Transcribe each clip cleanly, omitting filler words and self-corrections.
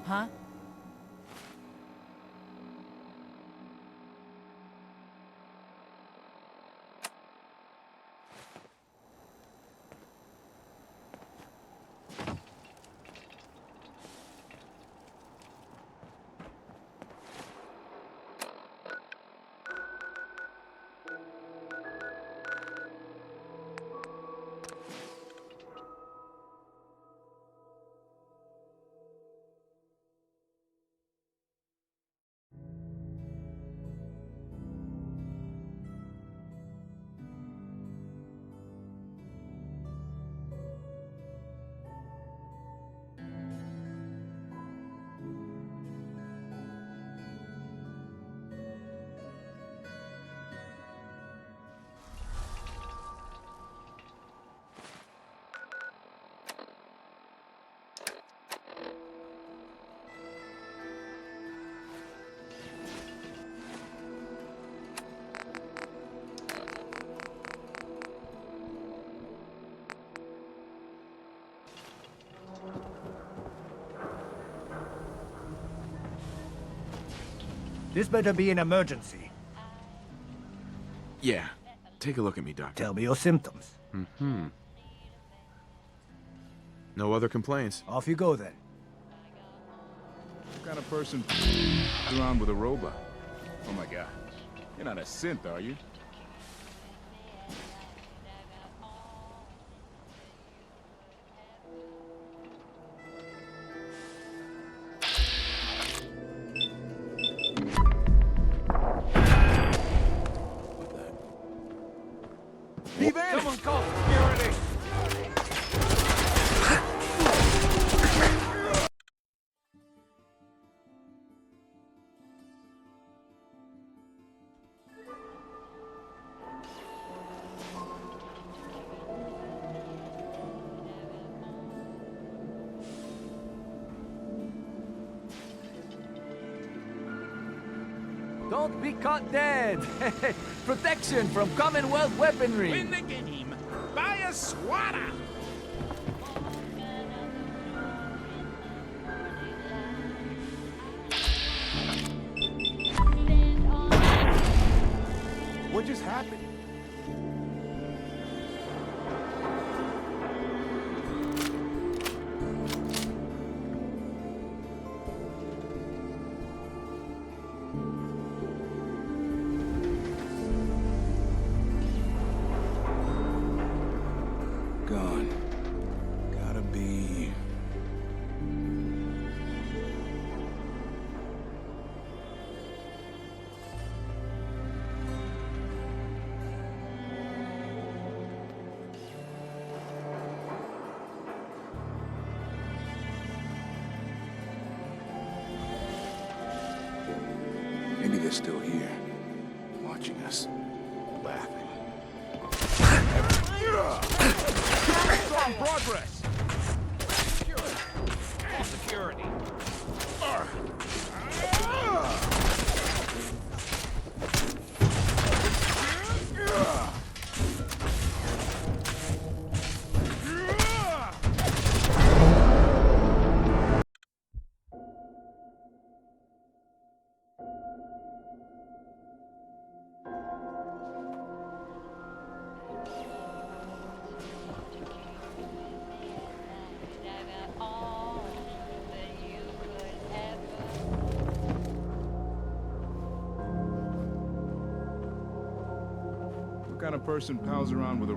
Huh? This better be an emergency. Yeah. Take a look at me, Doctor. Tell me your symptoms. No other complaints. Off you go then. What kind of person around with a robot? Oh my god. You're not a synth, are you? Someone call security! Don't be caught dead! Protection from Commonwealth weaponry! Win the game! Buy a swatter! What just happened? Gone. Gotta be... Maybe they're still here, watching us, laughing. Strong progress! Security. What kind of person pals around with a...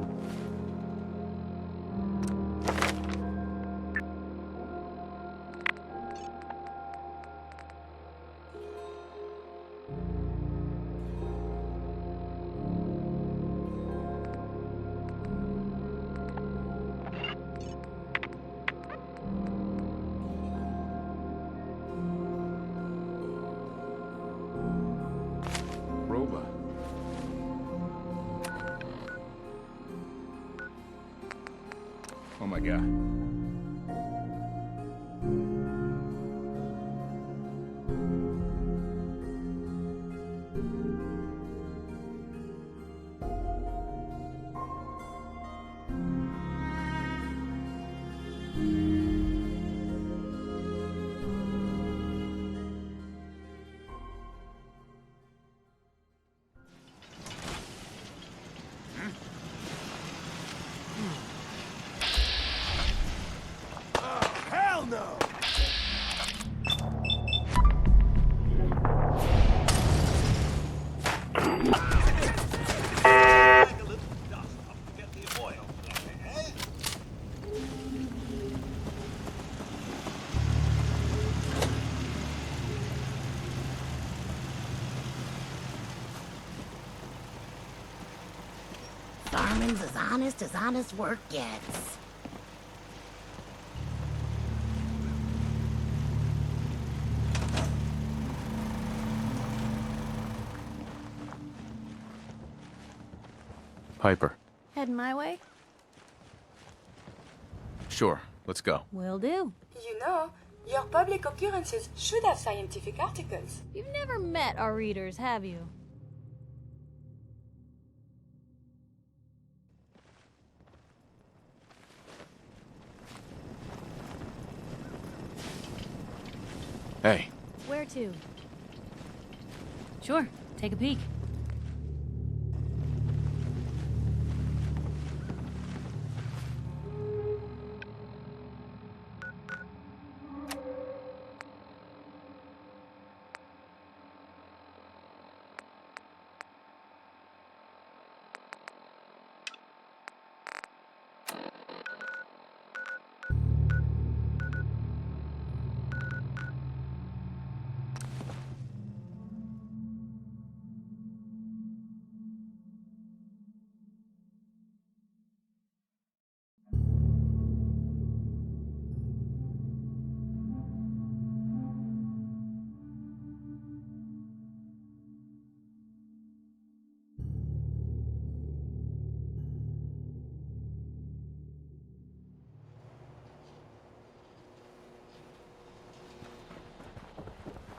robot? Oh my god. Seems as honest work gets. Piper. Heading my way? Sure, let's go. Will do. You know, your public occurrences should have scientific articles. You've never met our readers, have you? Hey, Where to? Sure, take a peek.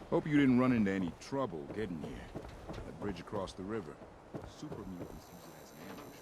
Hope you didn't run into any trouble getting here. That bridge across the river. Super mutants use it as an ambush.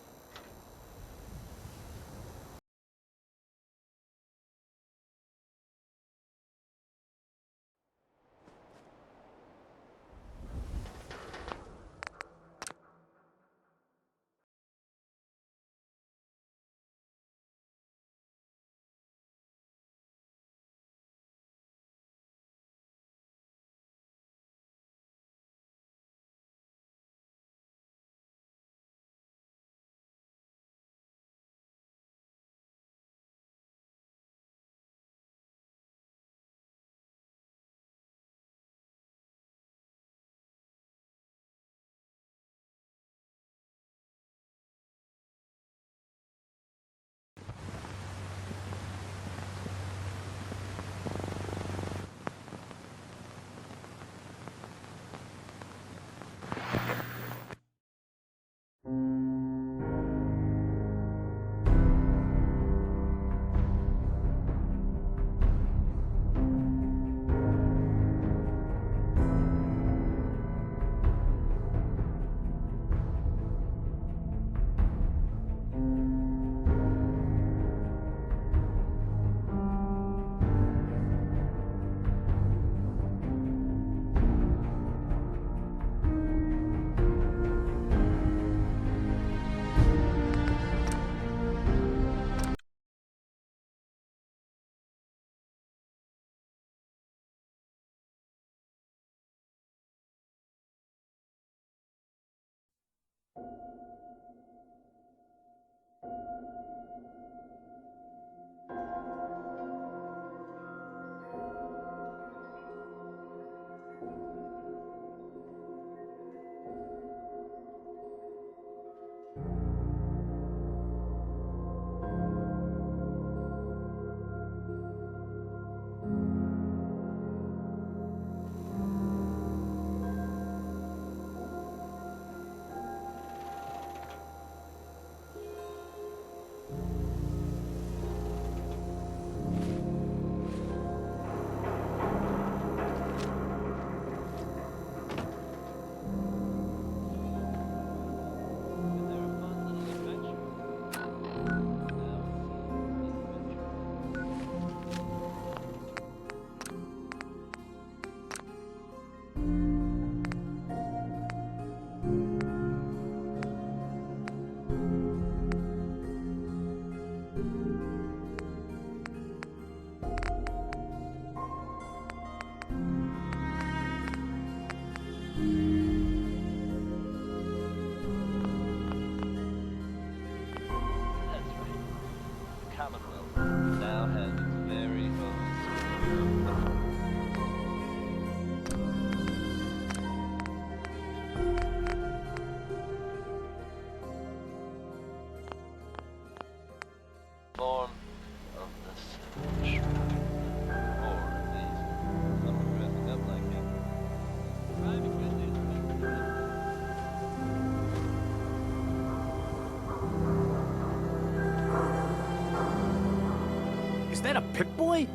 Pip-Boy?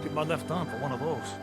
Give my left arm for one of those.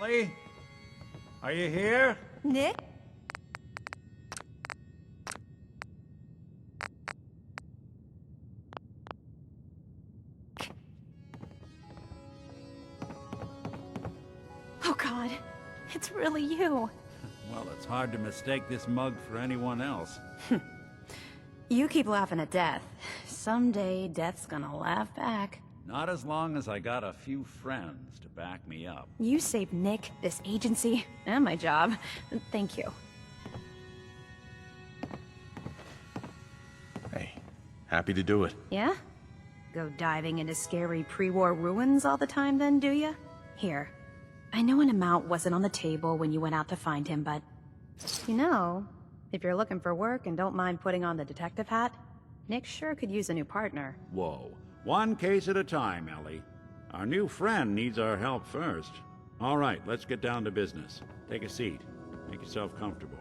Ellie? Are you here? Nick? God. It's really you. Well, it's hard to mistake this mug for anyone else. You keep laughing at death. Someday, death's gonna laugh back. Not as long as I got a few friends to back me up. You saved Nick, this agency, and my job. Thank you. Hey, happy to do it. Yeah? Go diving into scary pre-war ruins all the time then, do ya? Here. I know an amount wasn't on the table when you went out to find him, but... You know, if you're looking for work and don't mind putting on the detective hat, Nick sure could use a new partner. Whoa. One case at a time, Ellie. Our new friend needs our help first. All right, let's get down to business. Take a seat. Make yourself comfortable.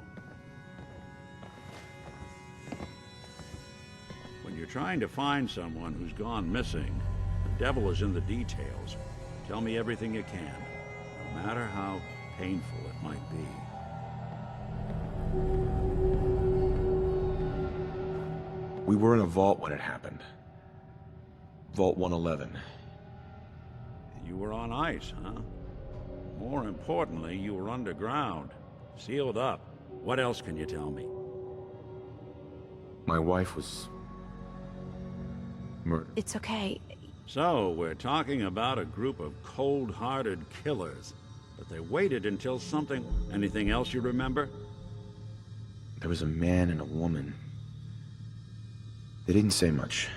When you're trying to find someone who's gone missing, the devil is in the details. Tell me everything you can, no matter how painful it might be. We were in a vault when it happened. Vault 111. You were on ice, huh? More importantly, you were underground, sealed up. What else can you tell me? My wife was... murdered. It's okay. So, we're talking about a group of cold-hearted killers. But they waited until something... Anything else you remember? There was a man and a woman. They didn't say much.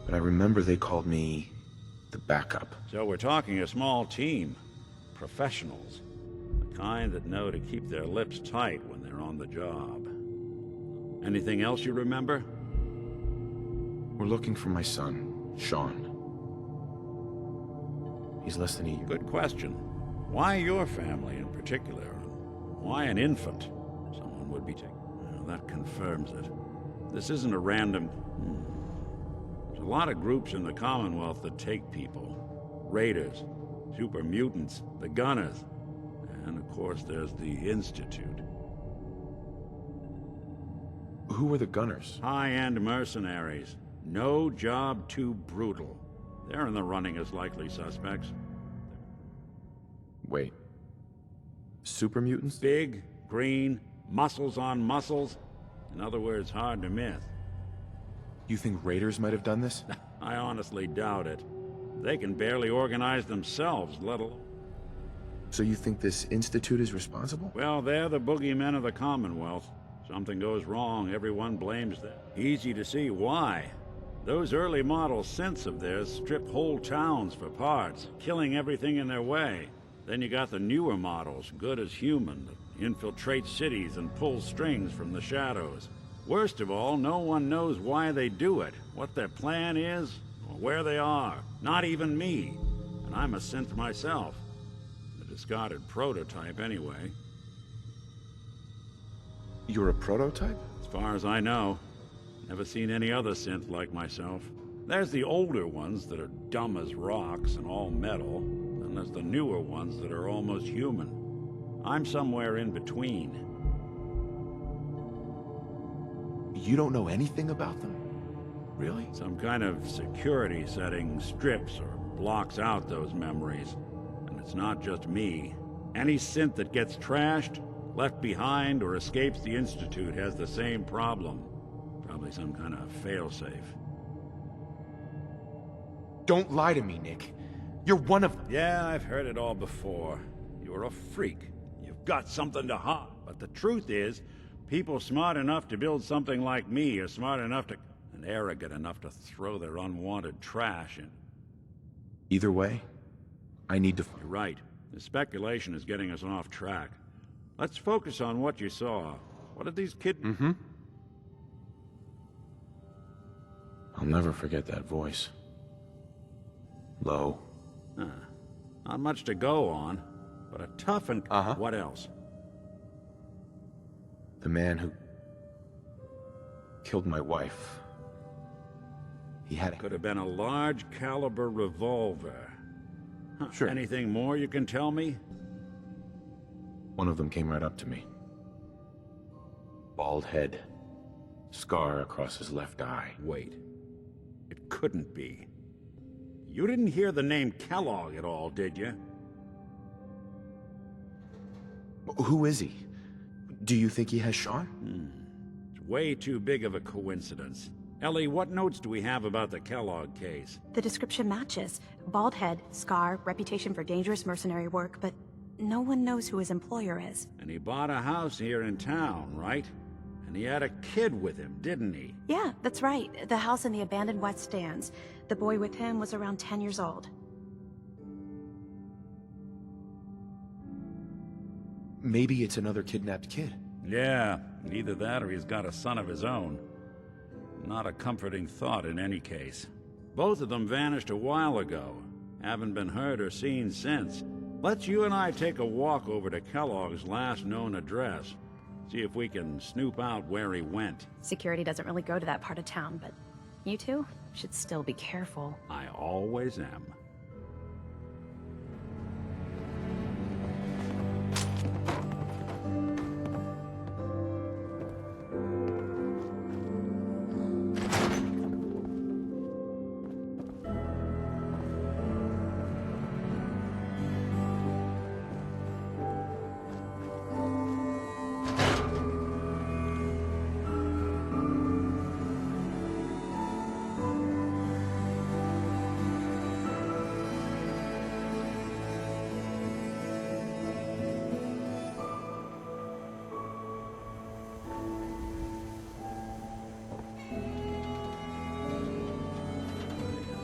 But I remember they called me the backup. So we're talking a small team. Professionals. The kind that know to keep their lips tight when they're on the job. Anything else you remember? We're looking for my son, Sean. He's less than a year. Good question. Why your family in particular? Why an infant? Someone would be taking... Well, that confirms it. This isn't a random... There's a lot of groups in the Commonwealth that take people. Raiders, super mutants, the Gunners, and of course there's the Institute. Who were the Gunners? High-end mercenaries. No job too brutal. They're in the running as likely suspects. Wait. Super mutants? Big, green, muscles on muscles. In other words, hard to miss. You think raiders might have done this? I honestly doubt it. They can barely organize themselves, let alone... So you think this Institute is responsible? Well, they're the boogeymen of the Commonwealth. Something goes wrong, everyone blames them. Easy to see why. Those early model synths of theirs strip whole towns for parts, killing everything in their way. Then you got the newer models, good as human, that infiltrate cities and pull strings from the shadows. Worst of all, no one knows why they do it, what their plan is, or where they are. Not even me. And I'm a synth myself. The discarded prototype, anyway. You're a prototype? As far as I know. Never seen any other synth like myself. There's the older ones that are dumb as rocks and all metal, and there's the newer ones that are almost human. I'm somewhere in between. You don't know anything about them? Really? Some kind of security setting strips or blocks out those memories. And it's not just me. Any synth that gets trashed, left behind, or escapes the Institute has the same problem. Probably some kind of failsafe. Don't lie to me, Nick. You're one of them. Yeah, I've heard it all before. You're a freak. You've got something to hide. But the truth is, people smart enough to build something like me are smart enough to... and arrogant enough to throw their unwanted trash in. Either way, I need to... You're right. The speculation is getting us off track. Let's focus on what you saw. What did these kids... Mm-hmm. I'll never forget that voice. Low. Not much to go on, but a tough and... Uh-huh. What else? The man who... killed my wife. He had a... Could have been a large caliber revolver. Huh. Sure. Anything more you can tell me? One of them came right up to me. Bald head. Scar across his left eye. Wait. It couldn't be. You didn't hear the name Kellogg at all, did you? Who is he? Do you think he has Sean? It's way too big of a coincidence. Ellie, what notes do we have about the Kellogg case? The description matches. Bald head, scar, reputation for dangerous mercenary work, but no one knows who his employer is. And he bought a house here in town, right? And he had a kid with him, didn't he? Yeah, that's right. The house in the abandoned West Stands. The boy with him was around 10 years old. Maybe it's another kidnapped kid. Yeah, either that or he's got a son of his own. Not a comforting thought in any case. Both of them vanished a while ago. Haven't been heard or seen since. Let's you and I take a walk over to Kellogg's last known address. See if we can snoop out where he went. Security doesn't really go to that part of town, but you two should still be careful. I always am.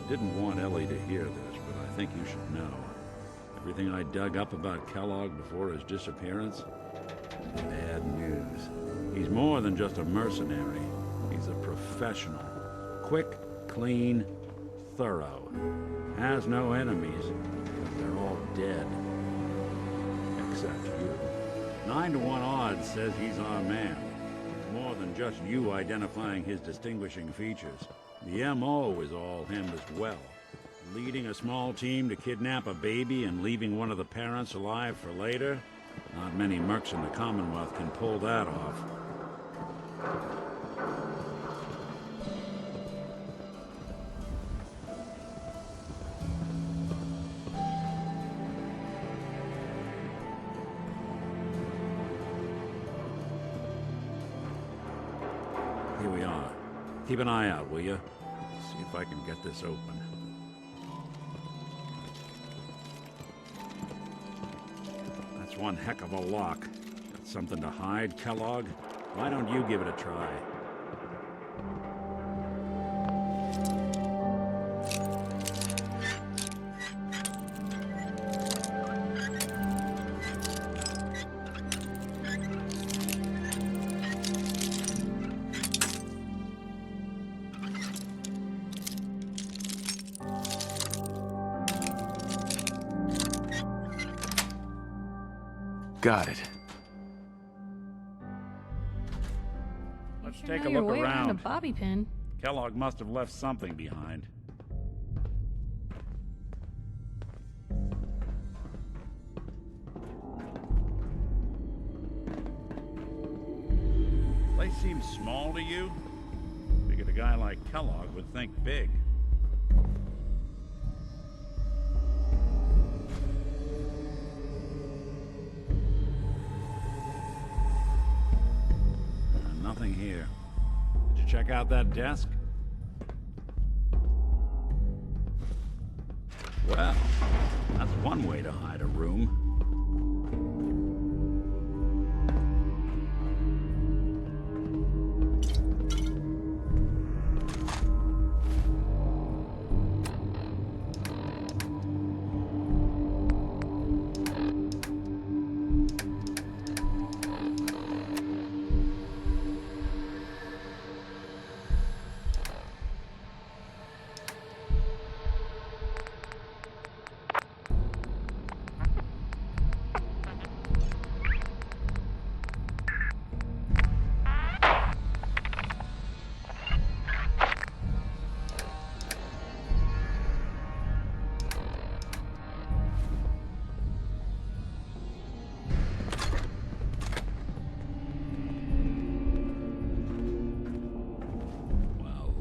Didn't want Ellie to hear this, but I think you should know. Everything I dug up about Kellogg before his disappearance? Bad news. He's more than just a mercenary. He's a professional. Quick, clean, thorough. Has no enemies. They're all dead. Except you. 9 to 1 odds says he's our man. More than just you identifying his distinguishing features. The M.O. is all him as well. Leading a small team to kidnap a baby and leaving one of the parents alive for later? Not many mercs in the Commonwealth can pull that off. Here we are. Keep an eye out, will you? See if I can get this open. That's one heck of a lock. Got something to hide, Kellogg? Why don't you give it a try? Got it. Let's Sure take know a your look way around a around. bobby pin. Kellogg must have left something behind. Place seems small to you? Figured a guy like Kellogg would think big. Nothing here. Did you check out that desk? Well, that's one way to hide a room.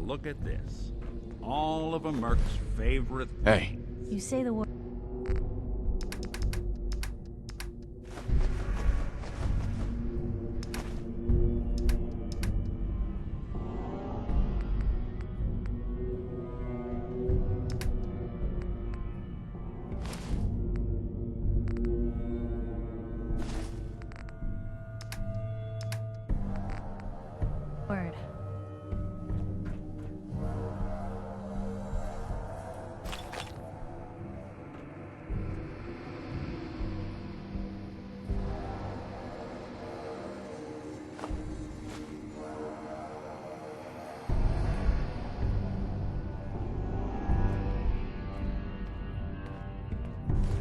Look at this. All of a merc's favorite... Hey. You say the word. Word.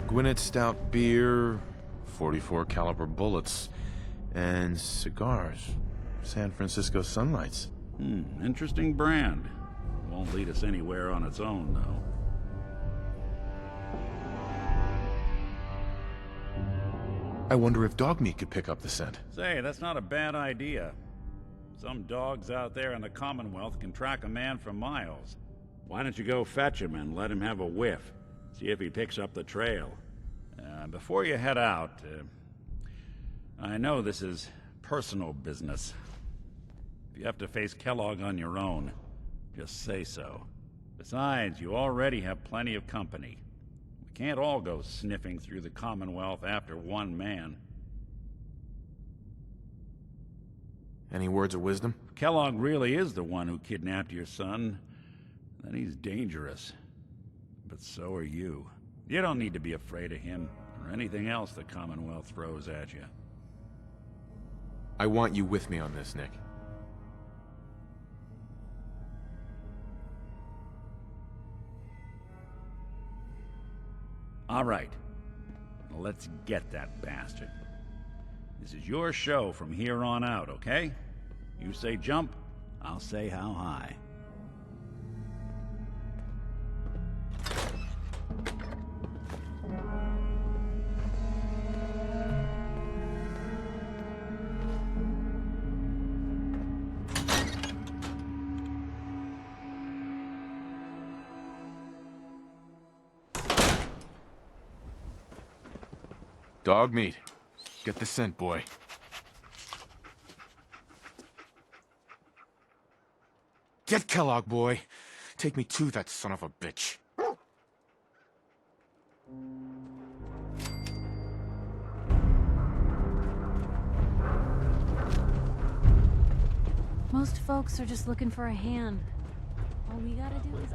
Gwinnett Stout beer, 44 caliber bullets, and cigars. San Francisco Sunlights. Interesting brand. Won't lead us anywhere on its own, though. I wonder if dog meat could pick up the scent. Say, that's not a bad idea. Some dogs out there in the Commonwealth can track a man for miles. Why don't you go fetch him and let him have a whiff? See if he picks up the trail. Before you head out, I know this is personal business. If you have to face Kellogg on your own, just say so. Besides, you already have plenty of company. We can't all go sniffing through the Commonwealth after one man. Any words of wisdom? If Kellogg really is the one who kidnapped your son, then he's dangerous. But so are you. You don't need to be afraid of him, or anything else the Commonwealth throws at you. I want you with me on this, Nick. All right. Let's get that bastard. This is your show from here on out, okay? You say jump, I'll say how high. Dog meat. Get the scent, boy. Get Kellogg, boy. Take me to that son of a bitch. Most folks are just looking for a hand. All we gotta do is...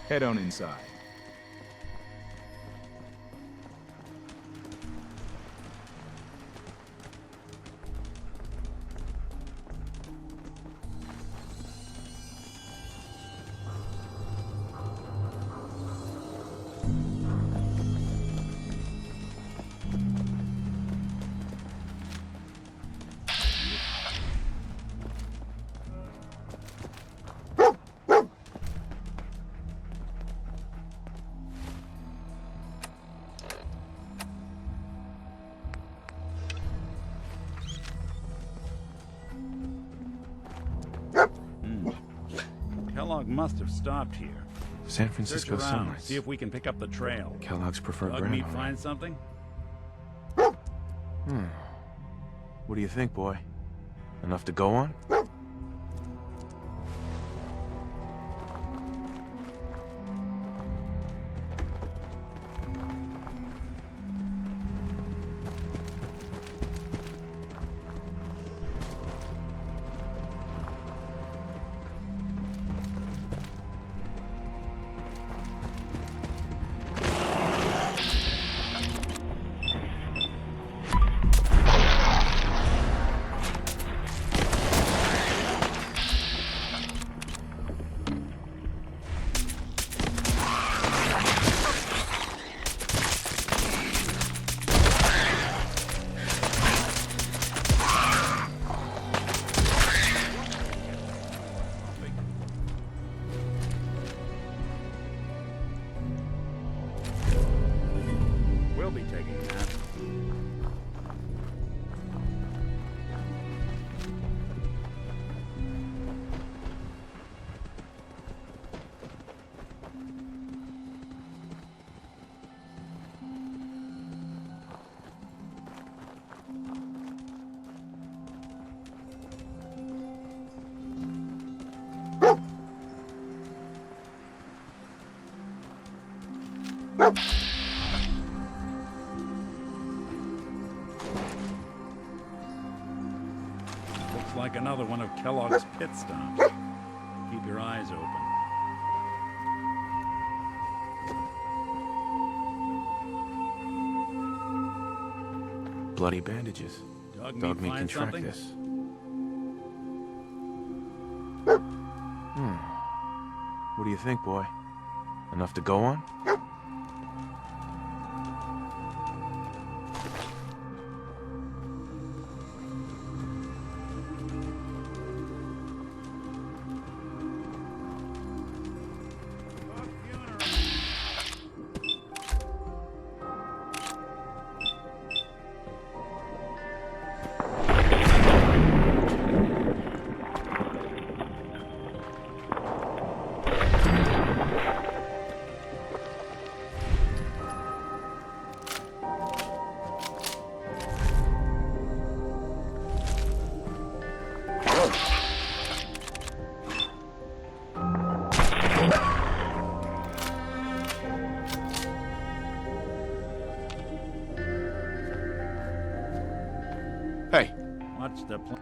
Head on inside. Kellogg must have stopped here. San Francisco Search around, Sunlights. see if we can pick up the trail. Kellogg's preferred Dog brand. meat all right. find something? What do you think, boy? Enough to go on? that. Looks like another one of Kellogg's pit stops. Keep your eyes open. Bloody bandages. Dog Dog meat find can track something? this. What do you think, boy? Enough to go on? Hey, What's the plan?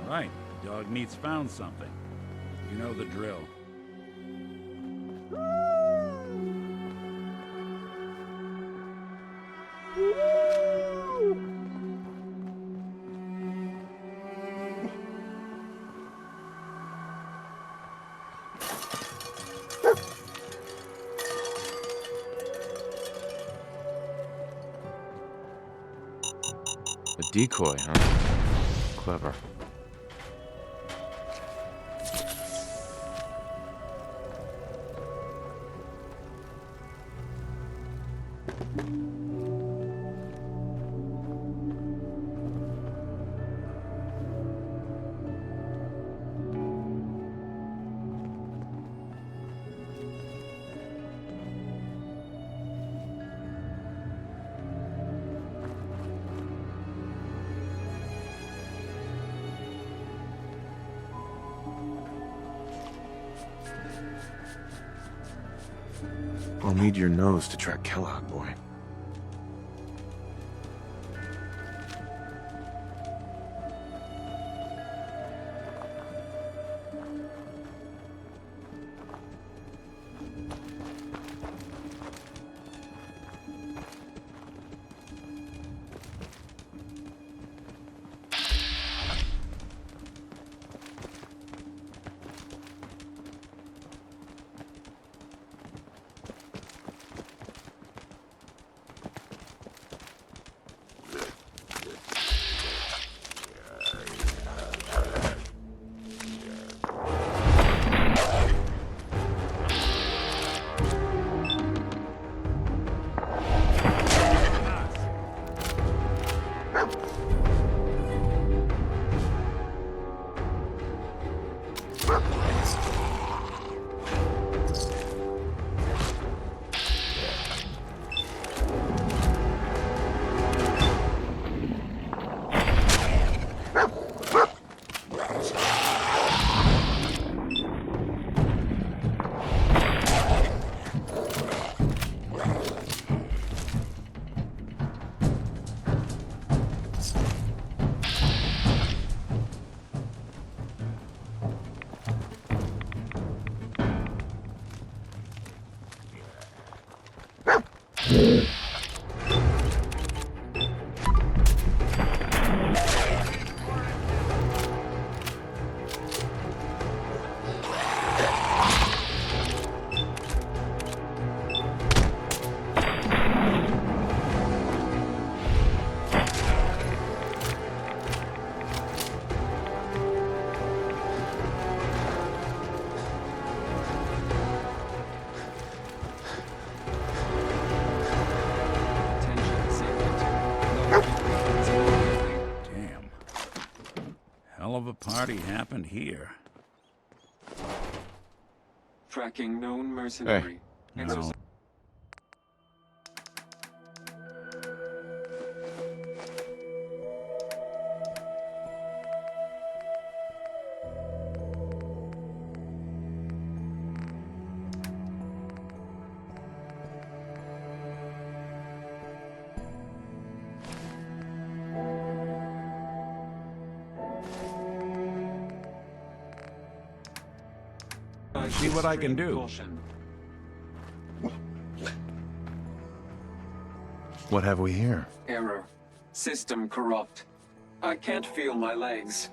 Right, dog meat's found something. You know the drill. a decoy, huh? Clever. I'll need your nose to track Kellogg, boy. Damn. Hell of a party happened here. Tracking known mercenary. No. See what I can do. What have we here? Error. System corrupt. I can't feel my legs.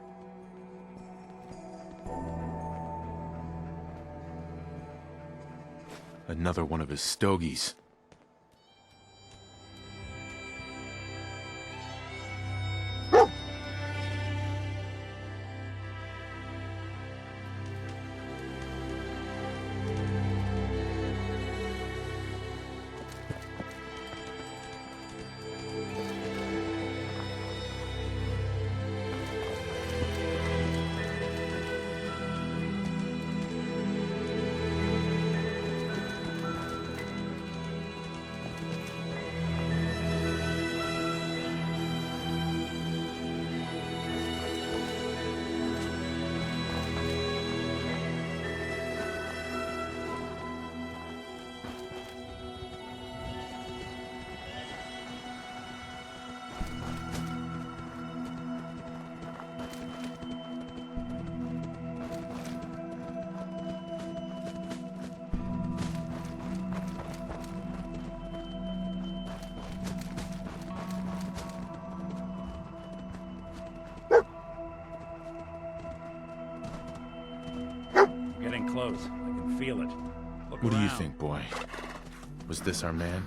Another one of his stogies. Getting close. I can feel it. Look What do you around. think, boy? Was this our man?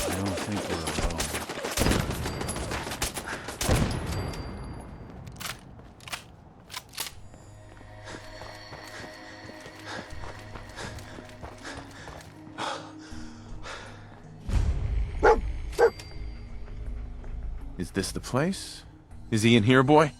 I don't think we're alone. Is this the place? Is he in here, boy?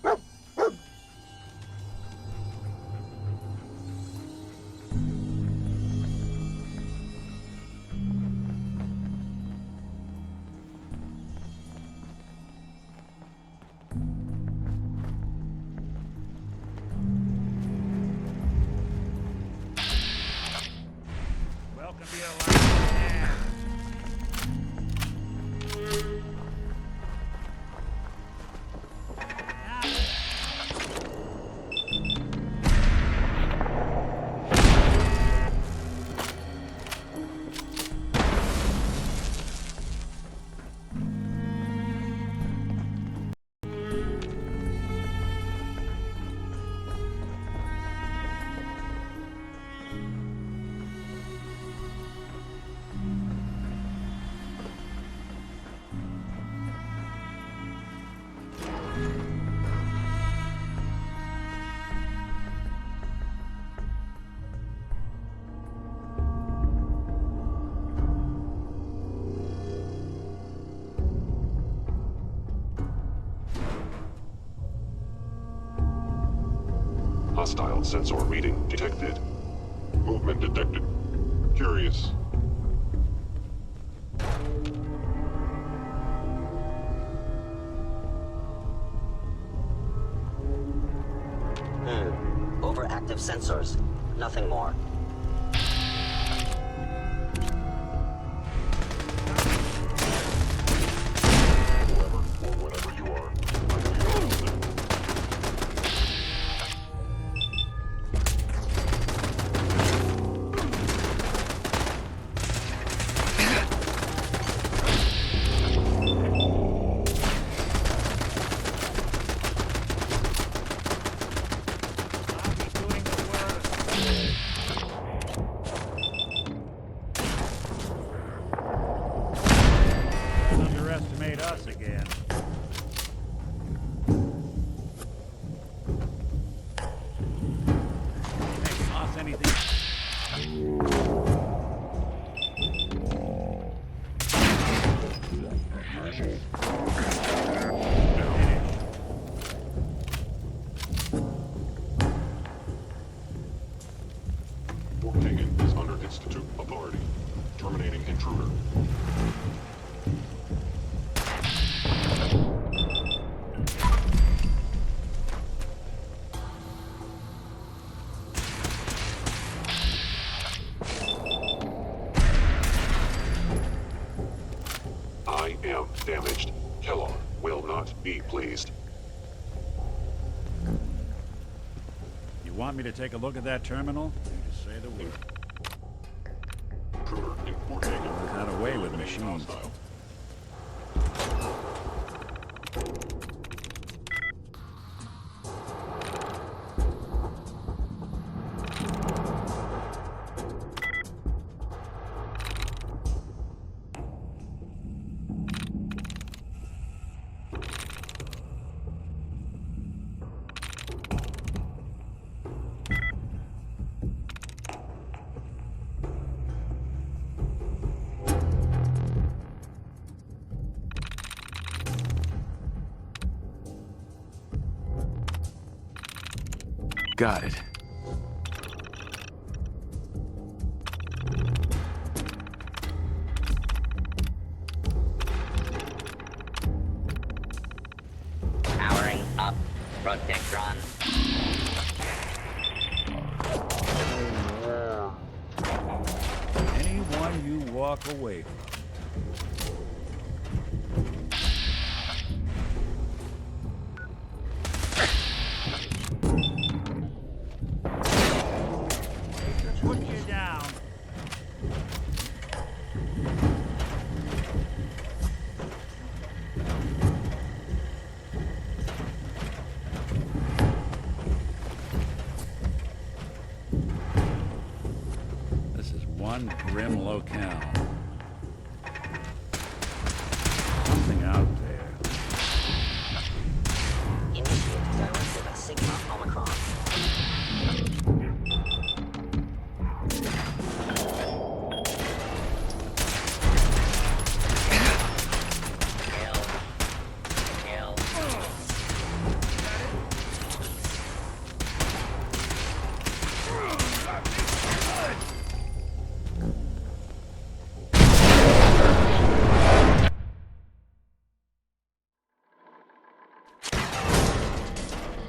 Welcome to your life. hostile sensor reading detected. Movement detected. Curious. Overactive sensors. Nothing more. Underestimate us again. Hey, boss, anything? Taken is under Institute authority. Terminating intruder. I am damaged. Kellogg will not be pleased. You want me to take a look at that terminal? You just say the word. Intruder in Ortega. Got away with machines. Hostile. Got it. Powering up. Protectron. Anyone you walk away from. Put you down. This is one grim locale. Something out there. Initiate directive at Sigma Omicron.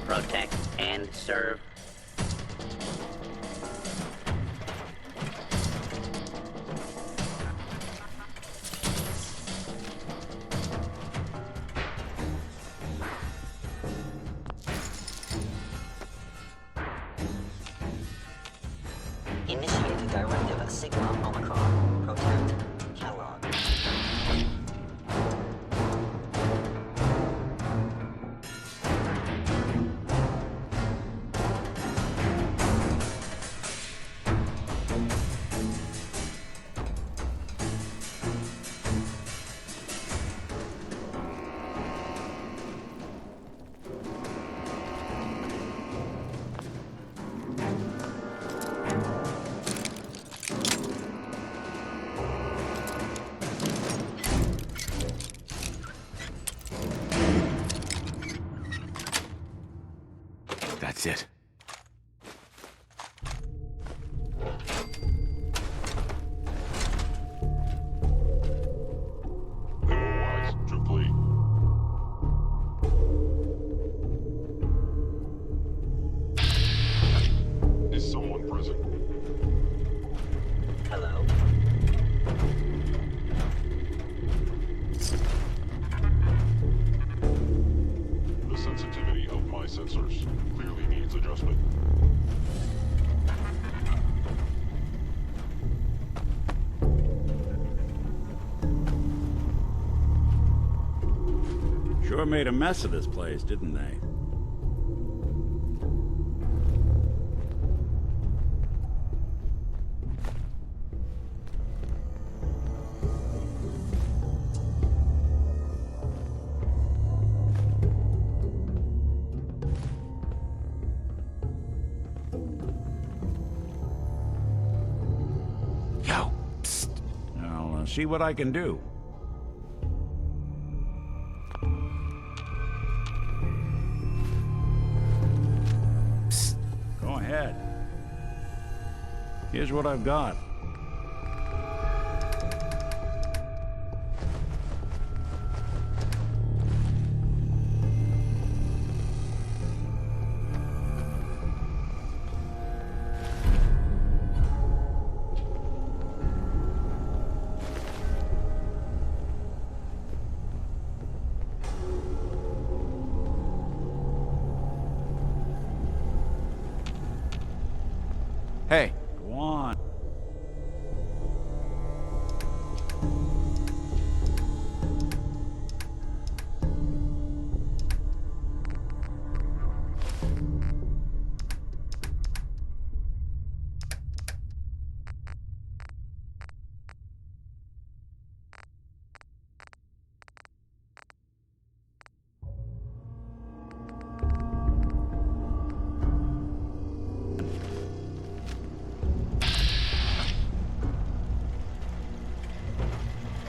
Protect and serve. Initiate directive at Sigma Omicron. Protect Kellogg. Hello? The sensitivity of my sensors clearly needs adjustment. Sure made a mess of this place, didn't they? Yo, psst. I'll see what I can do. Psst. Go ahead. Here's what I've got. Hey, Go on.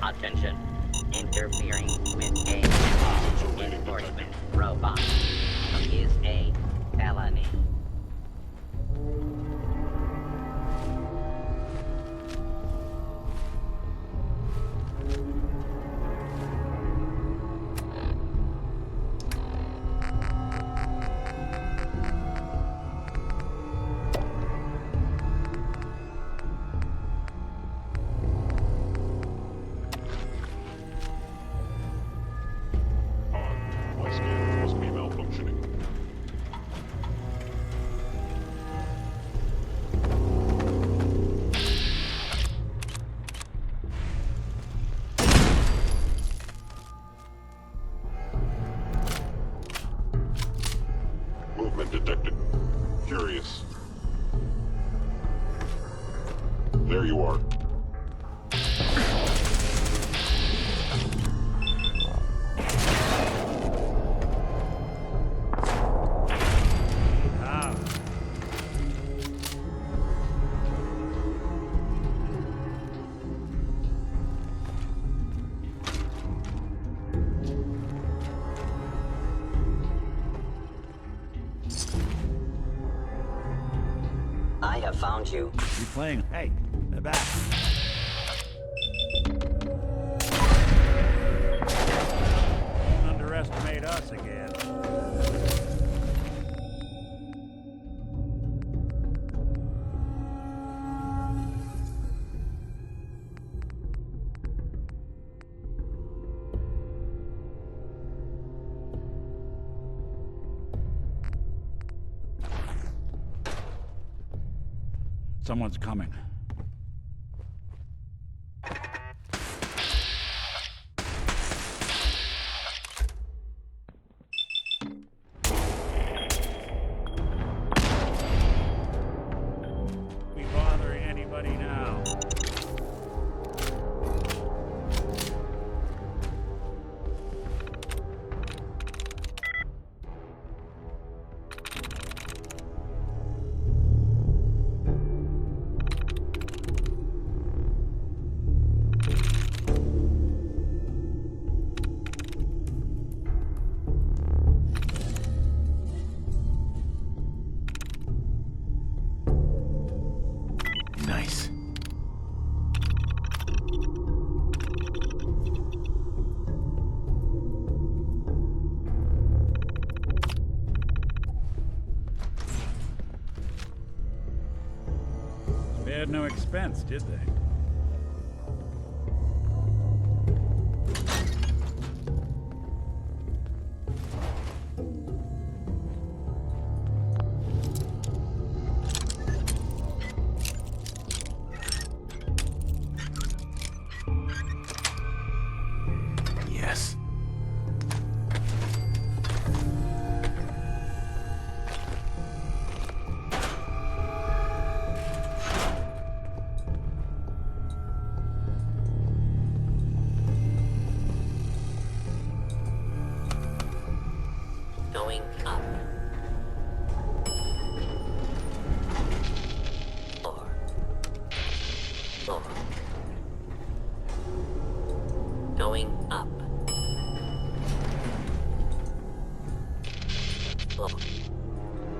Attention. Interfering with a law enforcement robot is a felony. My scanners must be malfunctioning. Movement detected. Curious. There you are. I have found you. You playing? Hey, they're back. Don't underestimate us again. Someone's coming. We bothering anybody now? Nice. Spared no expense, did they? Yes. Going up. Floor. Floor. Going up. Floor.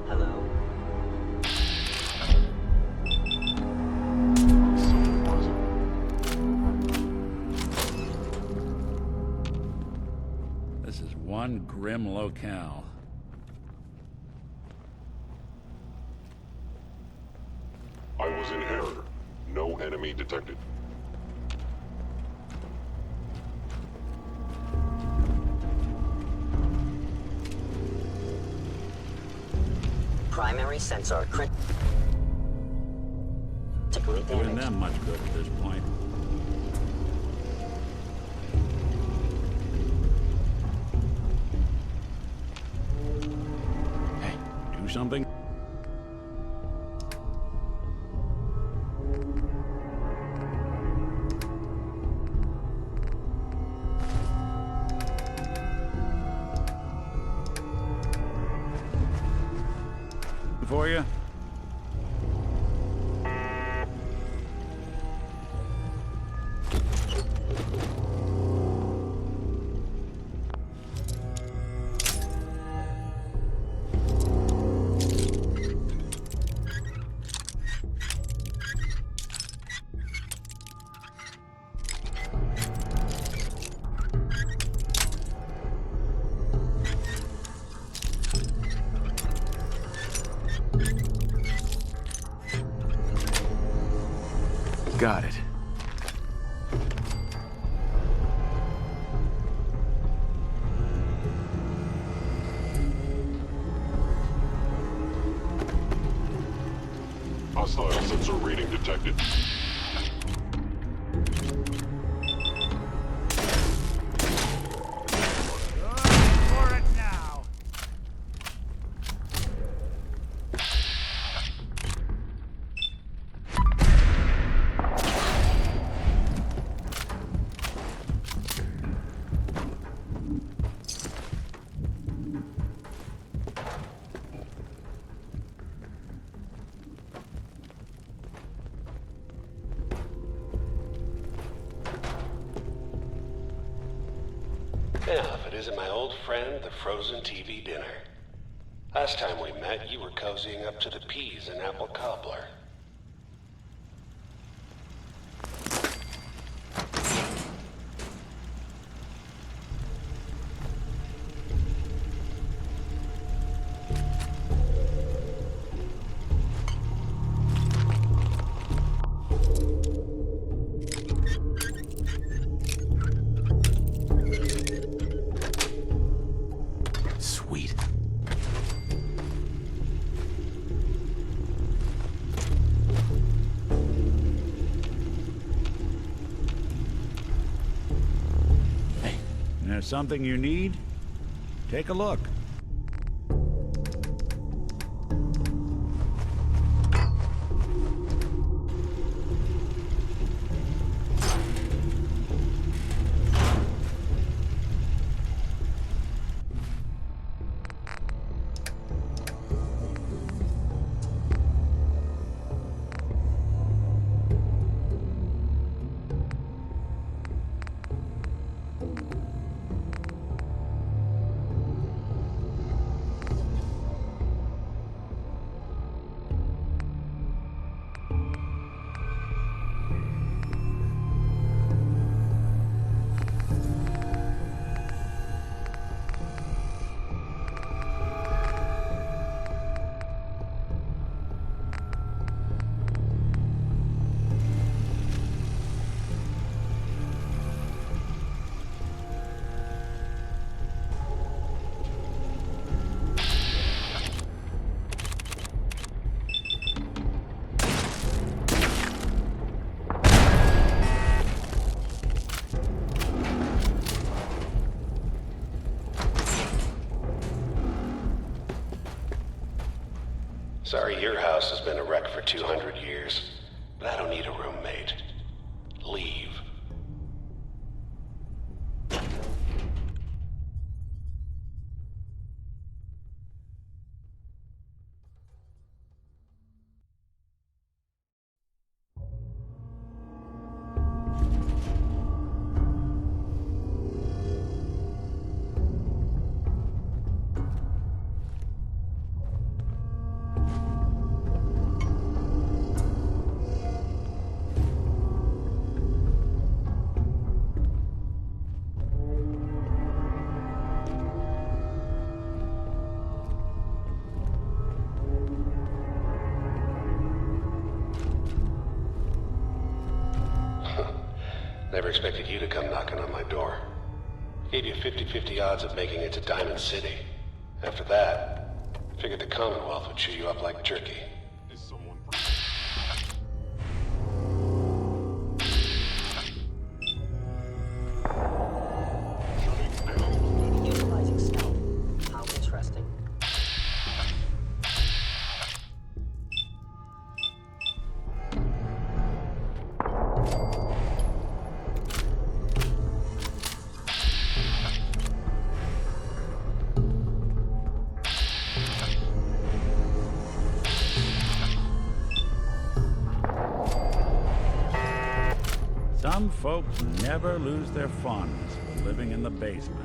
Hello. This is one grim locale. I was in error. No enemy detected. Primary sensor critically Doing damaged. them much good at this point. Hey, do something? For you? Got it. Hostile sensor reading detected. For it now. Yeah, if it isn't my old friend, the frozen TV dinner. Last time we met, you were cozying up to the peas and apple cobbler. Sweet. There's something you need? Take a look. Sorry your house has been a wreck for 200 years, but I don't need a roommate. Leave. Never expected you to come knocking on my door. Gave you 50-50 odds of making it to Diamond City. After that, figured the Commonwealth would chew you up like jerky. Is someone... Utilizing stealth. How interesting. Some folks never lose their fondness for living in the basement.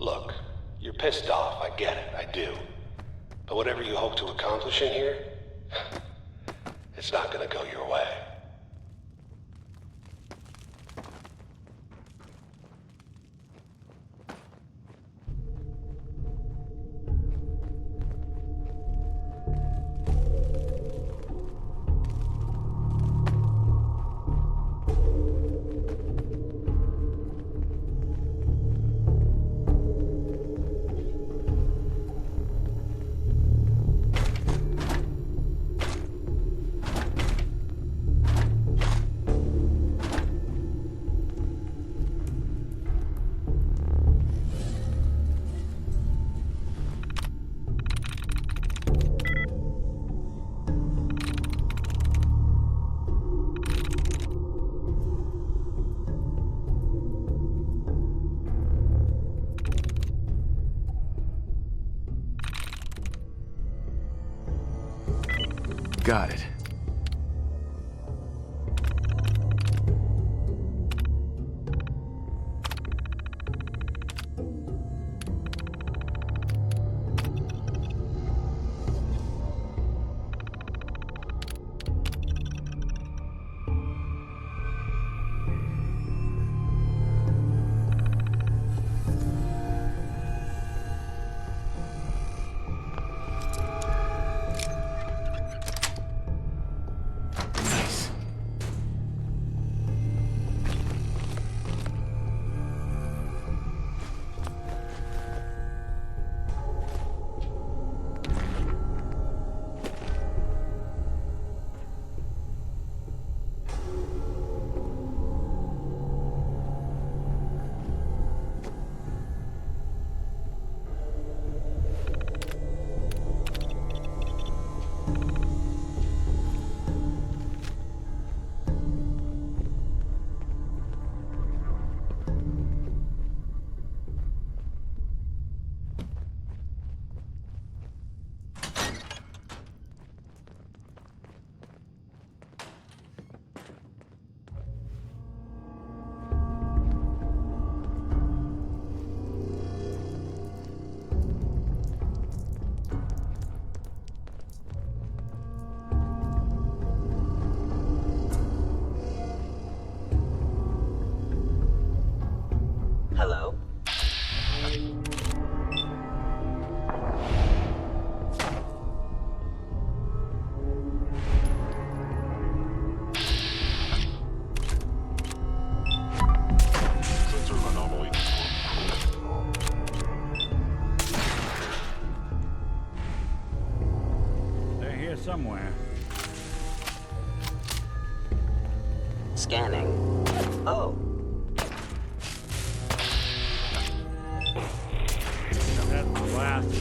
Look, you're pissed off, I get it, I do. But whatever you hope to accomplish in here, it's not gonna go your way. Got it. Hello? Sensor anomaly. They're here somewhere. Scanning. Oh. That's the last.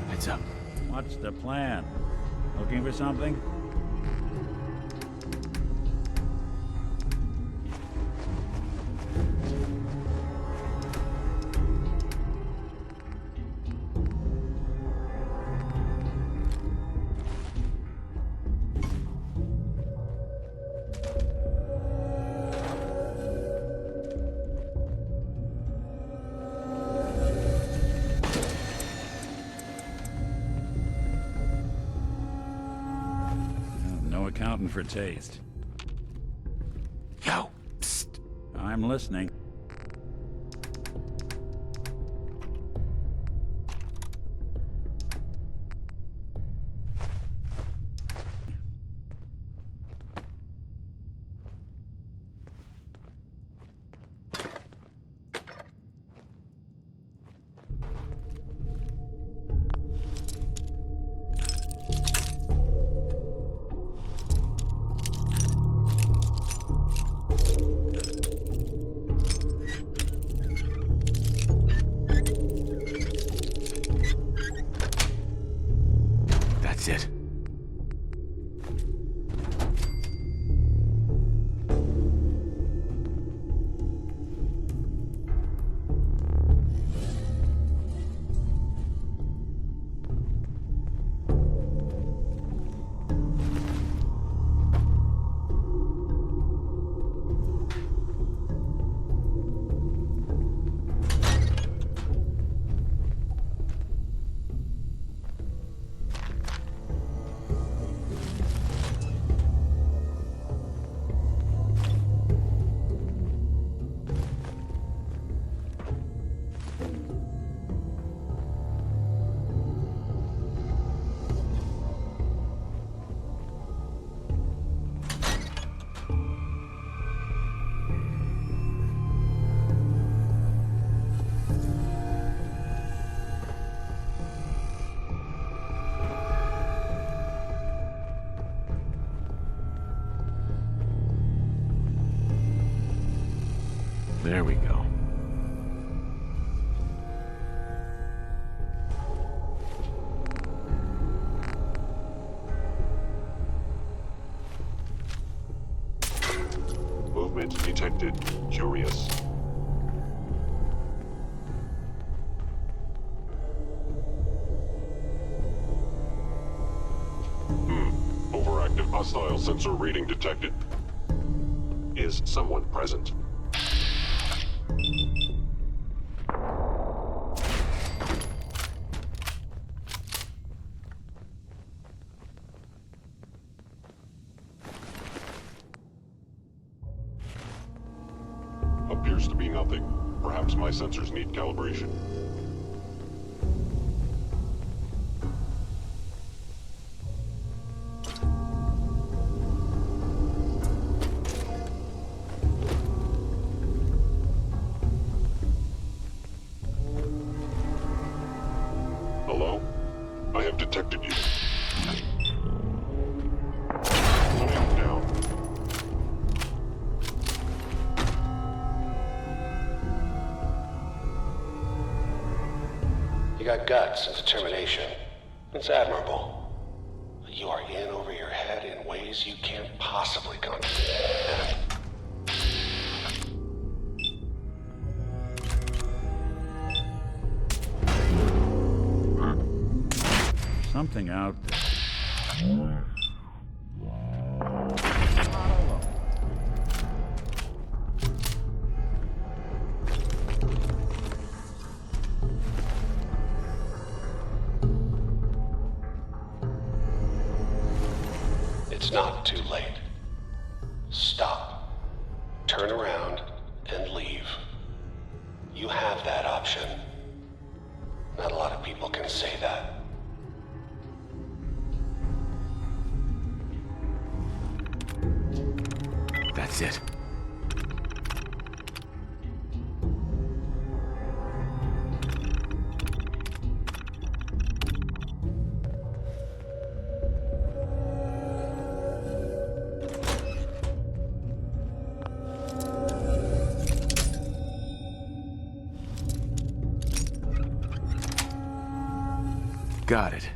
Heads up. What's the plan? Looking for something? No accounting for taste. Yo, psst. I'm listening. That's it. There we go. Movement detected. Curious. Overactive hostile sensor reading detected. Is someone present? Appears to be nothing. Perhaps my sensors need calibration. Hello? I have detected you. Laying down. You got guts and determination. It's admirable. But you are in over your head in ways you can't possibly comprehend. something out there. It's not too late. Stop. Turn around and leave. You have that option. Not a lot of people can say that. That's it. Got it.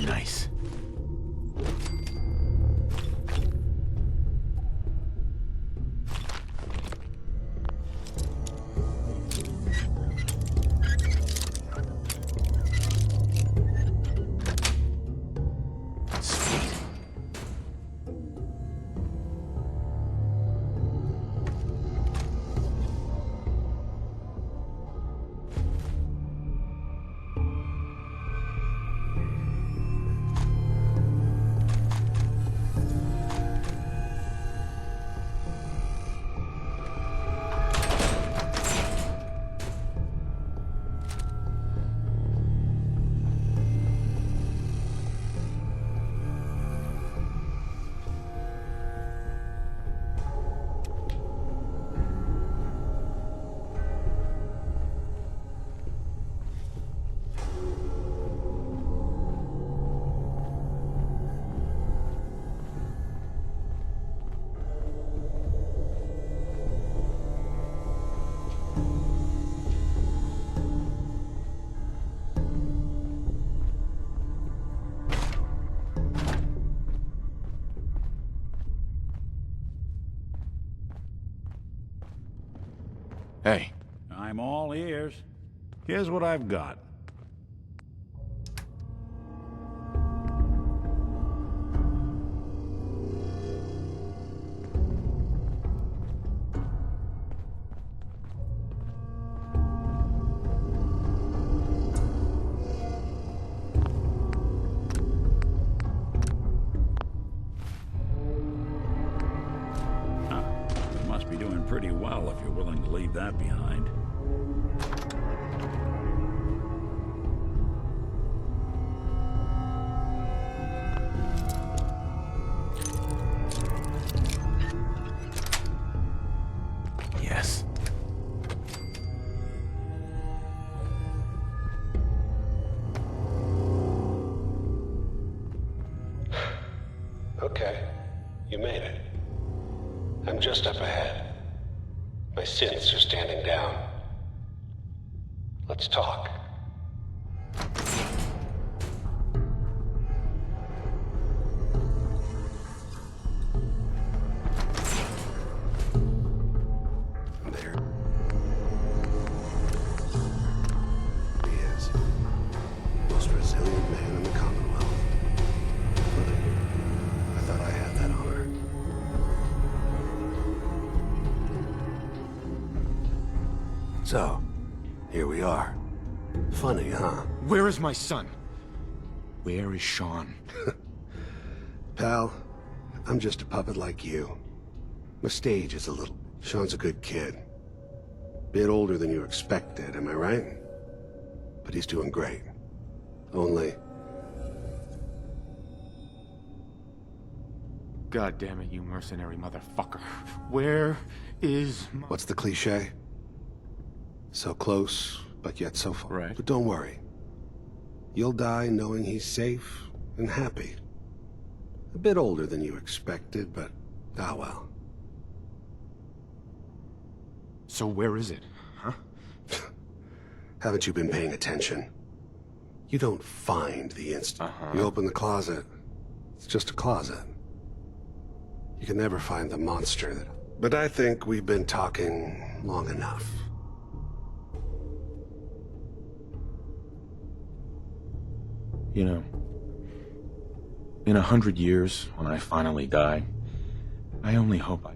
Nice. Sweet. Hey. I'm all ears. Here's what I've got. You must be doing pretty well if you're willing to leave that behind. Yes. Okay, you made it. I'm just up ahead. My synths are standing down. Let's talk. There he is. Most resilient man in the Commonwealth. I thought I had that honor. So, here we are. Funny, huh? Where is my son? Where is Sean? Pal, I'm just a puppet like you. My stage is a little... Sean's a good kid. Bit older than you expected, am I right? But he's doing great. Only... God damn it, you mercenary motherfucker. Where is my... What's the cliche? So close, but yet so far. Right. But don't worry. You'll die knowing he's safe and happy. A bit older than you expected, but ah well. So where is it, huh? Haven't you been paying attention? You don't find the instant. You open the closet, it's just a closet. You can never find the monster that... But I think we've been talking long enough. You know, in 100 years, when I finally die, I only hope I...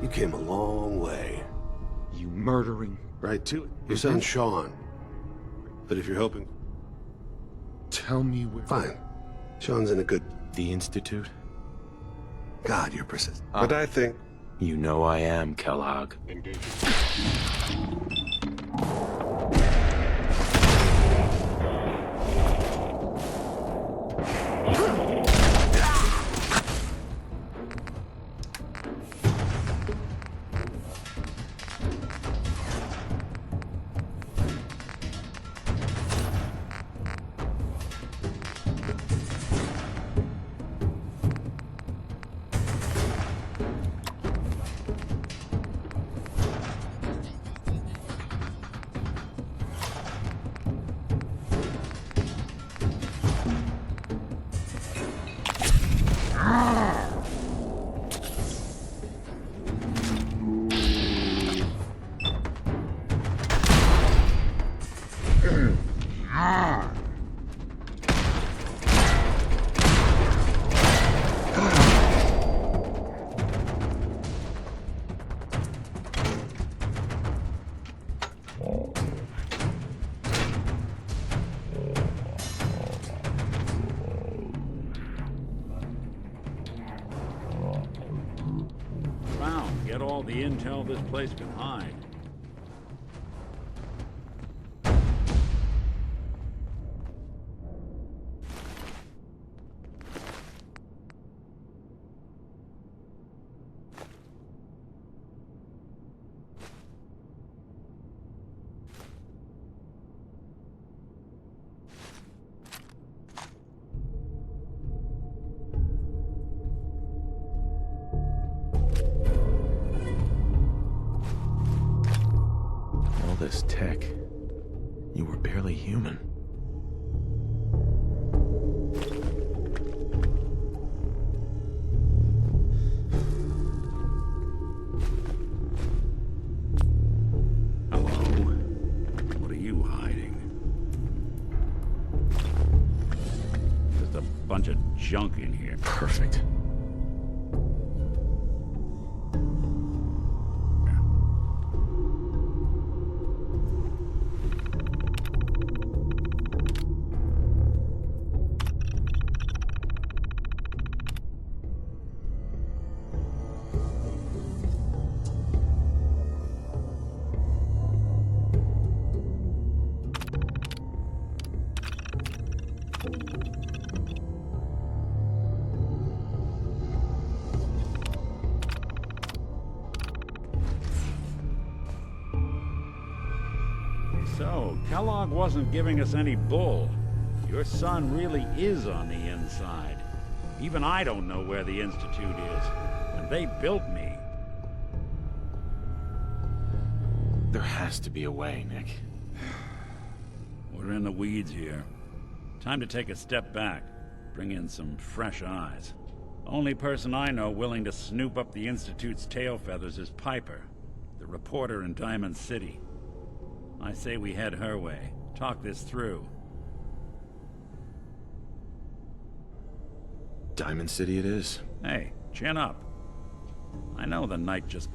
You came a long way. You murdering... Right to it. Your son's Sean. But if you're hoping... Tell me where... Fine. Sean's in a good... The Institute? God, you're persistent. But I think... You know I am, Kellogg. Get all the intel this place can hide. this tech, you were barely human. Hello? What are you hiding? There's a bunch of junk in here. Perfect. So, Kellogg wasn't giving us any bull. Your son really is on the inside. Even I don't know where the Institute is. And they built me. There has to be a way, Nick. We're in the weeds here. Time to take a step back. Bring in some fresh eyes. Only person I know willing to snoop up the Institute's tail feathers is Piper, the reporter in Diamond City. I say we head her way. Talk this through. Diamond City it is. Hey, chin up. I know the night just...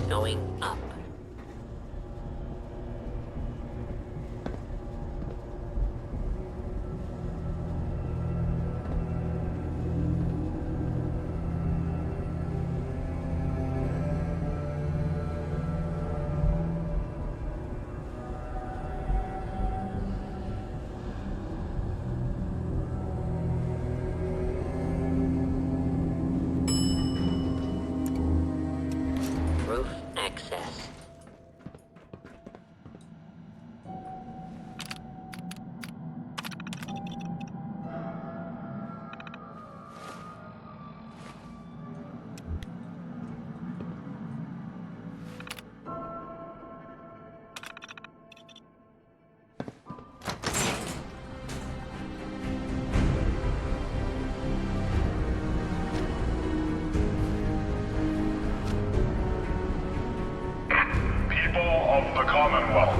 Going up. Roof access. Of the Commonwealth.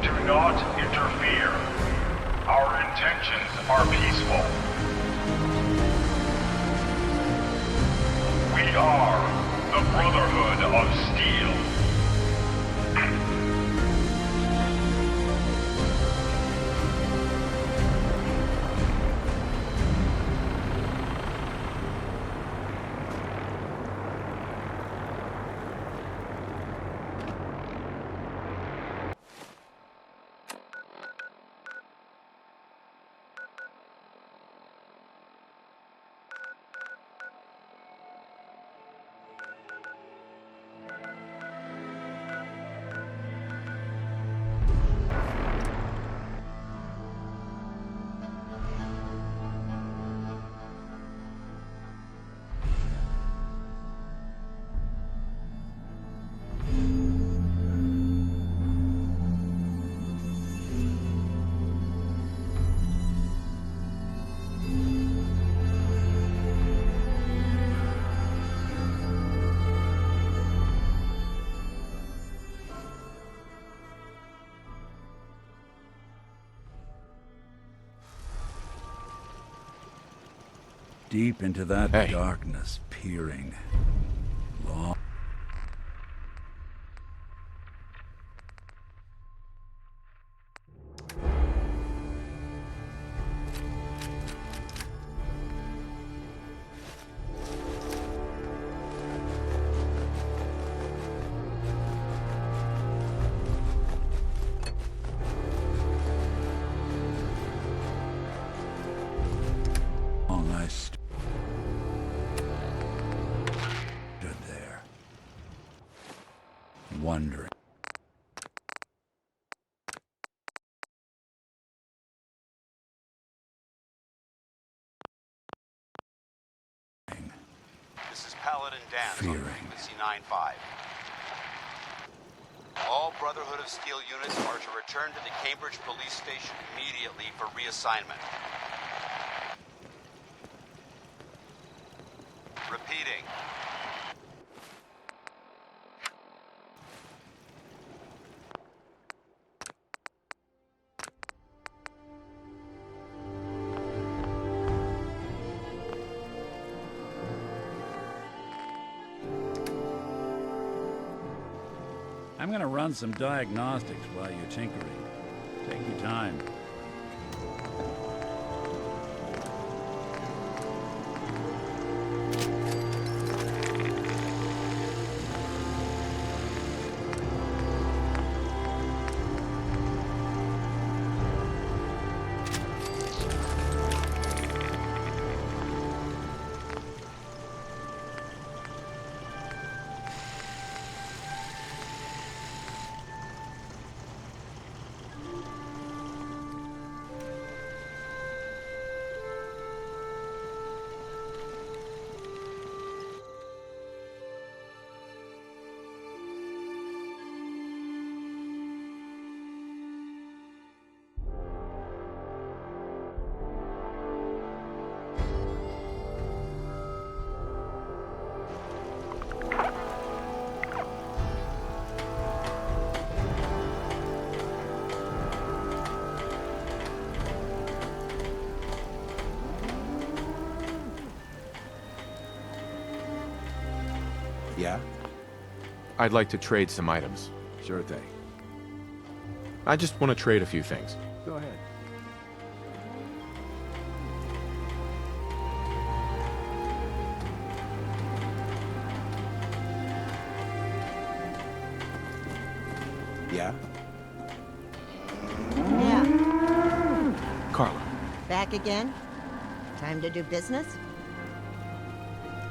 Do not interfere. Our intentions are peaceful. We are the Brotherhood of Steel. Deep into that darkness, peering. Long. I stood there, wondering. This is Paladin Dan, Fearing. C-95. All Brotherhood of Steel units are to return to the Cambridge Police Station immediately for reassignment. Repeating. I'm gonna run some diagnostics while you're tinkering. Take your time. Yeah? I'd like to trade some items. Sure thing. I just want to trade a few things. Go ahead. Yeah? Yeah. Carla, Back again? Time to do business?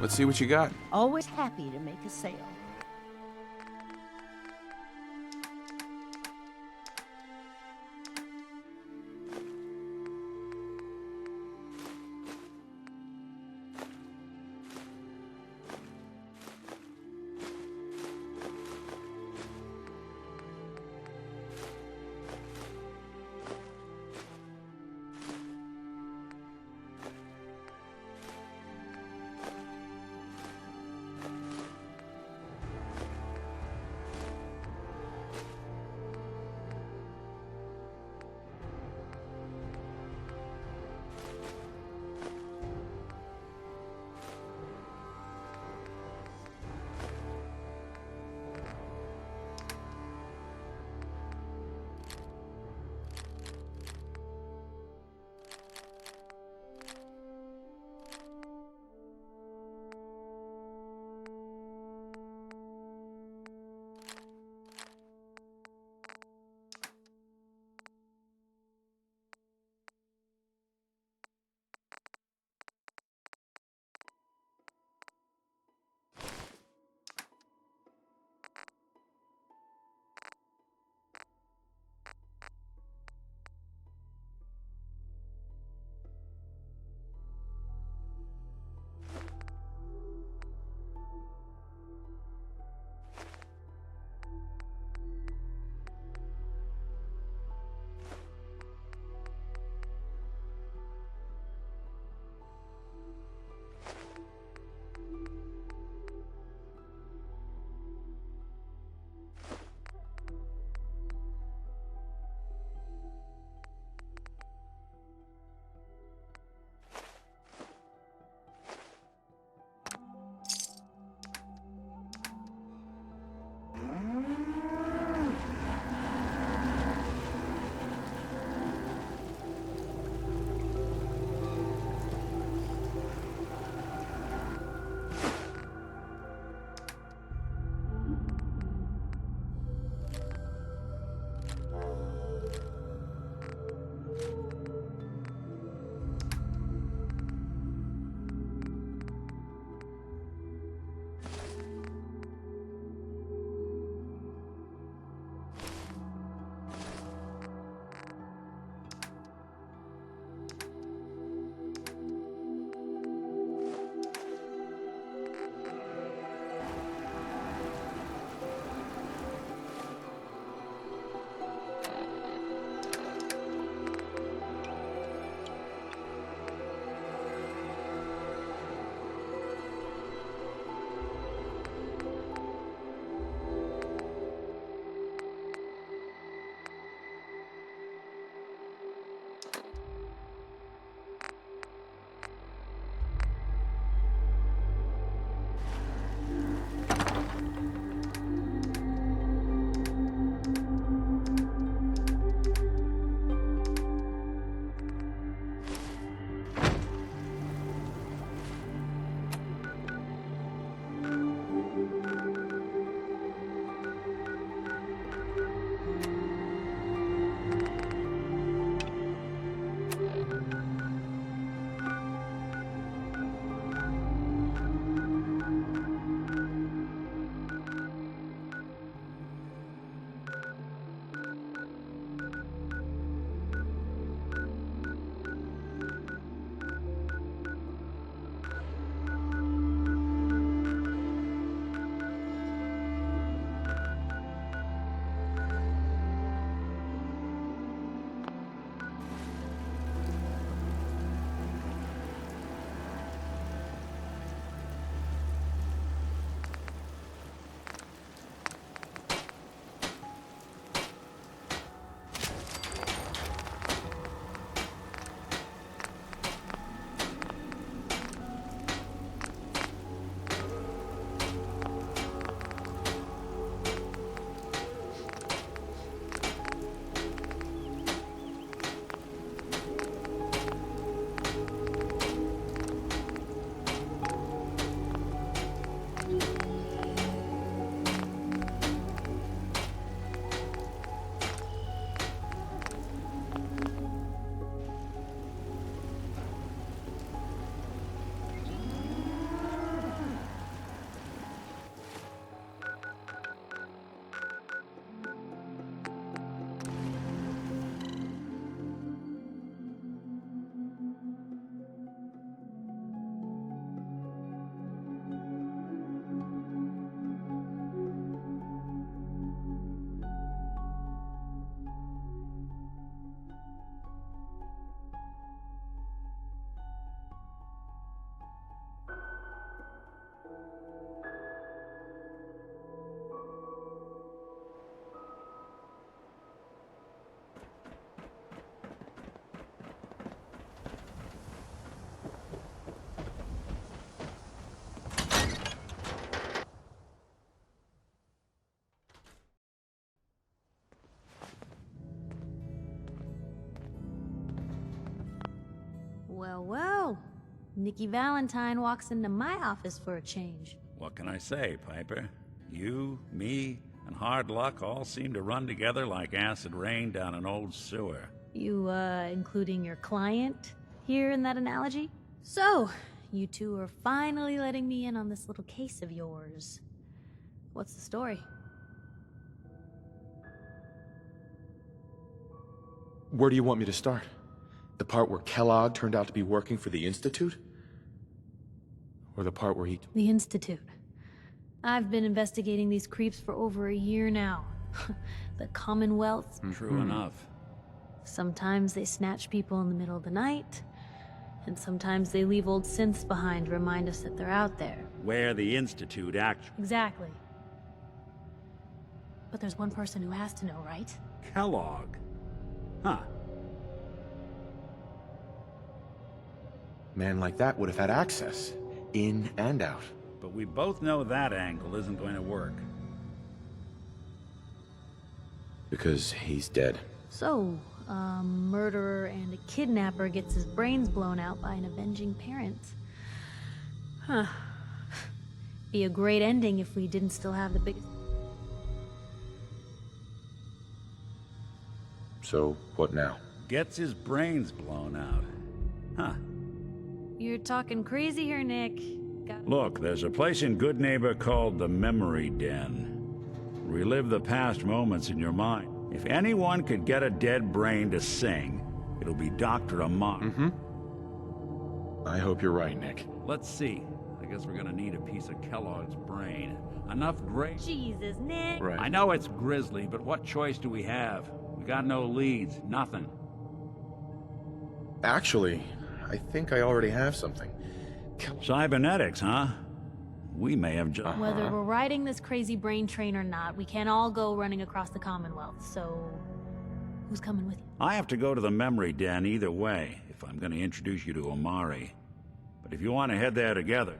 let's see what you got. Always happy to make a sale. Well, well. Nikki Valentine walks into my office for a change. What can I say, Piper? You, me, and hard luck all seem to run together like acid rain down an old sewer. You, including your client here in that analogy? So, you two are finally letting me in on this little case of yours. What's the story? Where do you want me to start? The part where Kellogg turned out to be working for the Institute? Or the part where he... The Institute. I've been investigating these creeps for over a year now. The Commonwealth. True enough. Sometimes they snatch people in the middle of the night, and sometimes they leave old synths behind to remind us that they're out there. Where the Institute actually... Exactly. But there's one person who has to know, right? Kellogg. Huh. Man like that would have had access. In and out. But we both know that angle isn't going to work. Because he's dead. So, a murderer and a kidnapper gets his brains blown out by an avenging parent. Huh. Be a great ending if we didn't still have the biggest... So, what now? Gets his brains blown out. Huh. You're talking crazy here, Nick. Look, there's a place in Good Neighbor called the Memory Den. Relive the past moments in your mind. If anyone could get a dead brain to sing, it'll be Dr. Amari. I hope you're right, Nick. Let's see. I guess we're gonna need a piece of Kellogg's brain. Enough grace. Jesus, Nick. Right. I know it's grisly, but what choice do we have? We got no leads, nothing. Actually, I think I already have something. Cybernetics, huh? We may have just... Whether we're riding this crazy brain train or not, we can't all go running across the Commonwealth, so... Who's coming with you? I have to go to the Memory Den either way, if I'm gonna introduce you to Amari. But if you want to head there together...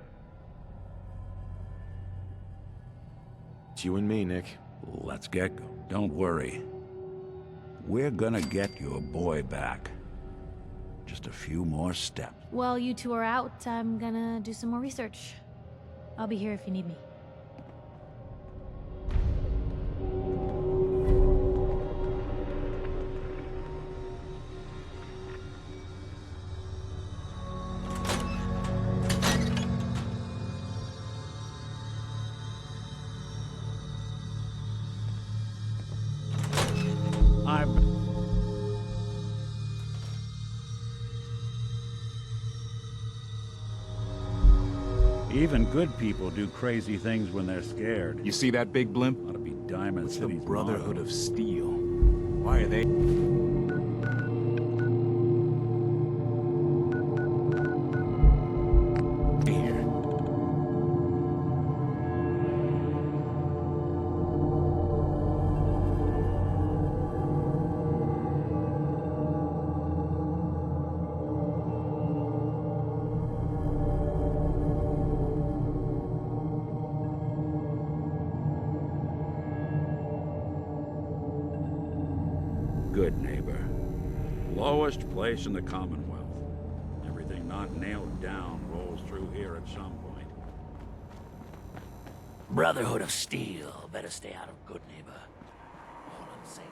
It's you and me, Nick. Let's get going. Don't worry. We're gonna get your boy back. Just a few more steps. While you two are out, I'm gonna do some more research. I'll be here if you need me. Even good people do crazy things when they're scared. You see that big blimp? Ought to be Diamond City's Brotherhood motto. of Steel. Why are they... here? Good Neighbor. Lowest place in the Commonwealth. Everything not nailed down rolls through here at some point. Brotherhood of Steel. Better stay out of Good Neighbor. All I'm saying.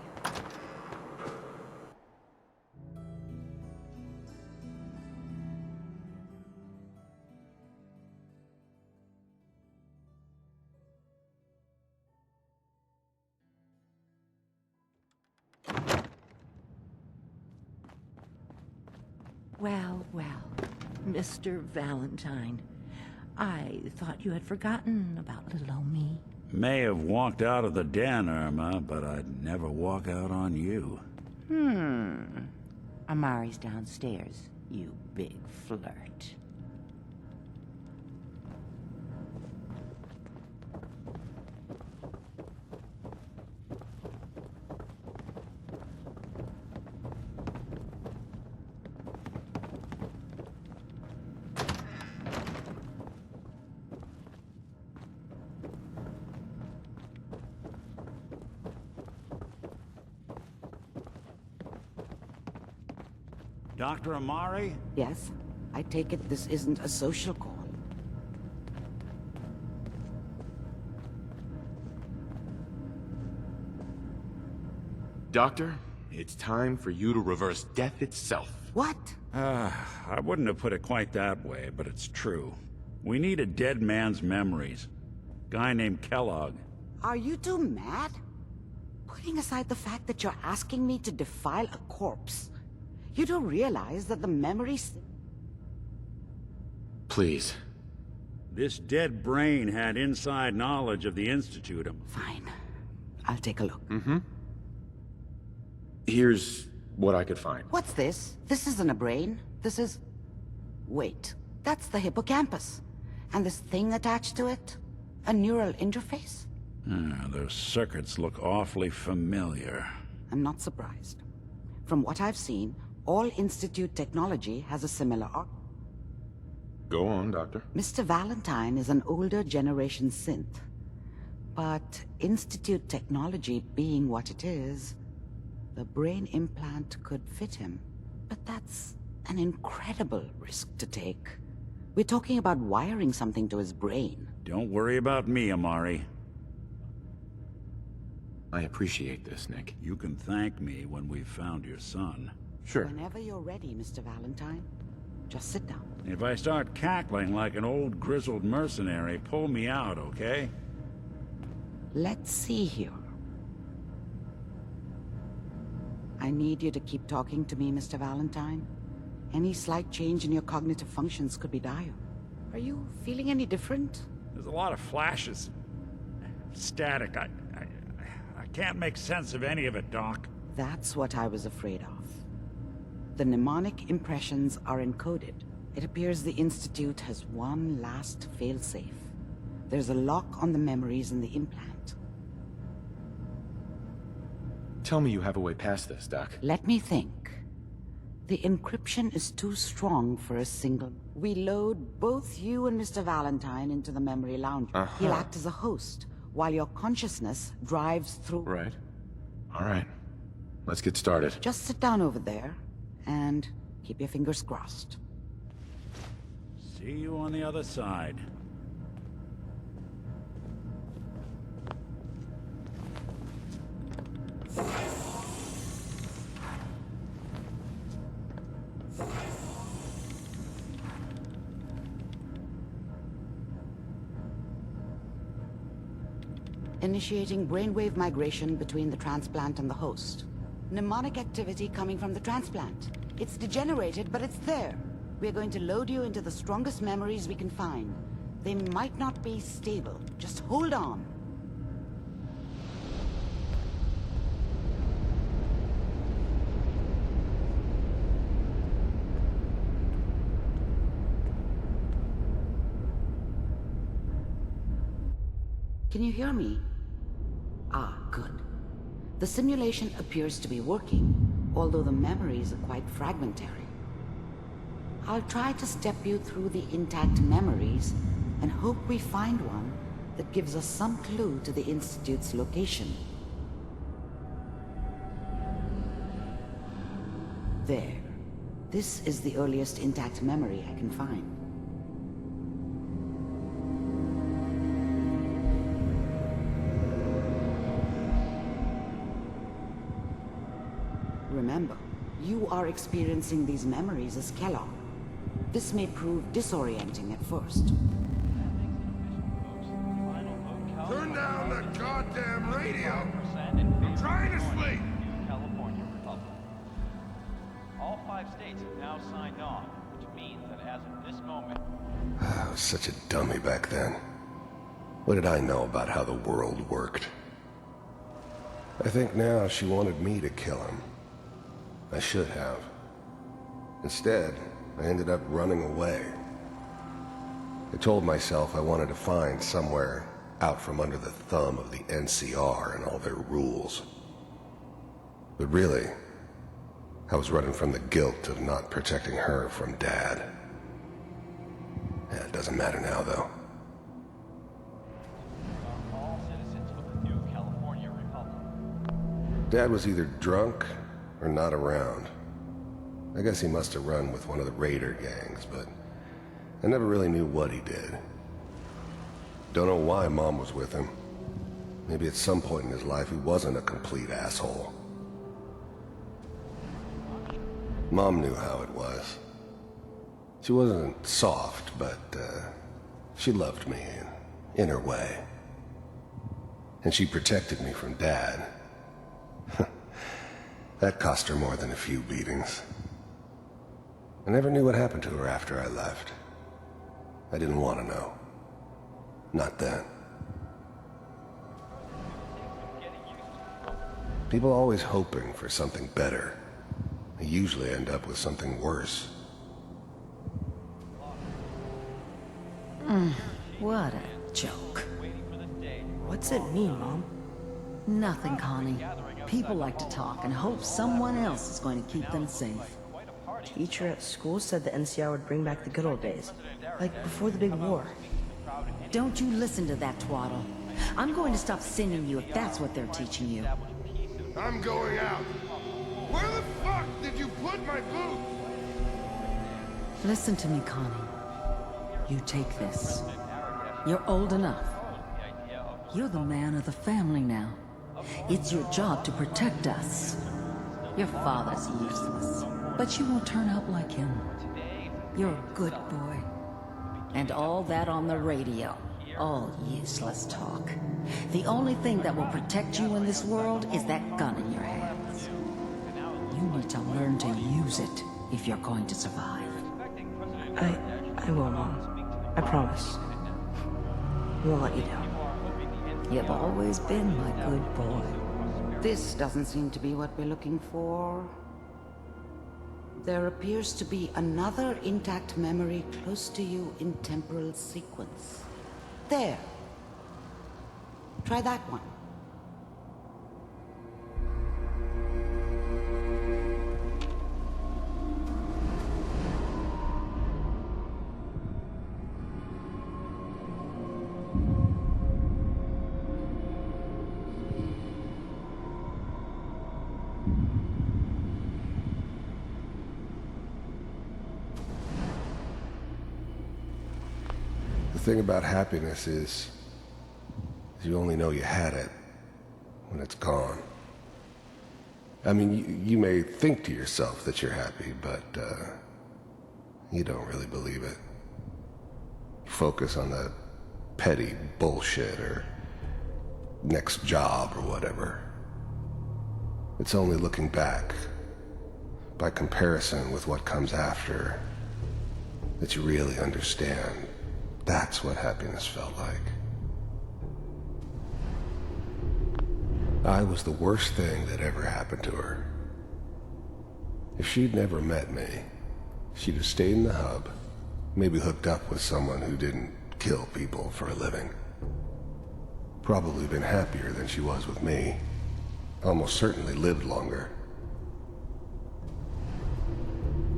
Well, well, Mr. Valentine. I thought you had forgotten about little old me. May have walked out of the den, Irma, but I'd never walk out on you. Amari's downstairs, you big flirt. Dr. Amari? Yes? I take it this isn't a social call. Doctor, it's time for you to reverse death itself. What? I wouldn't have put it quite that way, but it's true. We need a dead man's memories. Guy named Kellogg. Are you two mad? Putting aside the fact that you're asking me to defile a corpse, you do realize that the memories... Please. This dead brain had inside knowledge of the Institute. Fine. I'll take a look. Mm-hmm. Here's what I could find. What's this? This isn't a brain. This is... Wait. That's the hippocampus. And this thing attached to it? A neural interface? Those circuits look awfully familiar. I'm not surprised. From what I've seen, all Institute technology has a similar arc. Go on, Doctor. Mr. Valentine is an older generation synth. But Institute technology being what it is, the brain implant could fit him. But that's an incredible risk to take. We're talking about wiring something to his brain. Don't worry about me, Amari. I appreciate this, Nick. You can thank me when we've found your son. Sure. Whenever you're ready, Mr. Valentine, just sit down. If I start cackling like an old grizzled mercenary, pull me out, okay? Let's see here. I need you to keep talking to me, Mr. Valentine. Any slight change in your cognitive functions could be dire. Are you feeling any different? There's a lot of flashes. Static. I can't make sense of any of it, Doc. That's what I was afraid of. The mnemonic impressions are encoded. It appears the Institute has one last failsafe. There's a lock on the memories in the implant. Tell me you have a way past this, Doc. Let me think. The encryption is too strong for a single... We load both you and Mr. Valentine into the memory lounge. He'll act as a host, while your consciousness drives through... Right. All right. Let's get started. Just sit down over there, and keep your fingers crossed. See you on the other side. Initiating brainwave migration between the transplant and the host. Mnemonic activity coming from the transplant. It's degenerated, but it's there. We're going to load you into the strongest memories we can find. They might not be stable. Just hold on. Can you hear me? Ah, good. The simulation appears to be working, although the memories are quite fragmentary. I'll try to step you through the intact memories and hope we find one that gives us some clue to the Institute's location. There. This is the earliest intact memory I can find. Remember, you are experiencing these memories as Kellogg. This may prove disorienting at first. Turn down the goddamn radio! I'm trying to sleep! California Republic. All 5 states have now signed on, which means that as of this moment... I was such a dummy back then. What did I know about how the world worked? I think now she wanted me to kill him. I should have. Instead, I ended up running away. I told myself I wanted to find somewhere out from under the thumb of the NCR and all their rules. But really, I was running from the guilt of not protecting her from Dad. It doesn't matter now, though. All citizens of the new California Republic. Dad was either drunk or not around. I guess he must have run with one of the raider gangs, but I never really knew what he did. Don't know why Mom was with him. Maybe at some point in his life he wasn't a complete asshole. Mom knew how it was. She wasn't soft, but she loved me in her way. And she protected me from Dad. That cost her more than a few beatings. I never knew what happened to her after I left. I didn't want to know. Not then. People always hoping for something better. They usually end up with something worse. What a joke. What's it mean, Mom? Nothing, Connie. People like to talk and hope someone else is going to keep them safe. Teacher at school said the NCR would bring back the good old days, like before the big war. Don't you listen to that twaddle. I'm going to stop singing you if that's what they're teaching you. I'm going out. Where the fuck did you put my boots? Listen to me, Connie. You take this. You're old enough. You're the man of the family now. It's your job to protect us. Your father's useless, but you won't turn out like him. You're a good boy. And all that on the radio, all useless talk. The only thing that will protect you in this world is that gun in your hands. You need to learn to use it if you're going to survive. I will, Mom. I promise. I won't let you down. You've always been my good boy. This doesn't seem to be what we're looking for. There appears to be another intact memory close to you in temporal sequence. There. Try that one. The thing about happiness is you only know you had it when it's gone. I mean, you may think to yourself that you're happy, but you don't really believe it. You focus on that petty bullshit or next job or whatever. It's only looking back, by comparison with what comes after, that you really understand. That's what happiness felt like. I was the worst thing that ever happened to her. If she'd never met me, she'd have stayed in the hub, maybe hooked up with someone who didn't kill people for a living. Probably been happier than she was with me. Almost certainly lived longer.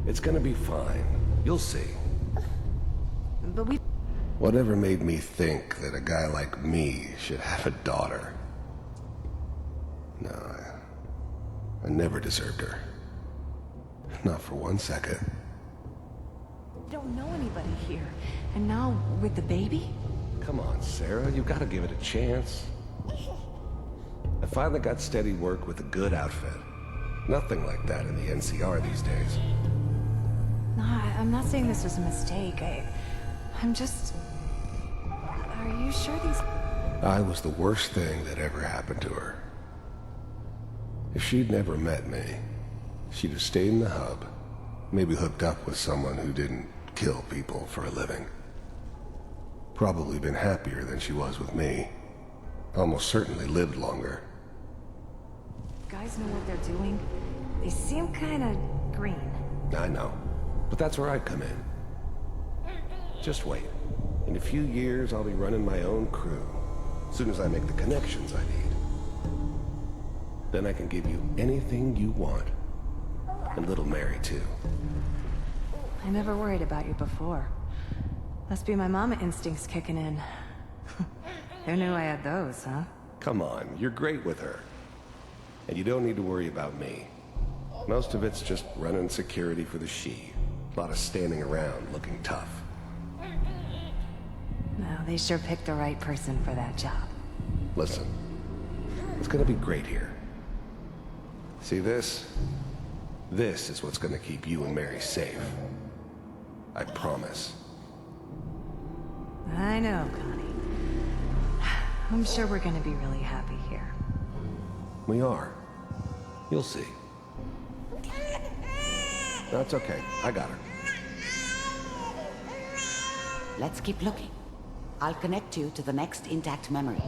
It's gonna be fine. You'll see. But we... Whatever made me think that a guy like me should have a daughter? No, I never deserved her. Not for 1 second. Don't know anybody here. And now with the baby? Come on, Sarah, you've got to give it a chance. I finally got steady work with a good outfit. Nothing like that in the NCR these days. No, I'm not saying this was a mistake. I'm just... Are you sure these... I was the worst thing that ever happened to her. If she'd never met me, she'd have stayed in the hub, maybe hooked up with someone who didn't kill people for a living. Probably been happier than she was with me. Almost certainly lived longer. guys know what they're doing? They seem kinda green. I know, but that's where I come in. Just wait. In a few years, I'll be running my own crew. As soon as I make the connections I need. Then I can give you anything you want. And little Mary, too. I never worried about you before. Must be my mama instincts kicking in. Who knew I had those, huh? Come on, you're great with her. And you don't need to worry about me. Most of it's just running security for the Shi. A lot of standing around looking tough. No, they sure picked the right person for that job. Listen, it's gonna be great here. See this? This is what's gonna keep you and Mary safe. I promise. I know, Connie. I'm sure we're gonna be really happy here. We are. You'll see. That's okay. I got her. Let's keep looking. I'll connect you to the next intact memory.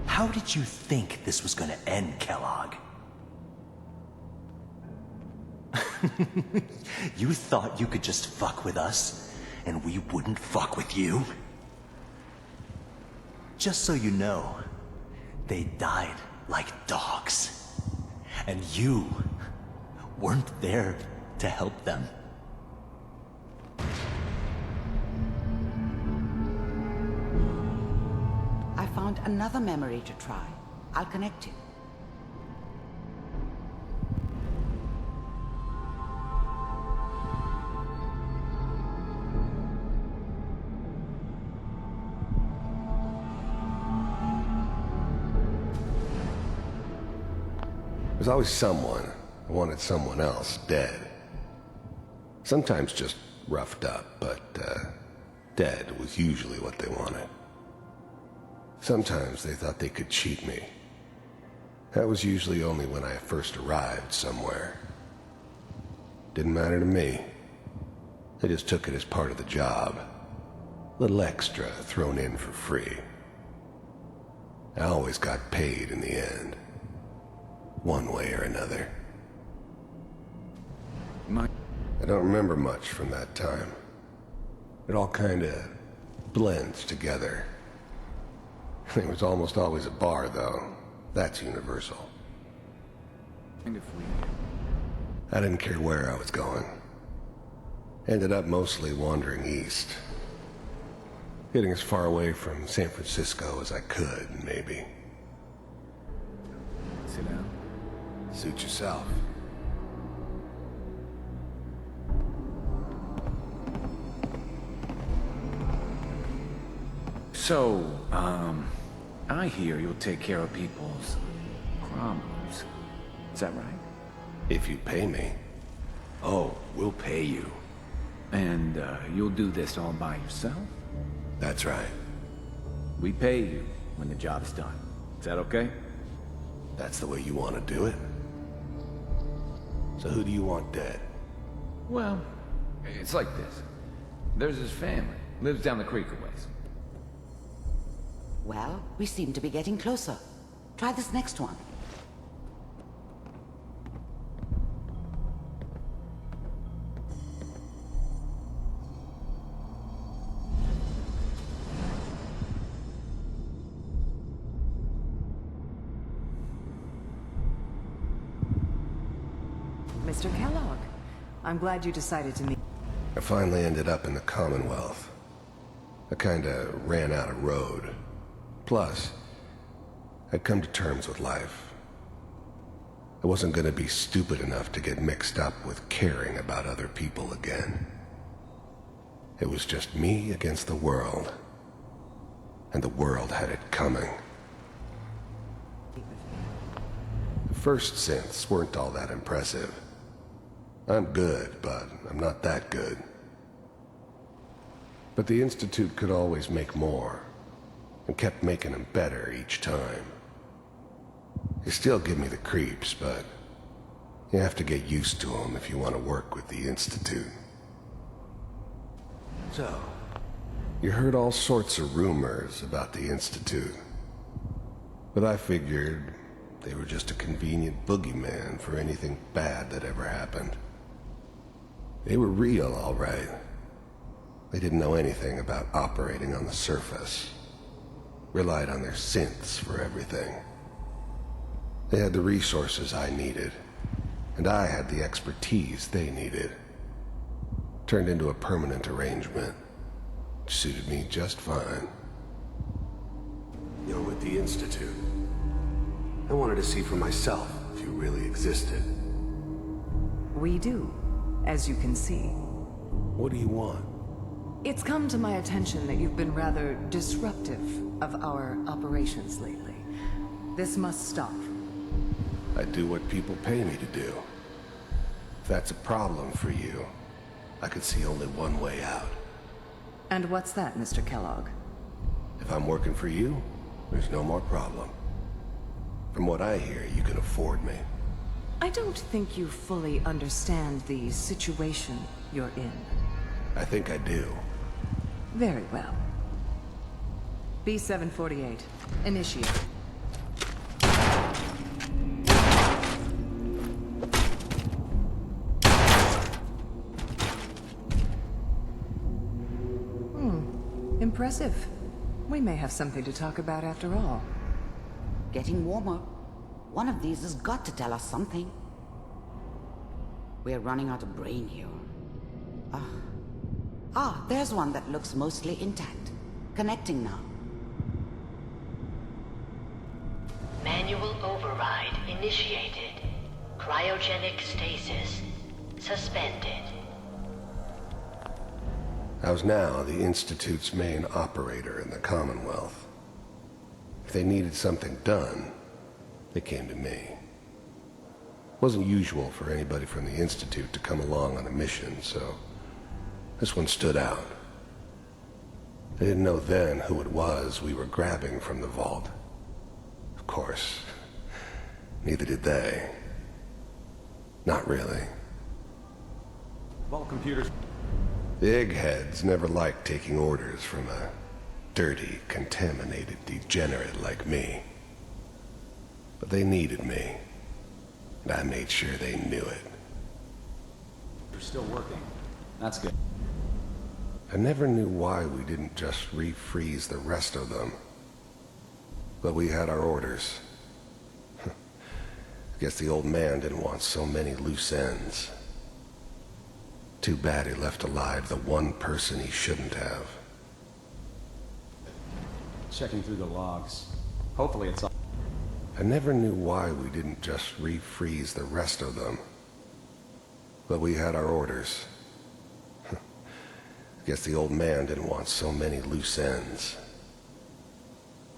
How did you think this was gonna end, Kellogg? You thought you could just fuck with us, and we wouldn't fuck with you? Just so you know, they died like dogs. And you weren't there to help them. I found another memory to try. I'll connect you. There's always someone who wanted someone else dead. Sometimes just roughed up, but dead was usually what they wanted. Sometimes they thought they could cheat me. That was usually only when I first arrived somewhere. Didn't matter to me. They just took it as part of the job. Little extra thrown in for free. I always got paid in the end. One way or another. I don't remember much from that time. It all kinda blends together. There was almost always a bar, though. That's universal. And if we... I didn't care where I was going. Ended up mostly wandering east. Getting as far away from San Francisco as I could, maybe. Sit down. Suit yourself. So, I hear you'll take care of people's problems. Is that right? If you pay me. Oh, we'll pay you. And, you'll do this all by yourself? That's right. We pay you when the job's done. Is that okay? That's the way you want to do it? So who do you want dead? Well, it's like this. There's his family. Lives down the creek a ways. Well, we seem to be getting closer. Try this next one. Mr. Kellogg, I'm glad you decided to meet. I finally ended up in the Commonwealth. I kinda ran out of road. Plus, I'd come to terms with life. I wasn't gonna be stupid enough to get mixed up with caring about other people again. It was just me against the world. And the world had it coming. The first synths weren't all that impressive. I'm good, but I'm not that good. But the Institute could always make more, and kept making them better each time. They still give me the creeps, but you have to get used to them if you want to work with the Institute. So, you heard all sorts of rumors about the Institute, but I figured they were just a convenient boogeyman for anything bad that ever happened. They were real, all right. They didn't know anything about operating on the surface. Relied on their synths for everything. They had the resources I needed, and I had the expertise they needed. Turned into a permanent arrangement. Suited me just fine. You're with the Institute. I wanted to see for myself if you really existed. We do, as you can see. What do you want? It's come to my attention that you've been rather disruptive of our operations lately. This must stop. I do what people pay me to do. If that's a problem for you, I could see only one way out. And what's that, Mr. Kellogg? If I'm working for you, there's no more problem. From what I hear, you can afford me. I don't think you fully understand the situation you're in. I think I do. Very well. B-748, initiate. Impressive. We may have something to talk about after all. Getting warmer. One of these has got to tell us something. We're running out of brain here. There's one that looks mostly intact. Connecting now. Manual override initiated. Cryogenic stasis suspended. I was now the Institute's main operator in the Commonwealth. If they needed something done, they came to me. It wasn't usual for anybody from the Institute to come along on a mission, so this one stood out. I didn't know then who it was we were grabbing from the vault. Of course, neither did they. Not really. Vault computers. The eggheads never liked taking orders from a dirty, contaminated degenerate like me. But they needed me, and I made sure they knew it. You're still working. That's good. I never knew why we didn't just refreeze the rest of them. But we had our orders. I guess the old man didn't want so many loose ends. Too bad he left alive the one person he shouldn't have. Checking through the logs. Hopefully it's all... I never knew why we didn't just refreeze the rest of them. But we had our orders. I guess the old man didn't want so many loose ends.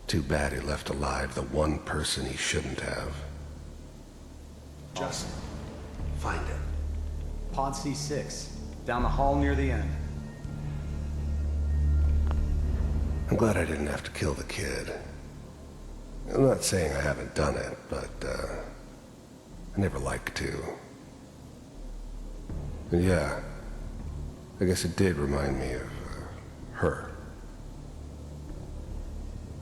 Too bad he left alive the one person he shouldn't have. Just find him. Pod C6. Down the hall near the end. I'm glad I didn't have to kill the kid. I'm not saying I haven't done it, but, I never like to. And yeah, I guess it did remind me of, her.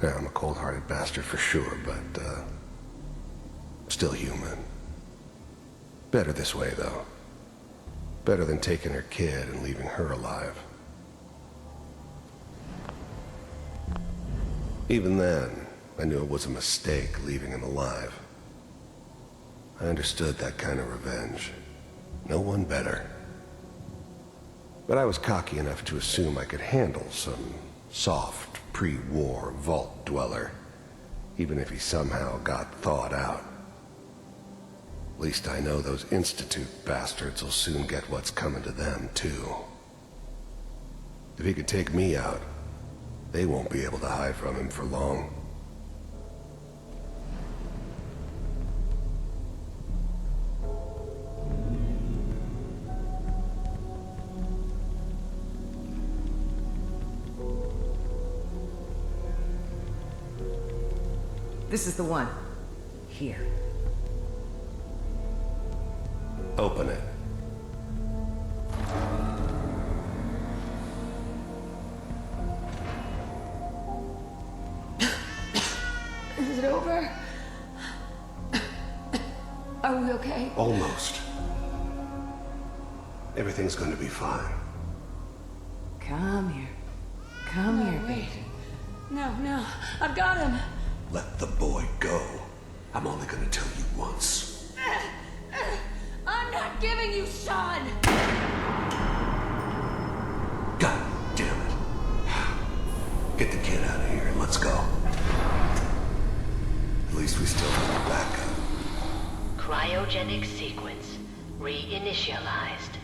Yeah, I'm a cold-hearted bastard for sure, but, still human. Better this way, though. Better than taking her kid and leaving her alive. Even then, I knew it was a mistake leaving him alive. I understood that kind of revenge. No one better. But I was cocky enough to assume I could handle some soft, pre-war vault dweller, even if he somehow got thawed out. At least I know those Institute bastards will soon get what's coming to them, too. If he could take me out, they won't be able to hide from him for long. This is the one. Here. Open it. Is it over? Are we okay? Almost. Everything's going to be fine. Come here. Come here, baby. No, I've got him. Let the boy go. I'm only going to tell you once. I'm not giving you Sean! Get the kid out of here and let's go. At least we still have a backup. Cryogenic sequence reinitialized.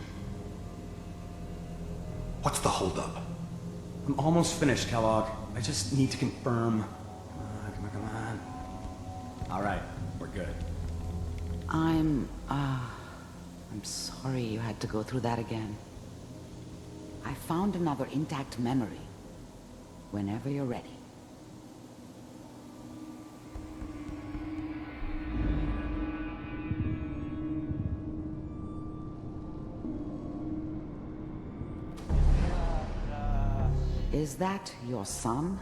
What's the holdup? I'm almost finished, Kellogg. I just need to confirm. Come on. All right, we're good. I'm sorry you had to go through that again. I found another intact memory. Whenever you're ready. Is that your son?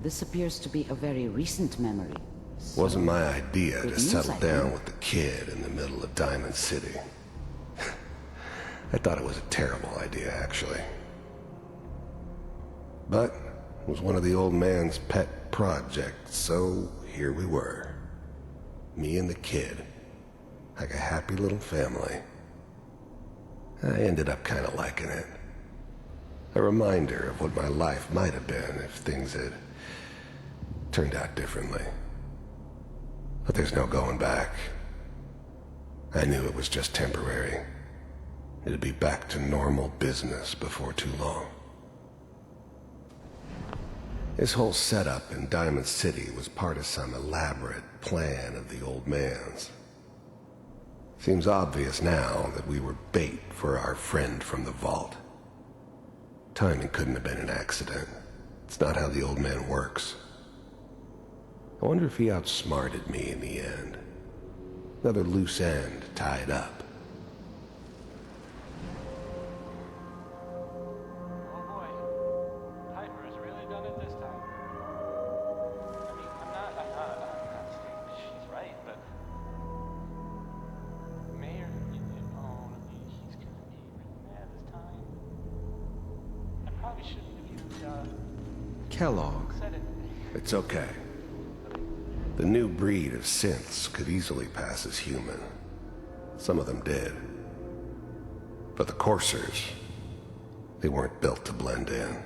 This appears to be a very recent memory. Wasn't my idea to Good news, settle I down think. with the kid in the middle of Diamond City. I thought it was a terrible idea, actually. But it was one of the old man's pet projects, so here we were. Me and the kid. Like a happy little family. I ended up kind of liking it. A reminder of what my life might have been if things had turned out differently. But there's no going back. I knew it was just temporary. It'd be back to normal business before too long. This whole setup in Diamond City was part of some elaborate plan of the old man's. Seems obvious now that we were bait for our friend from the vault. Timing couldn't have been an accident. It's not how the old man works. I wonder if he outsmarted me in the end. Another loose end tied up. Oh boy. Piper has really done it this time. I mean, I'm not saying she's right, but... Mayor, he's gonna be really mad this time. I probably shouldn't have used, Kellogg. said it. It's okay. The new breed of synths could easily pass as human. Some of them did. But the coursers, they weren't built to blend in.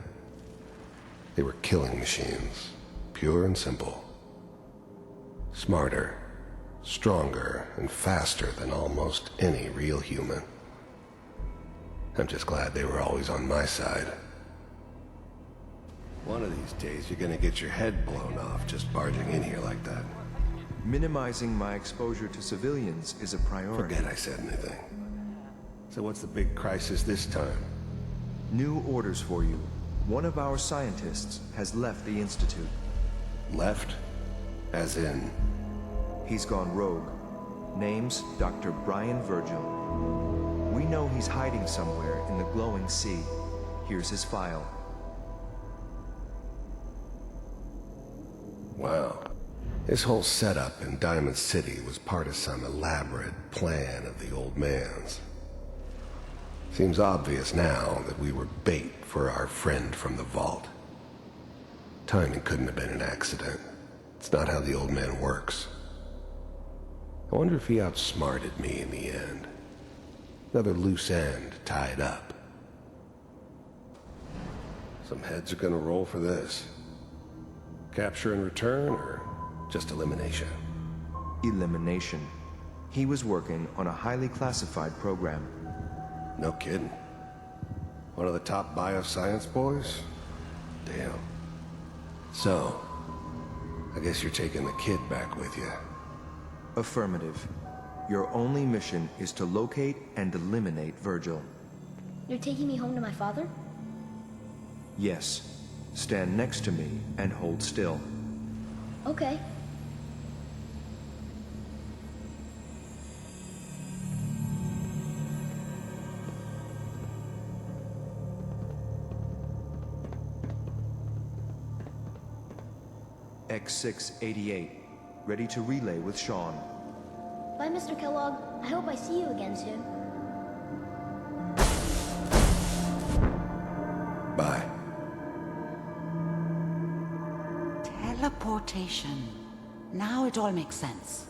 They were killing machines, pure and simple. Smarter, stronger, and faster than almost any real human. I'm just glad they were always on my side. One of these days, you're gonna get your head blown off just barging in here like that. Minimizing my exposure to civilians is a priority. Forget I said anything. So what's the big crisis this time? New orders for you. One of our scientists has left the Institute. Left? As in? He's gone rogue. Name's Dr. Brian Virgil. We know he's hiding somewhere in the glowing sea. Here's his file. Wow. This whole setup in Diamond City was part of some elaborate plan of the old man's. Seems obvious now that we were bait for our friend from the vault. Timing couldn't have been an accident. It's not how the old man works. I wonder if he outsmarted me in the end. Another loose end tied up. Some heads are gonna roll for this. Capture and return, or just elimination? Elimination. He was working on a highly classified program. No kidding. One of the top bioscience boys? Damn. So, I guess you're taking the kid back with you. Affirmative. Your only mission is to locate and eliminate Virgil. You're taking me home to my father? Yes. Stand next to me and hold still. Okay. X688. Ready to relay with Sean. Bye, Mr. Kellogg. I hope I see you again soon. Bye. Teleportation. Now it all makes sense.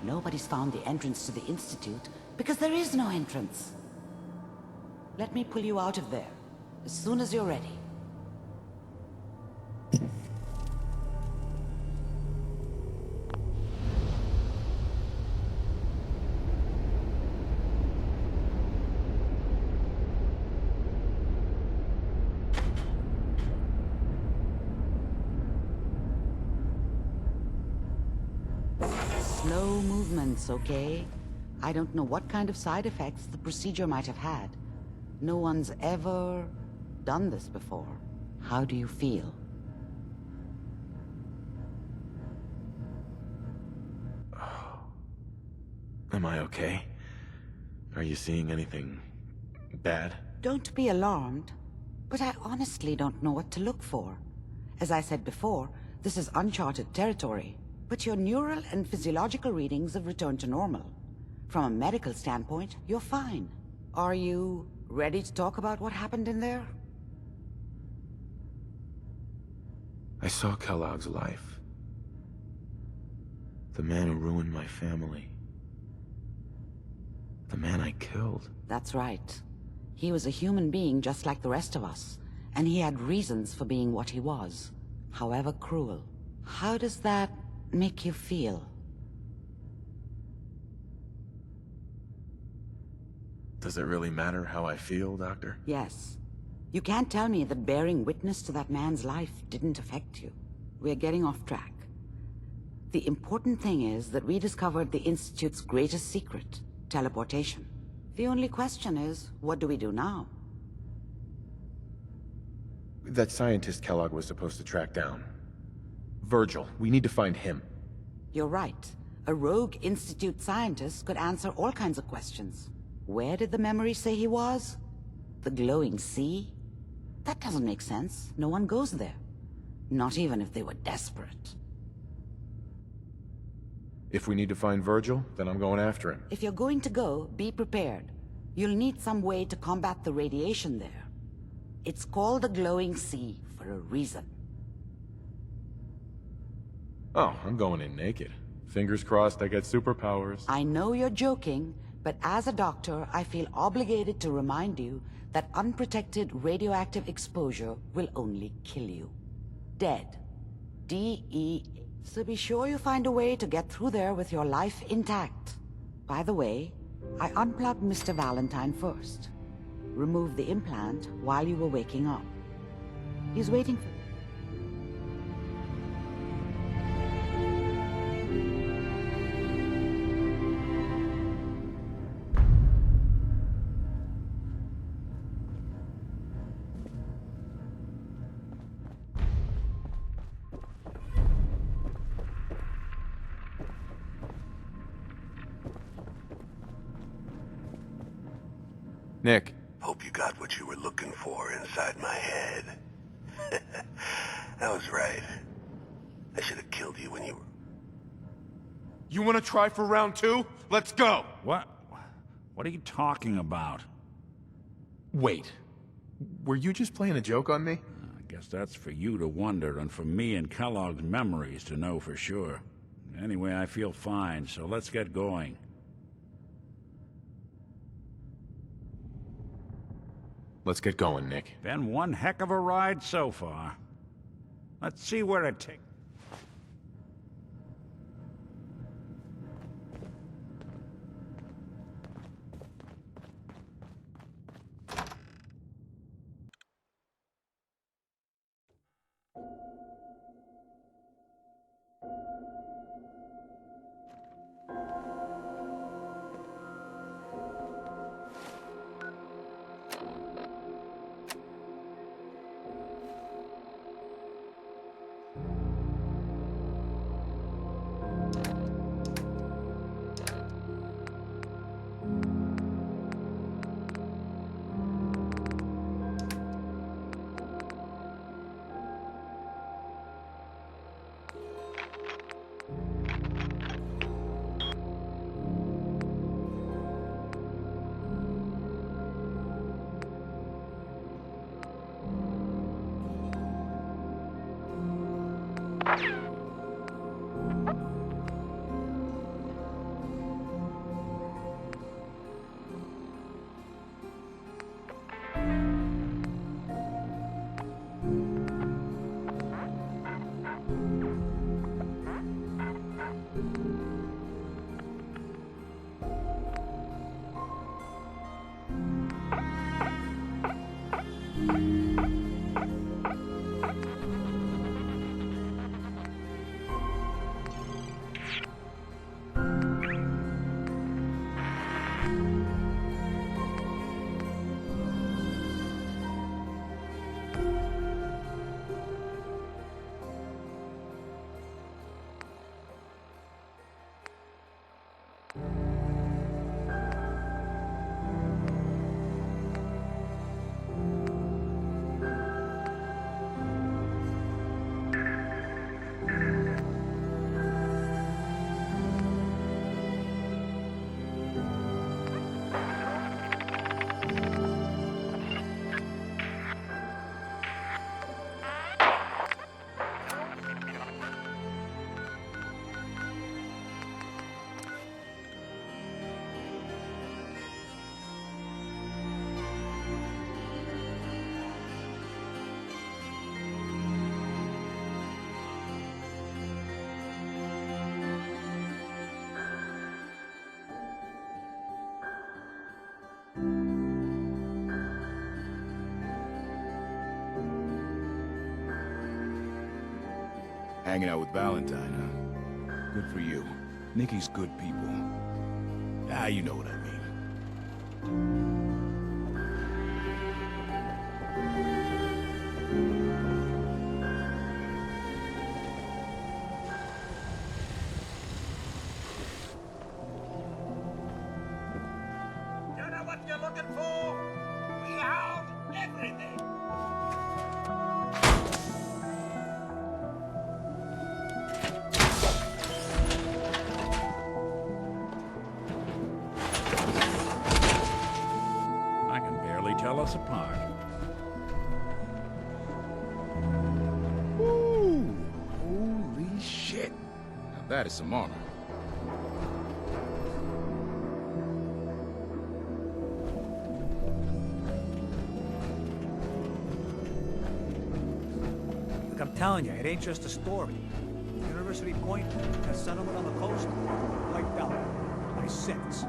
Nobody's found the entrance to the Institute because there is no entrance. Let me pull you out of there as soon as you're ready. Slow movements, okay? I don't know what kind of side effects the procedure might have had. No one's ever done this before. How do you feel? Am I okay? Are you seeing anything bad? Don't be alarmed, but I honestly don't know what to look for. As I said before, this is uncharted territory, but your neural and physiological readings have returned to normal. From a medical standpoint, you're fine. Are you ready to talk about what happened in there? I saw Kellogg's life. The man who ruined my family. The man I killed. That's right. He was a human being just like the rest of us, and he had reasons for being what he was, however cruel. How does that make you feel? Does it really matter how I feel, Doctor? Yes. You can't tell me that bearing witness to that man's life didn't affect you. We're getting off track. The important thing is that we discovered the Institute's greatest secret, teleportation. The only question is, what do we do now? That scientist Kellogg was supposed to track down. Virgil. We need to find him. You're right. A rogue Institute scientist could answer all kinds of questions. Where did the memory say he was? The glowing sea? That doesn't make sense. No one goes there. Not even if they were desperate. If we need to find Virgil, then I'm going after him. If you're going to go, be prepared. You'll need some way to combat the radiation there. It's called the glowing sea for a reason. Oh, I'm going in naked. Fingers crossed I get superpowers. I know you're joking, but as a doctor, I feel obligated to remind you that unprotected radioactive exposure will only kill you. Dead. D-E. So be sure you find a way to get through there with your life intact. By the way, I unplugged Mr. Valentine first. Removed the implant while you were waking up. He's waiting for... Nick. Hope you got what you were looking for inside my head. I was right. I should have killed you when you were... You want to try for round 2? Let's go! What? What are you talking about? Wait. Were you just playing a joke on me? I guess that's for you to wonder, and for me and Kellogg's memories to know for sure. Anyway, I feel fine, so let's get going. Let's get going, Nick. Been one heck of a ride so far. Let's see where it takes. Hanging out with Valentine, huh? Good for you. Nikki's good people. Ah, you know what I mean. You know what you're looking for? We have everything. I can barely tell us apart. Woo! Holy shit! Now that is some armor. Look, I'm telling you, it ain't just a story. University Point, that settlement on the coast, wiped out by 6.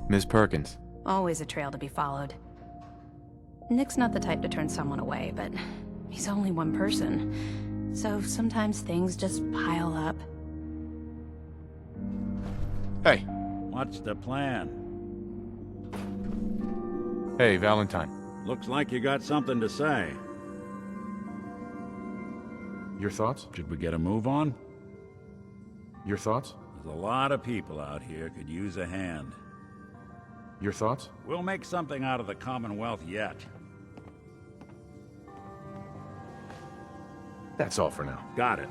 Ms. Perkins. Always a trail to be followed. Nick's not the type to turn someone away, but he's only one person. So sometimes things just pile up. Hey. What's the plan? Hey, Valentine. Looks like you got something to say. Your thoughts? Should we get a move on? Your thoughts? There's a lot of people out here could use a hand. Your thoughts? We'll make something out of the Commonwealth yet. That's all for now. Got it.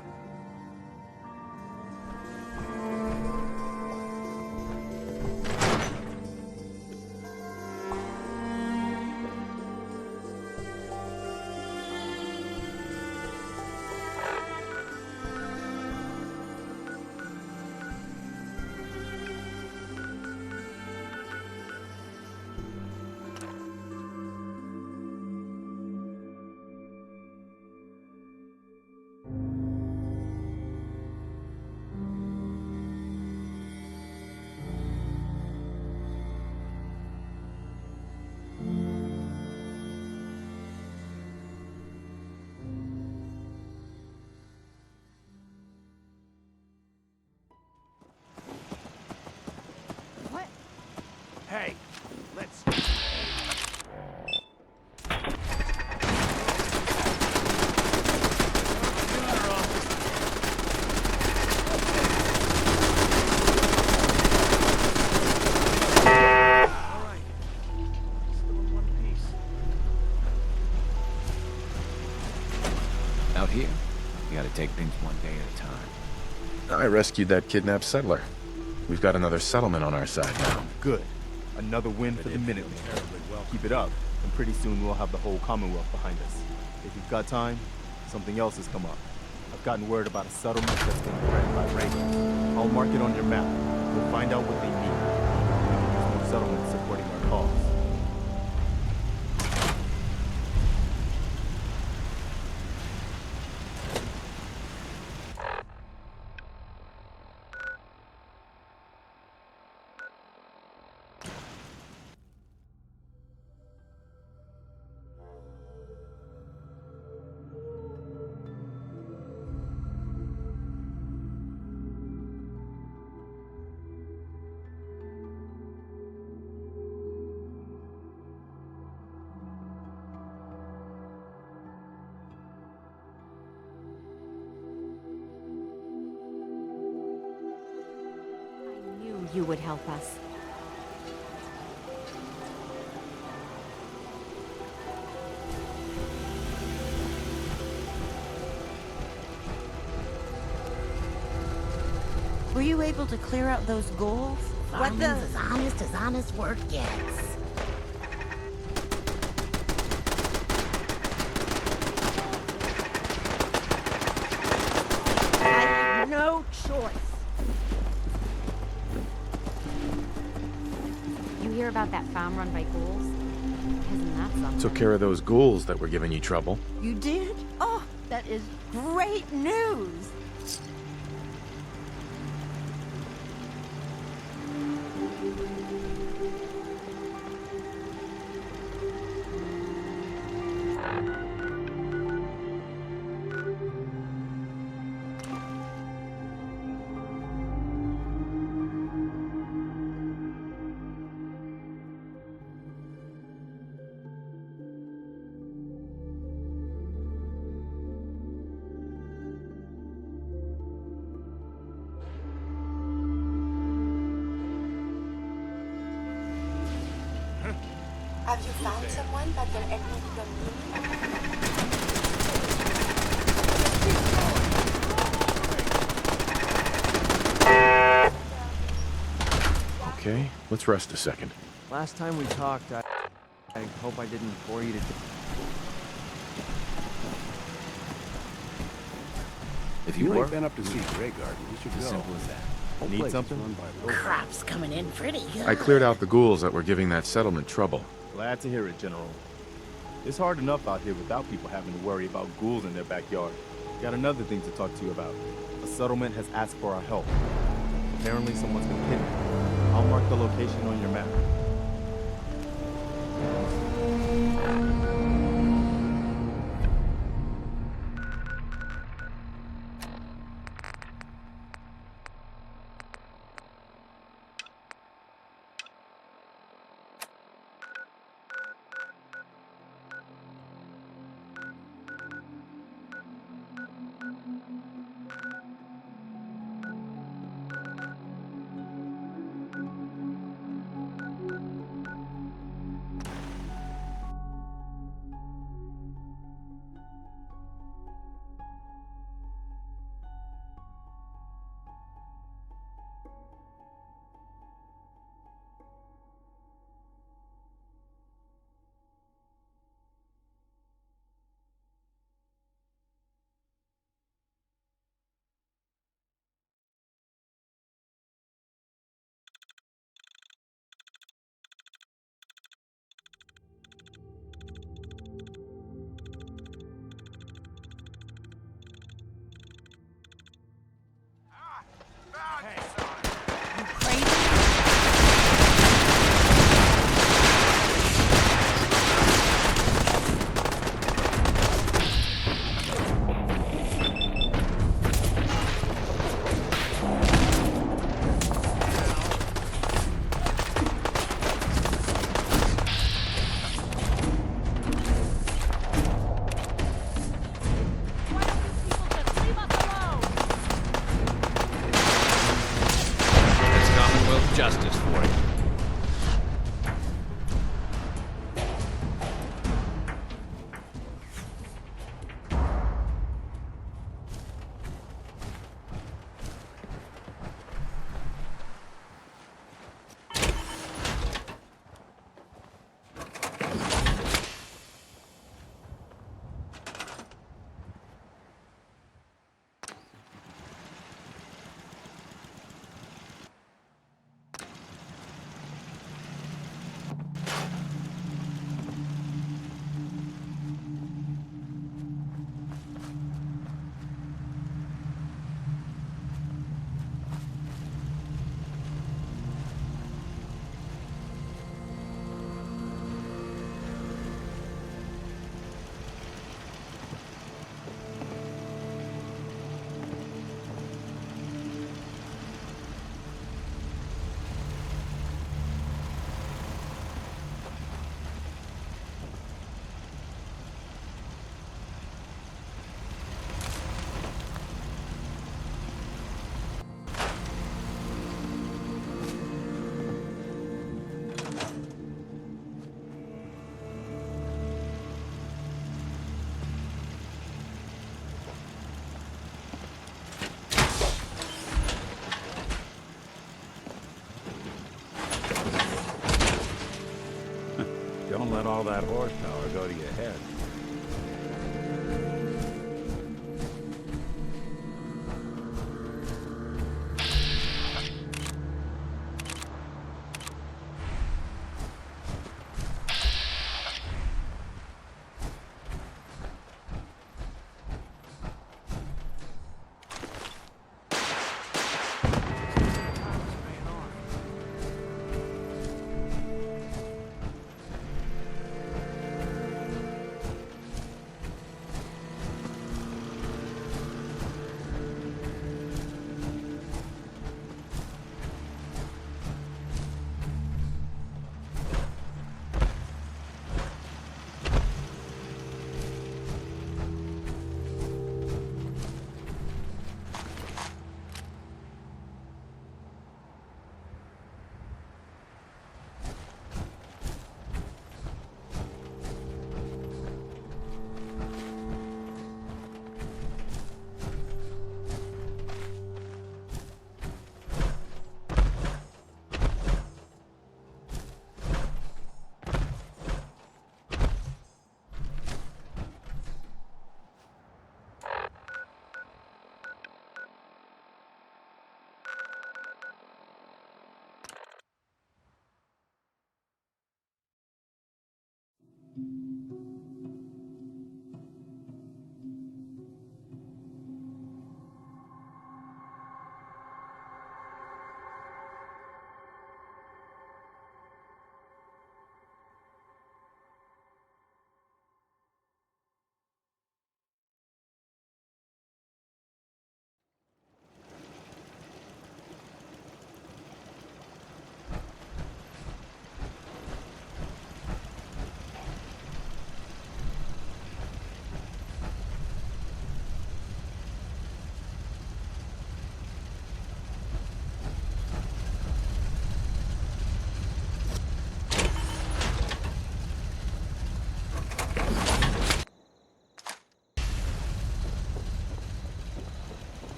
Hey, let's... Out here, you gotta take things one day at a time. I rescued that kidnapped settler. We've got another settlement on our side now. Good. Another win for the Minutemen. Keep it up, and pretty soon we'll have the whole Commonwealth behind us. If you've got time, something else has come up. I've gotten word about a settlement that's been threatened by Reagan. I'll mark it on your map. We'll find out what they need. There's more settlements supporting our cause. You would help us. Were you able to clear out those ghouls? What the? As honest work gets. I had no choice. You hear about that farm run by ghouls? Isn't that something? Took care of those ghouls that were giving you trouble. You did? Oh, that is great news. Have you found someone that will admit the Okay, let's rest a second. Last time we talked, I hope I didn't bore you to death. If You you ain't were, been up to see Grey Garden. You should as go. simple as that. Whole Need place is something? run by locals. Crop's coming in pretty good. I cleared out the ghouls that were giving that settlement trouble. Glad to hear it, General. It's hard enough out here without people having to worry about ghouls in their backyard. Got another thing to talk to you about. A settlement has asked for our help. Apparently someone's been kidnapped. I'll mark the location on your map. Justice for it. Don't let all that horsepower go to your head.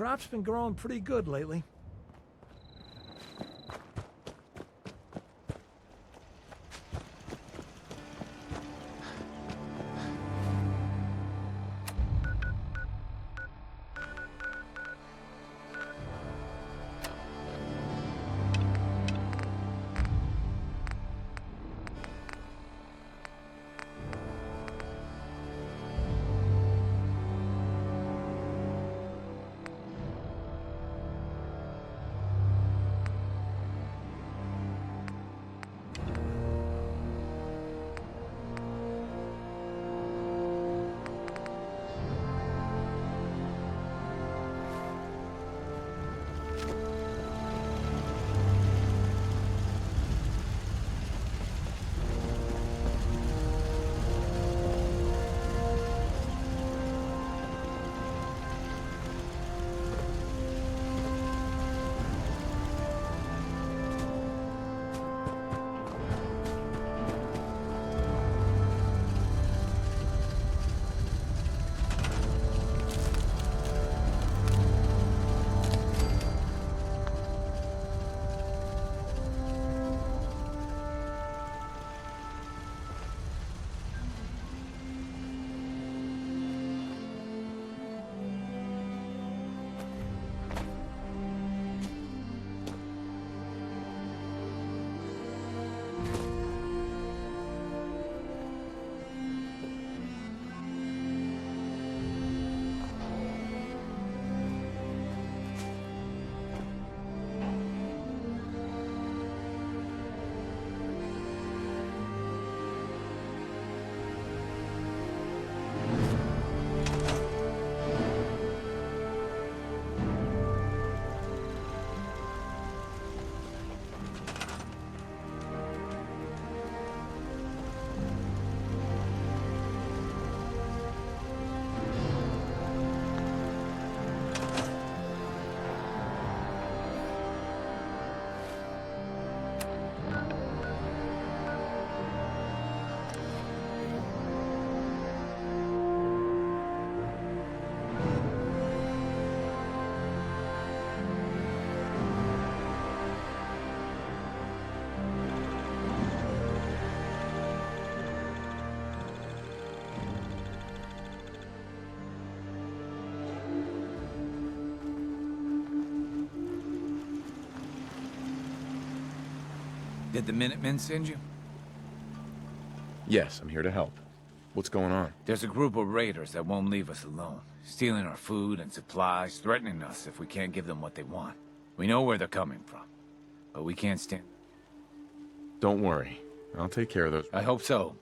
crop's been growing pretty good lately. Did the Minutemen send you? Yes, I'm here to help. What's going on? There's a group of raiders that won't leave us alone. Stealing our food and supplies, threatening us if we can't give them what they want. We know where they're coming from, but we can't stand... Don't worry. I'll take care of those. I hope so.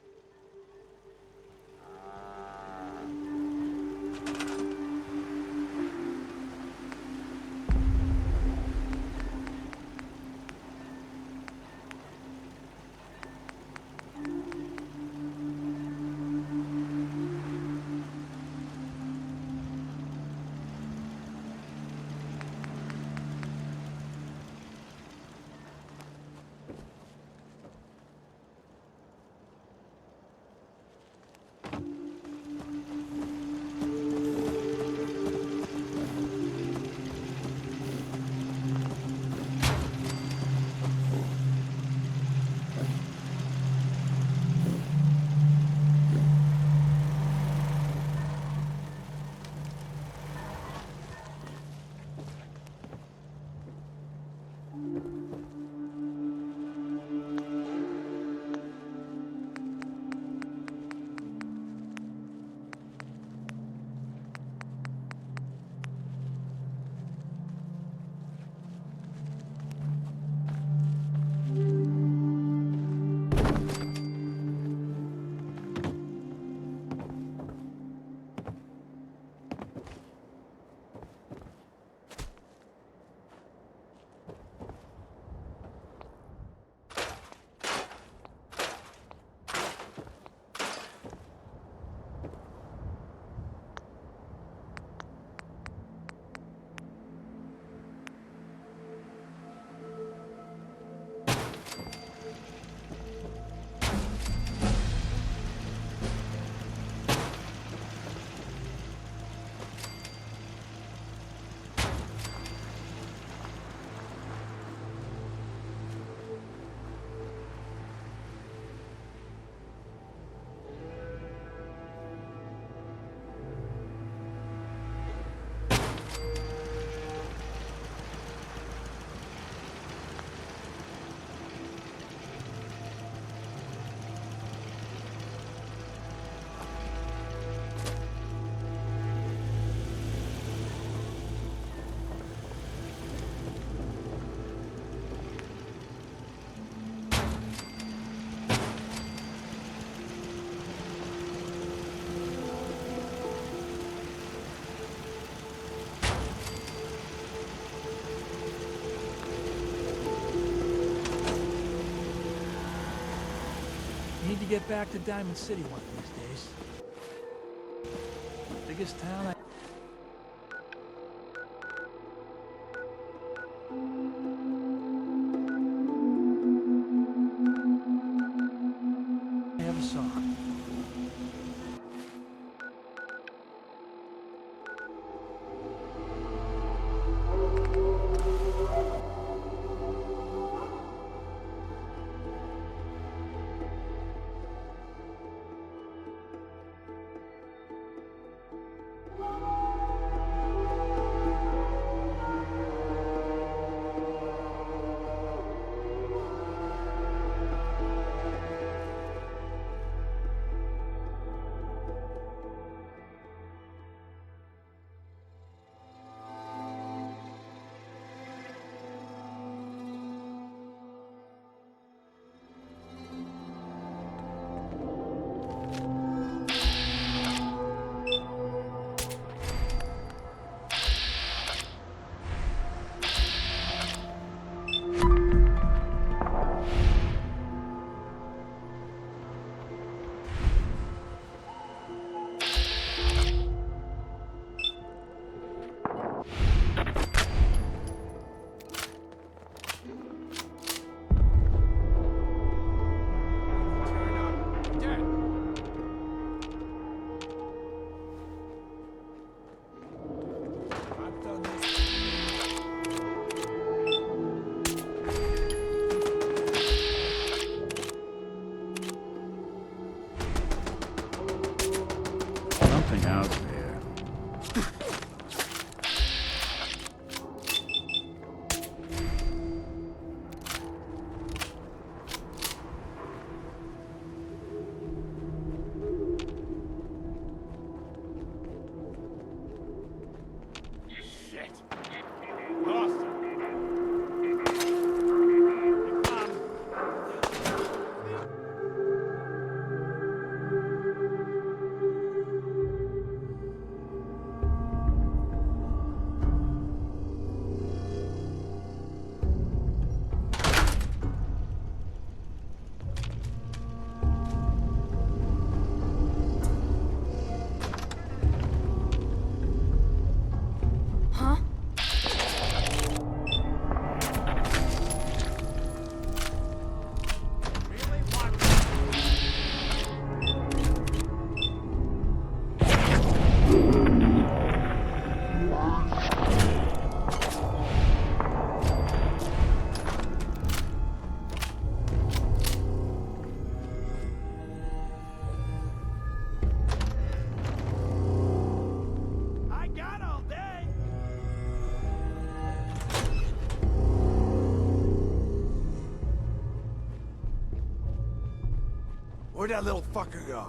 get back to Diamond City one of these days. Biggest town I... ever saw. Something out there. Shit. Lost him. Huh? I got all day. Where'd that little fucker go?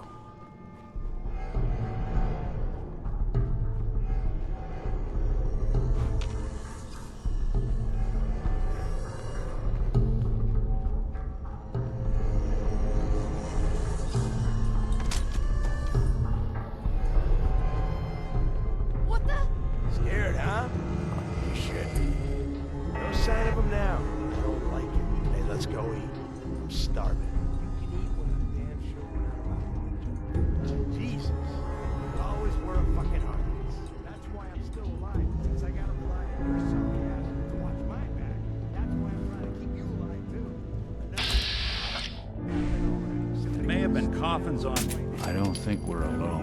What the? Scared, huh? You should be. No sign of him now. I don't like it. Hey, let's go eat. I'm starving. You can eat when I'm damn sure we're not rocking each other. Jesus. You always were a fucking heartless. That's why I'm still alive, since I gotta rely on your sorry ass to watch my back. That's why I'm trying to keep you alive, too. There may have been coffins on me. I don't think we're alone.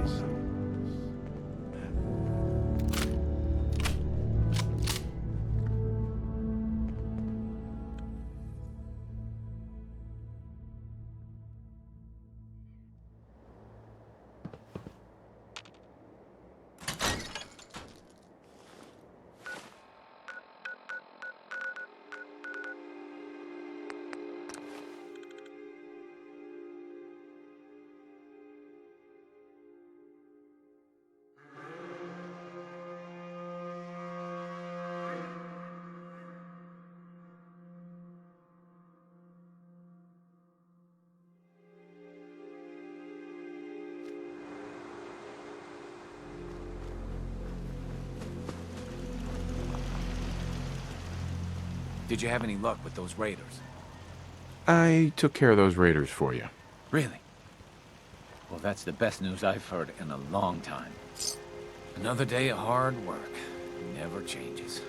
Did you have any luck with those raiders? I took care of those raiders for you. Really? Well, that's the best news I've heard in a long time. Another day of hard work. Never changes.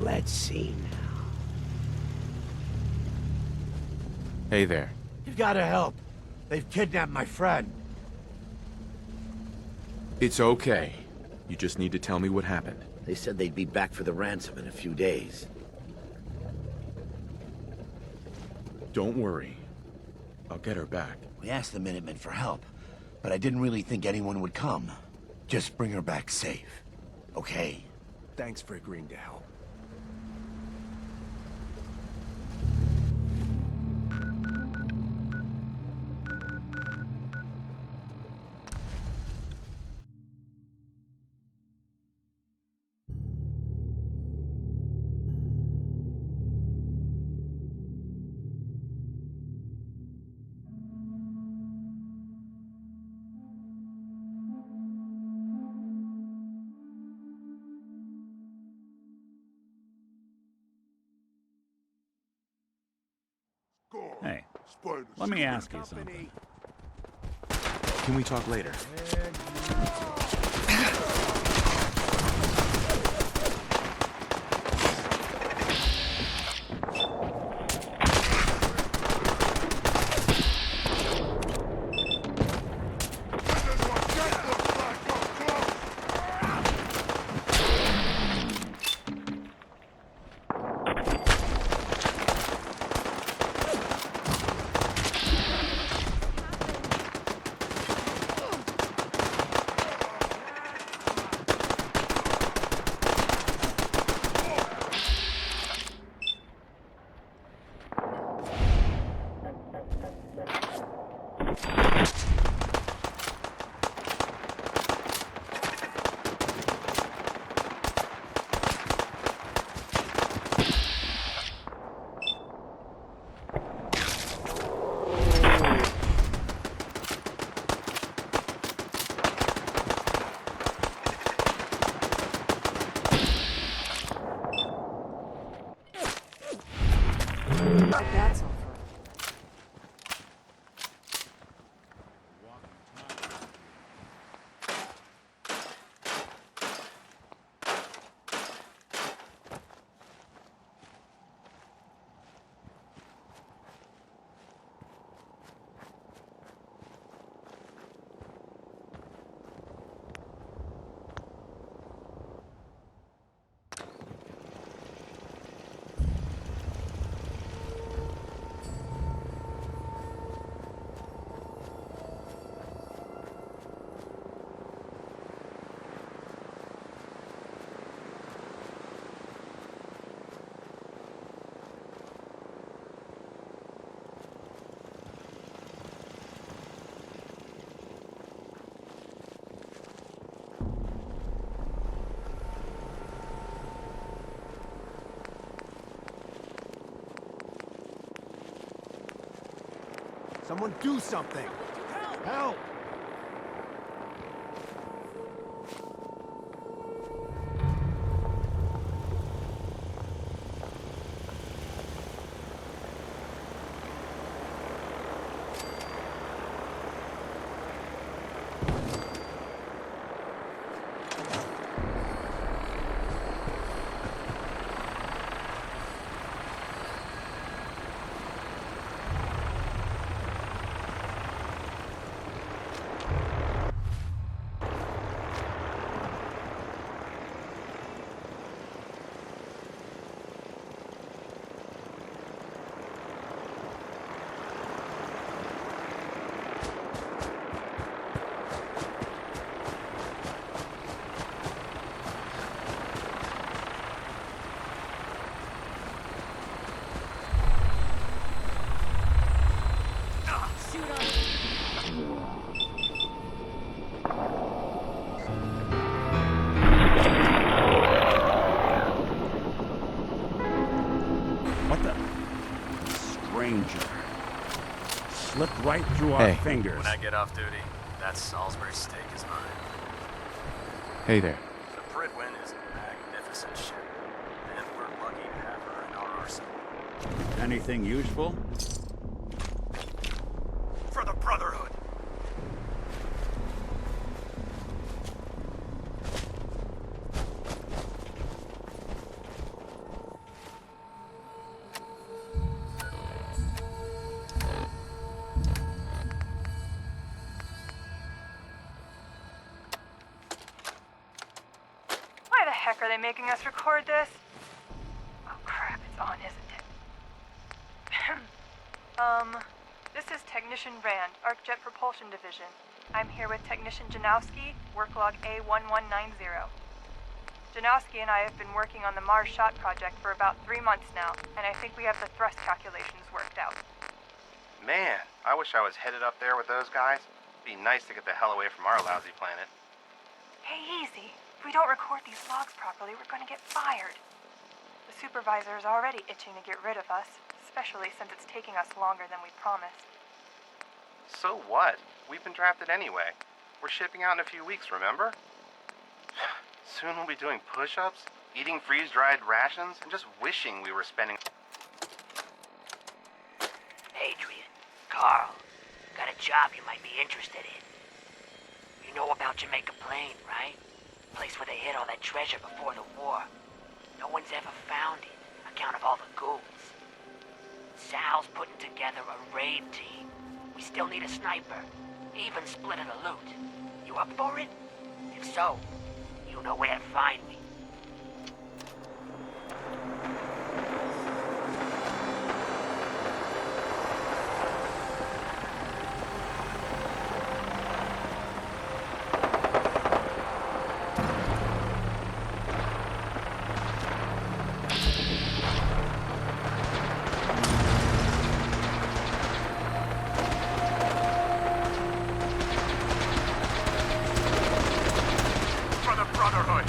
Let's see now. Hey there. You gotta help. They've kidnapped my friend. It's okay. You just need to tell me what happened. They said they'd be back for the ransom in a few days. Don't worry. I'll get her back. We asked the Minutemen for help, but I didn't really think anyone would come. Just bring her back safe. Okay? Thanks for agreeing to help. Hey, let me ask you something. Can we talk later? That's over. Someone do something! Help! Ranger. Slipped right through our Hey. fingers. When I get off duty, that Salisbury steak is mine. Hey there. The Pridwin is a magnificent ship, and we're lucky to have her in our arsenal. Anything useful? For the Brotherhood! Why the heck are they making us record this? Oh crap, it's on, isn't it? This is Technician Rand, ArcJet Propulsion Division. I'm here with Technician Janowski, work log A1190. Janowski and I have been working on the Mars Shot project for about 3 months now, and I think we have the thrust calculations worked out. Man, I wish I was headed up there with those guys. It'd be nice to get the hell away from our lousy planet. Hey, easy. If we don't record these logs properly, we're gonna get fired. The supervisor is already itching to get rid of us, especially since it's taking us longer than we promised. So what? We've been drafted anyway. We're shipping out in a few weeks, remember? Soon we'll be doing push-ups, eating freeze-dried rations, and just wishing we were spending... Adrian, Carl, got a job you might be interested in. You know about Jamaica Plain, right? Place where they hid all that treasure before the war. No one's ever found it, account of all the ghouls. Sal's putting together a raid team. We still need a sniper, even splitting the loot. You up for it? If so, you know where to find me. For the Brotherhood!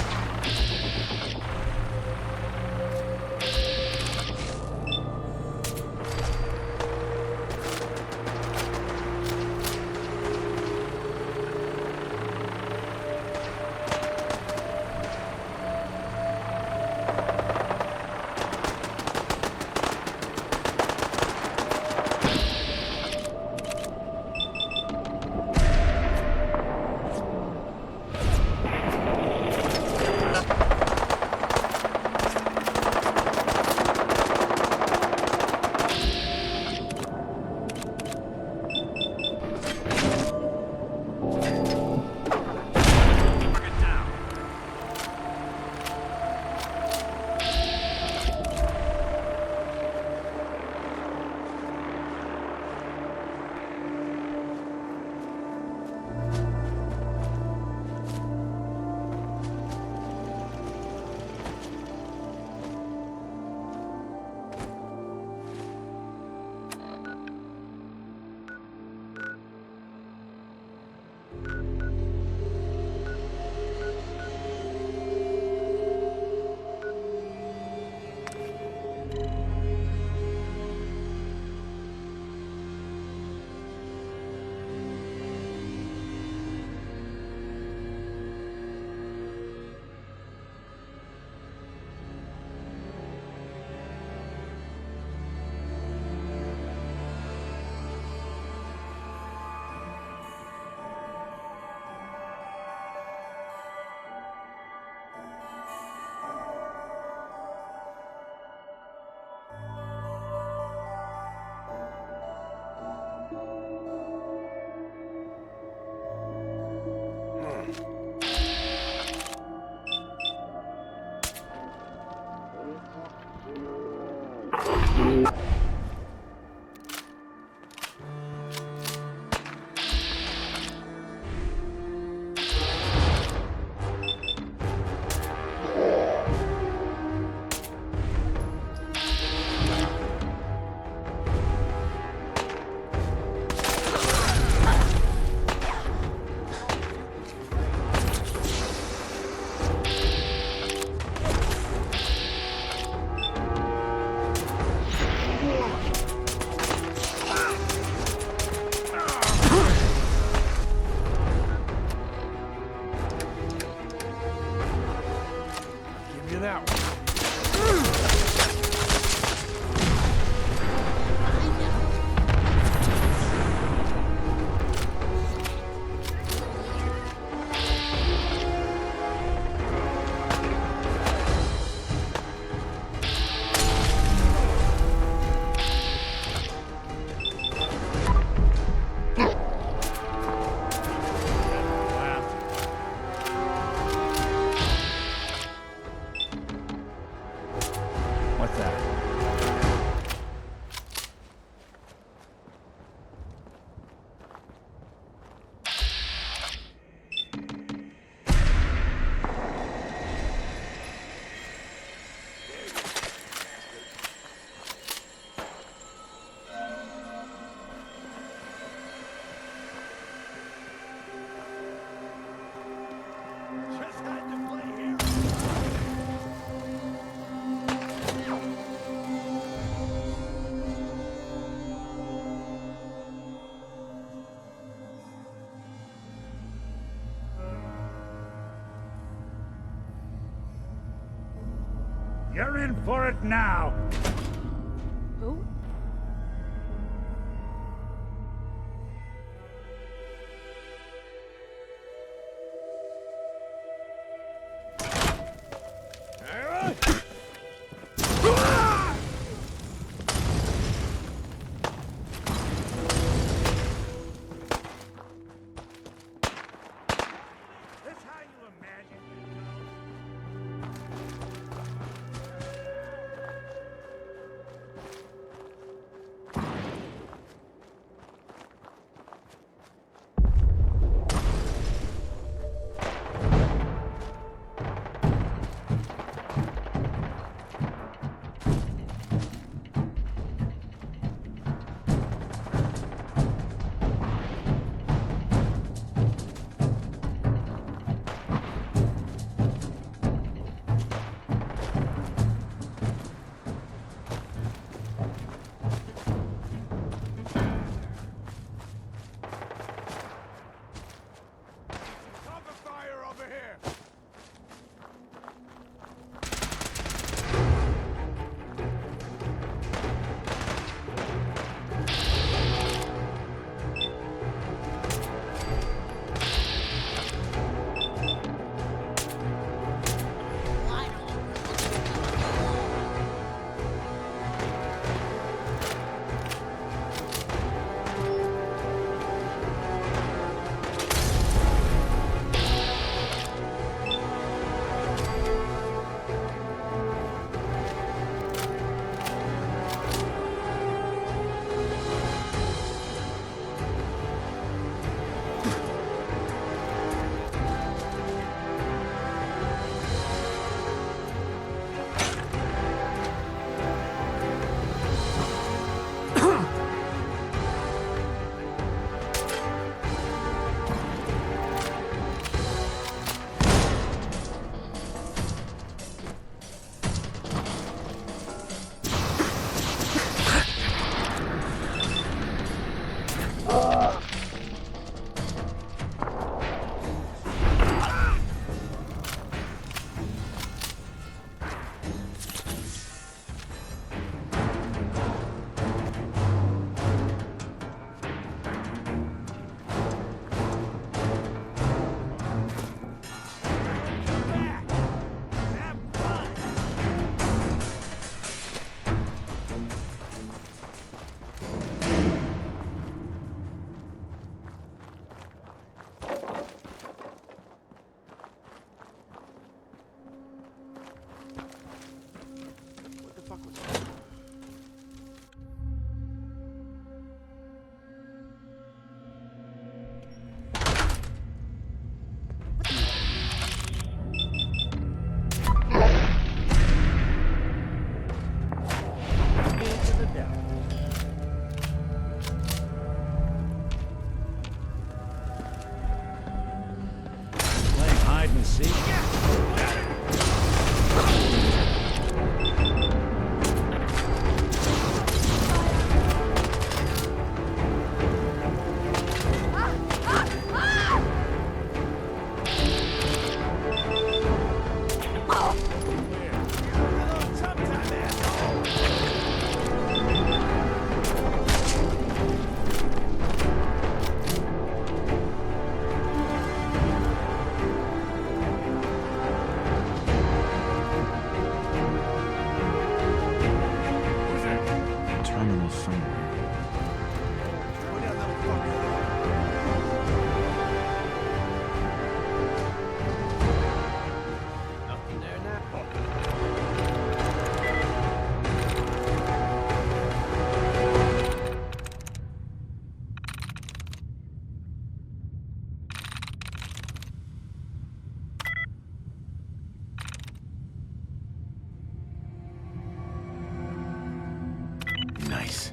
You're in for it now. Who? Nice.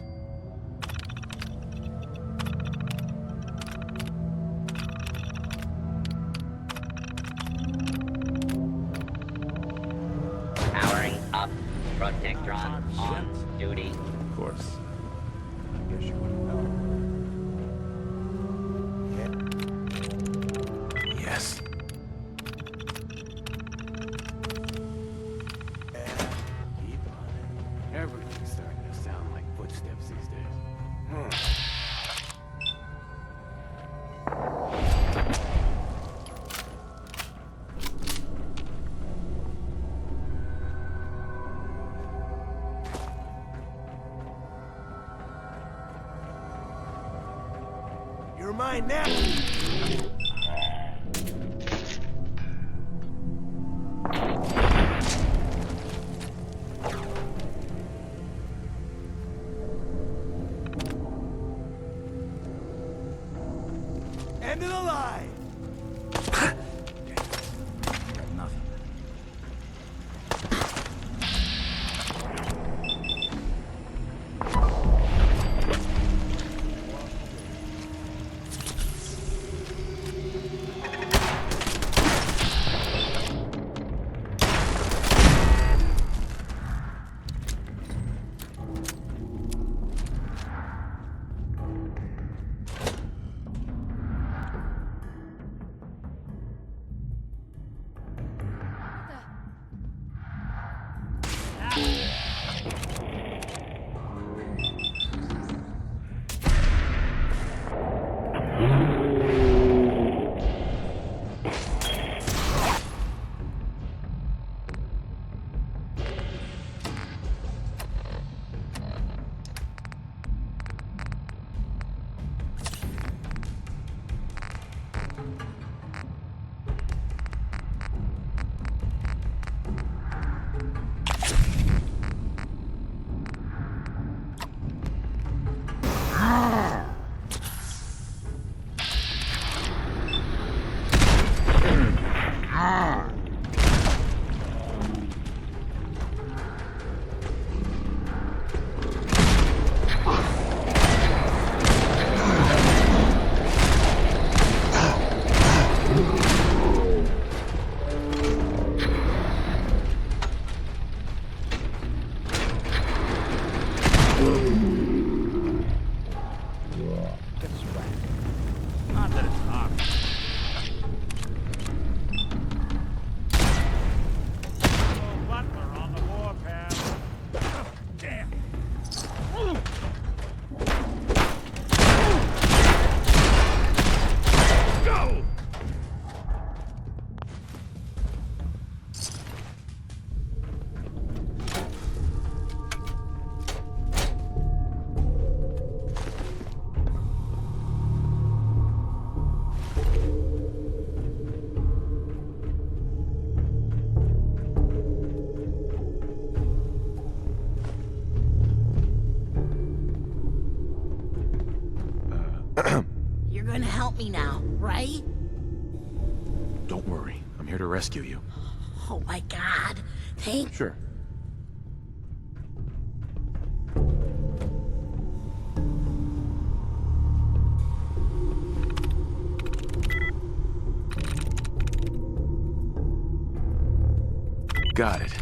Powering up. Protectron on duty. Of course. I guess you wouldn't know. Yes. We're mine now. End of the line. You're gonna help me now, right? Don't worry. I'm here to rescue you. Oh my god. Thank Sure. Got it.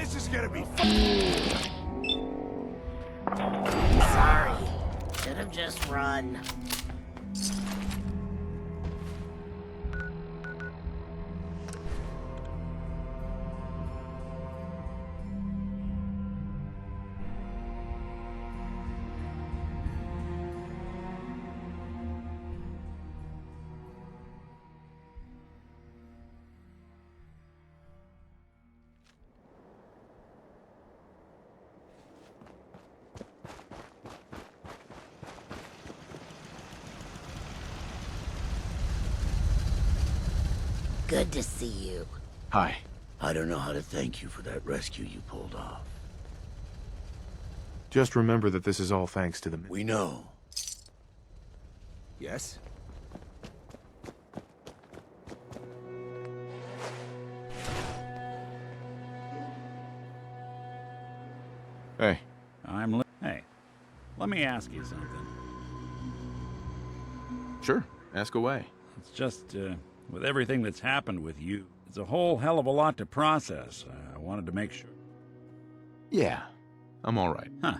This is gonna be Sorry. Should have just run. Good to see you. Hi. I don't know how to thank you for that rescue you pulled off. Just remember that this is all thanks to the... We know. Yes? Hey. Hey, let me ask you something. Sure. Ask away. It's just, with everything that's happened with you, it's a whole hell of a lot to process. I wanted to make sure. Yeah. I'm all right. Huh.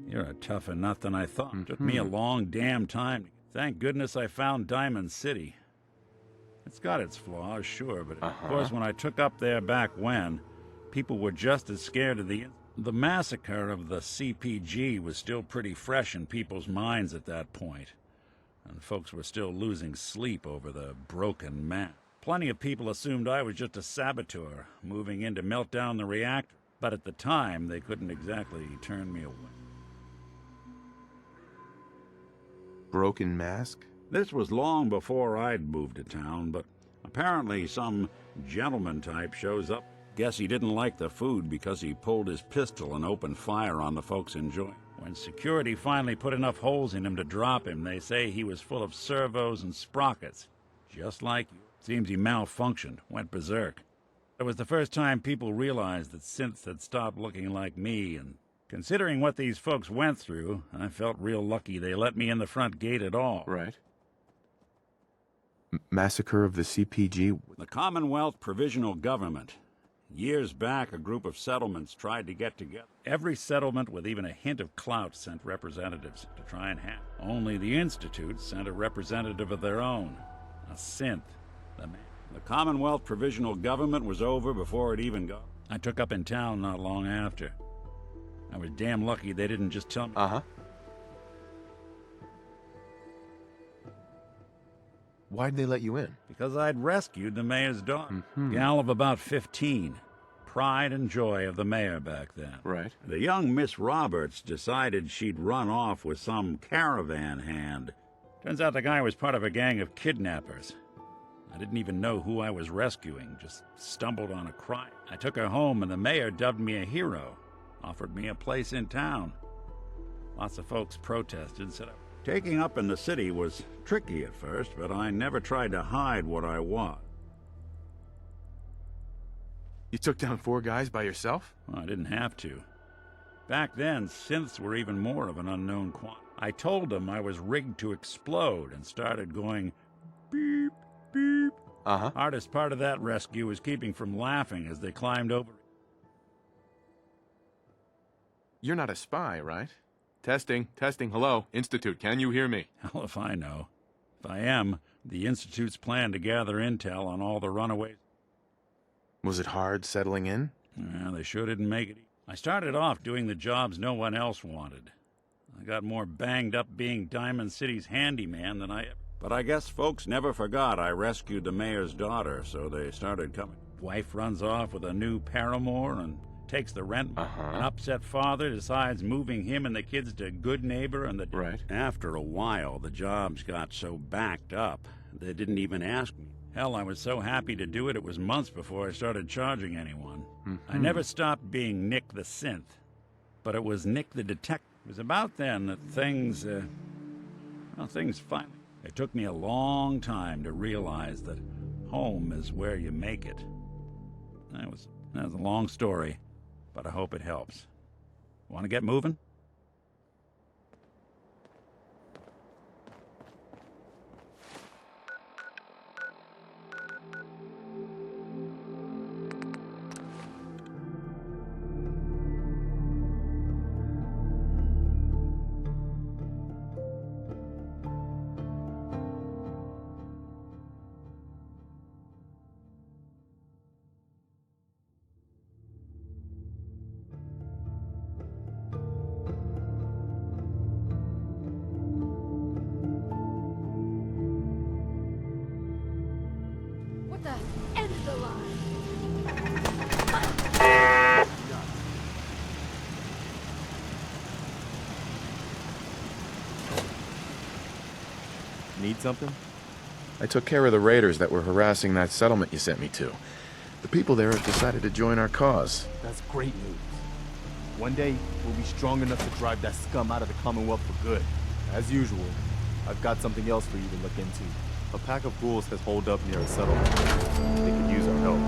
You're a tougher nut than I thought. Took me a long damn time. Thank goodness I found Diamond City. It's got its flaws, sure, but of course when I took up there back when, people were just as scared of the massacre of the CPG was still pretty fresh in people's minds at that point, and folks were still losing sleep over the broken man. Plenty of people assumed I was just a saboteur, moving in to melt down the reactor, but at the time they couldn't exactly turn me away. Broken mask? This was long before I'd moved to town, but apparently some gentleman type shows up. Guess he didn't like the food because he pulled his pistol and opened fire on the folks enjoying. When security finally put enough holes in him to drop him, they say he was full of servos and sprockets. Just like you. Seems he malfunctioned, went berserk. It was the first time people realized that synths had stopped looking like me, and considering what these folks went through, I felt real lucky they let me in the front gate at all. Right. Massacre of the CPG? The Commonwealth Provisional Government. Years back, a group of settlements tried to get together. Every settlement with even a hint of clout sent representatives to try and have. Only the Institute sent a representative of their own. A synth. The Commonwealth Provisional Government was over before it even got. I took up in town not long after. I was damn lucky they didn't just tell me. Why'd they let you in? Because I'd rescued the mayor's daughter. Gal of about 15. Pride and joy of the mayor back then. Right. The young Miss Roberts decided she'd run off with some caravan hand. Turns out the guy was part of a gang of kidnappers. I didn't even know who I was rescuing, just stumbled on a crime. I took her home and the mayor dubbed me a hero, offered me a place in town. Lots of folks protested, said taking up in the city was tricky at first, but I never tried to hide what I was. You took down 4 guys by yourself? Well, I didn't have to. Back then, synths were even more of an unknown quantity. I told them I was rigged to explode and started going beep, beep. Hardest part of that rescue was keeping from laughing as they climbed over. You're not a spy, right? Testing, hello. Institute, can you hear me? Hell if I know. If I am, the Institute's plan to gather intel on all the runaways. Was it hard settling in? Yeah, they sure didn't make it. I started off doing the jobs no one else wanted. I got more banged up being Diamond City's handyman than I ever. But I guess folks never forgot I rescued the mayor's daughter, so they started coming. Wife runs off with a new paramour and takes the rent. An upset father decides moving him and the kids to Good Neighbor and the... Right. After a while, the jobs got so backed up, they didn't even ask me. Hell, I was so happy to do it, it was months before I started charging anyone. I never stopped being Nick the Synth, but it was Nick the Detective. It was about then that things finally... It took me a long time to realize that home is where you make it. That was a long story, but I hope it helps. Want to get moving? the end of the line. Need something? I took care of the raiders that were harassing that settlement you sent me to. The people there have decided to join our cause. That's great news. One day, we'll be strong enough to drive that scum out of the Commonwealth for good. As usual, I've got something else for you to look into. A pack of ghouls has holed up near a settlement. They could use our help.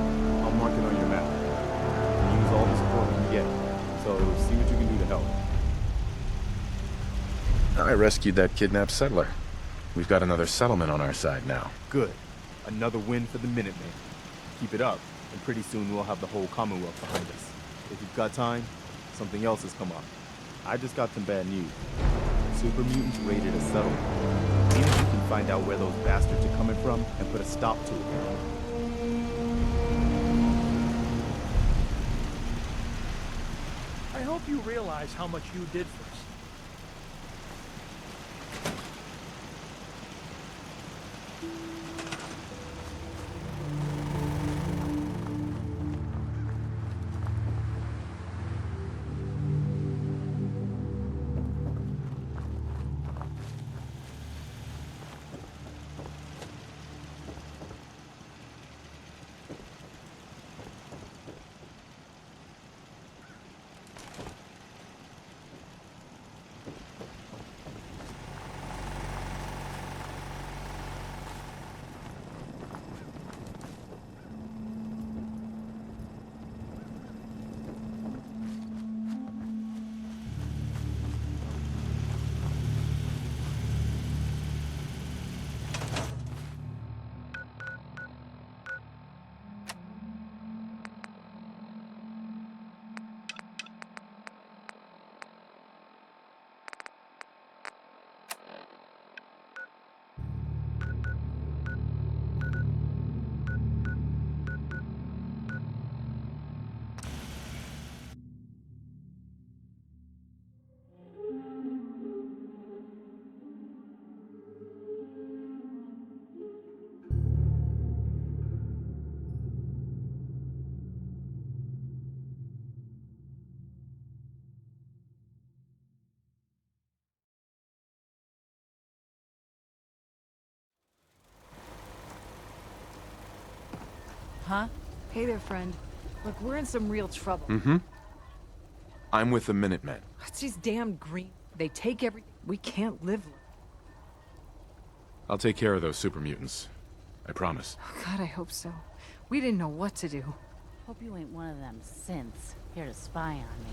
I'll mark it on your map. We can use all the support we can get. So, see what you can do to help. I rescued that kidnapped settler. We've got another settlement on our side now. Good. Another win for the Minutemen. Keep it up, and pretty soon we'll have the whole Commonwealth behind us. If you've got time, something else has come up. I just got some bad news. Super mutants raided a settlement. See if you can find out where those bastards are coming from and put a stop to it. I hope you realize how much you did for us. Huh? Hey there, friend. Look, we're in some real trouble. Mm-hmm. I'm with the Minutemen. It's these damn green. They take everything. We can't live. I'll take care of those super mutants. I promise. Oh, God, I hope so. We didn't know what to do. Hope you ain't one of them synths here to spy on me.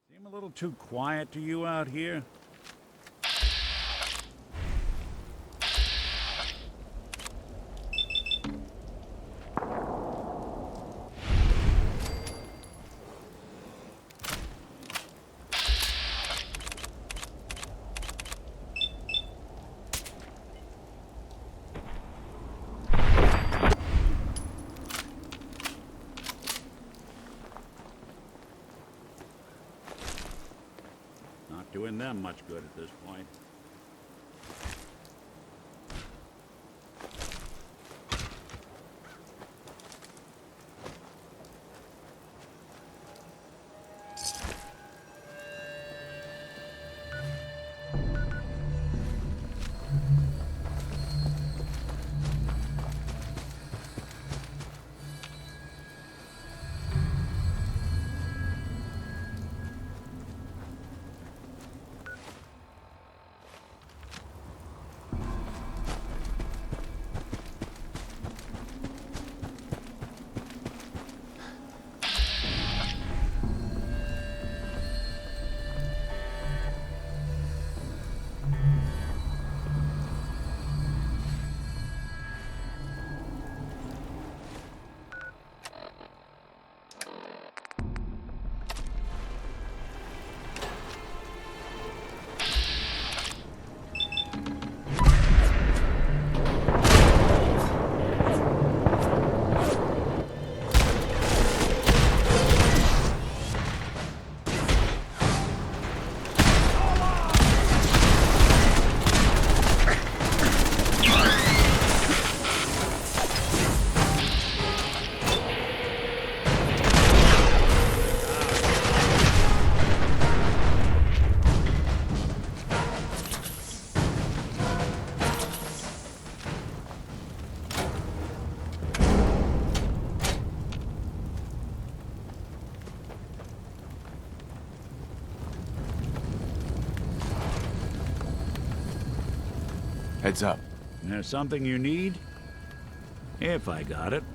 Seem a little too quiet to you out here? Doing them much good at this point. Heads up. There's something you need? If I got it.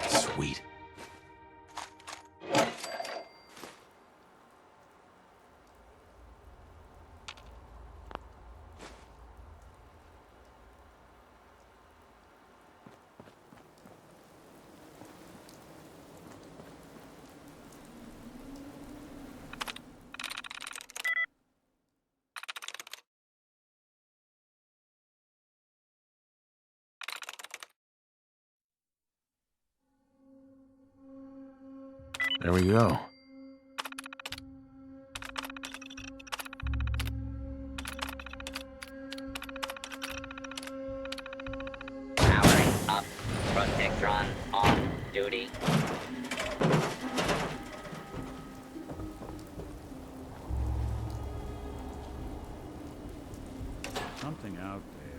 Sweet. There we go. Powering up. Protectron on duty. Something out there.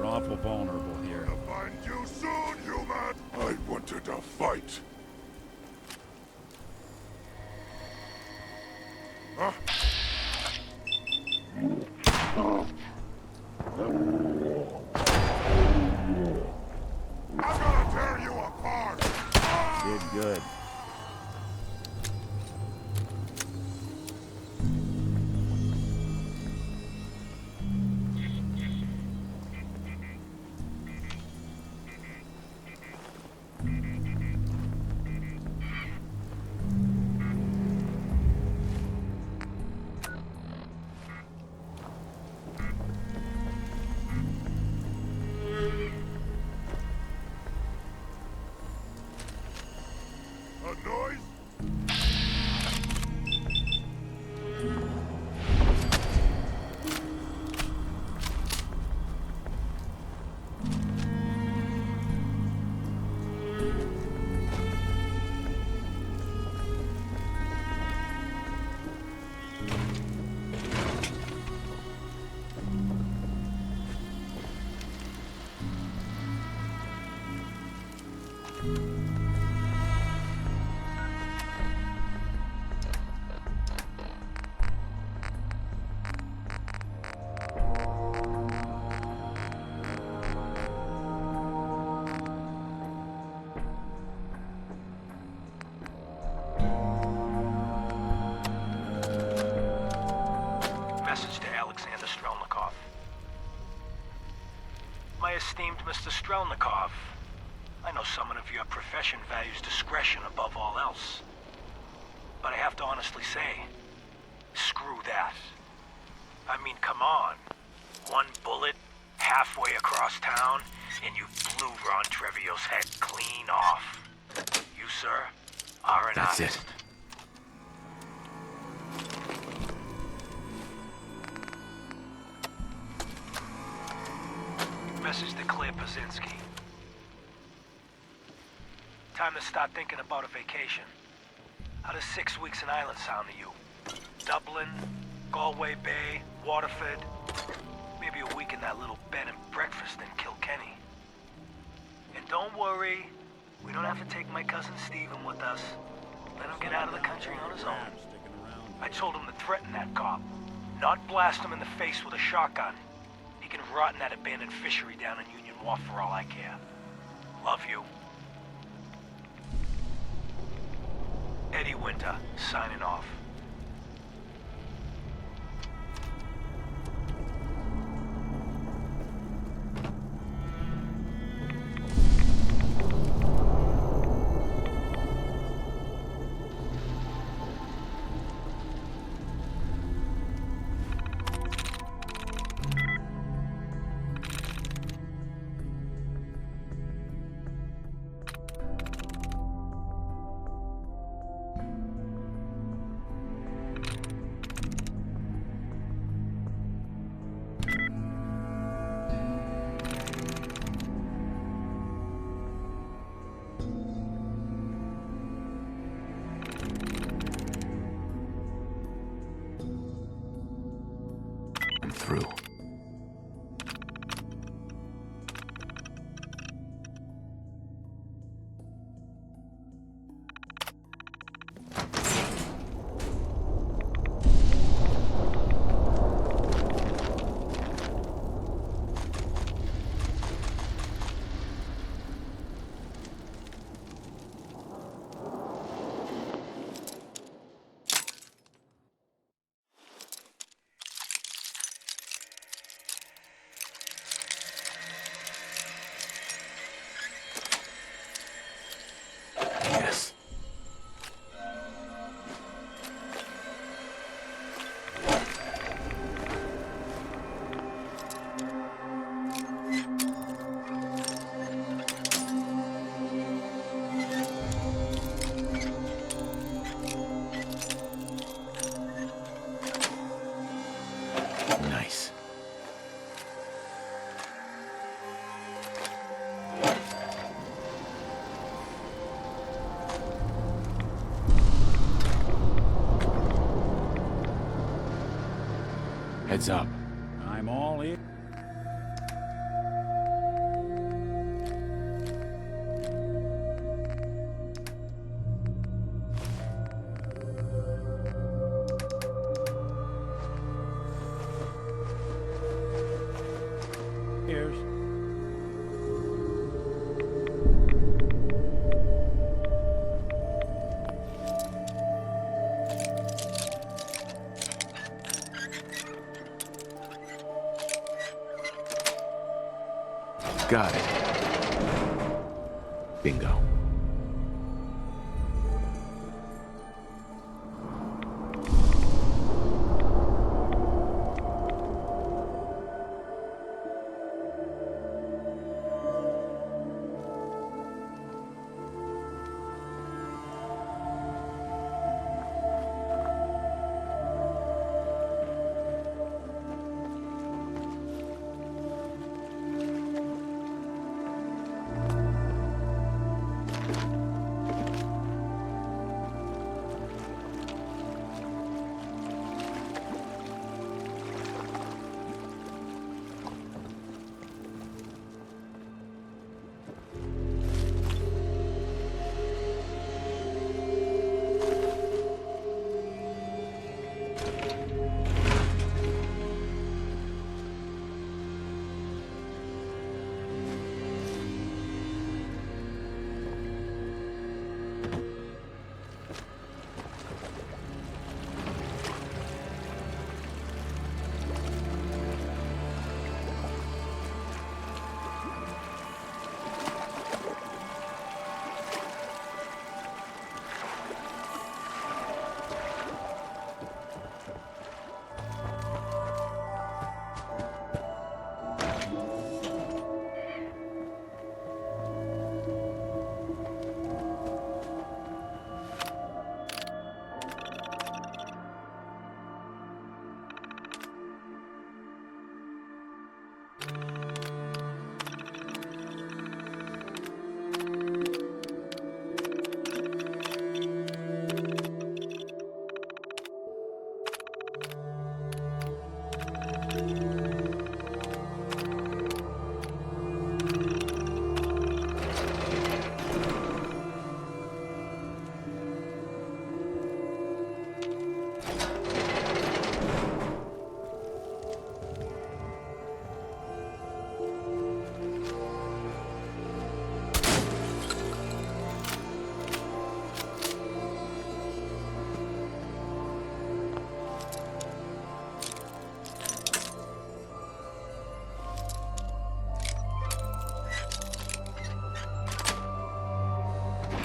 Awful vulnerable here. I'll find you soon, human! I wanted a fight. Huh? I'm gonna tear you apart! Did good. My esteemed Mr. Strelnikov. I know someone of your profession values discretion above all else. But I have to honestly say, screw that. I mean, come on. One bullet, halfway across town, and you blew Ron Treviot's head clean off. You, sir, are an That's artist. it. Message to Claire Pazinski. Time to start thinking about a vacation. How does 6 weeks in Ireland sound to you? Dublin, Galway Bay, Waterford, maybe a week in that little bed and breakfast in Kilkenny. And don't worry, we don't have to take my cousin Stephen with us. Let him get out of the country on his own. I told him to threaten that cop, not blast him in the face with a shotgun. He can rot in that abandoned fishery down in Union Wharf for all I care. Love you. Eddie Winter, signing off. I'm through. Yes. Nice. Heads up. I'm all in. Here's. Got it. Bingo.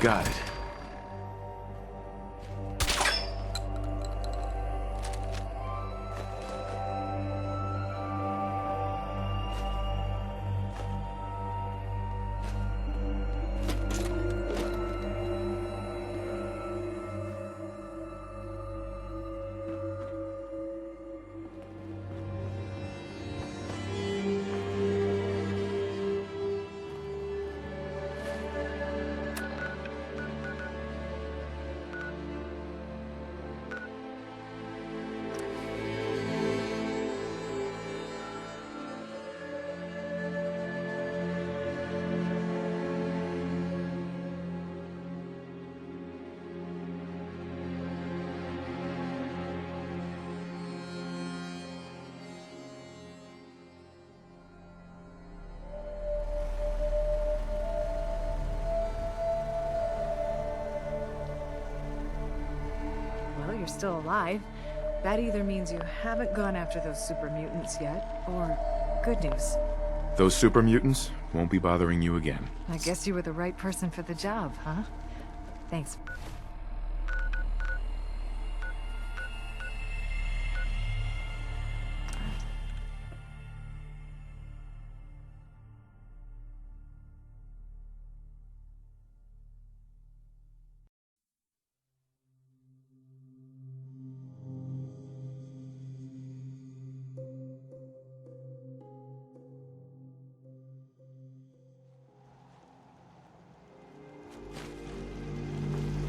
got it. Well, you're still alive. That either means you haven't gone after those super mutants yet, or good news. Those super mutants won't be bothering you again. I guess you were the right person for the job, huh? Thanks.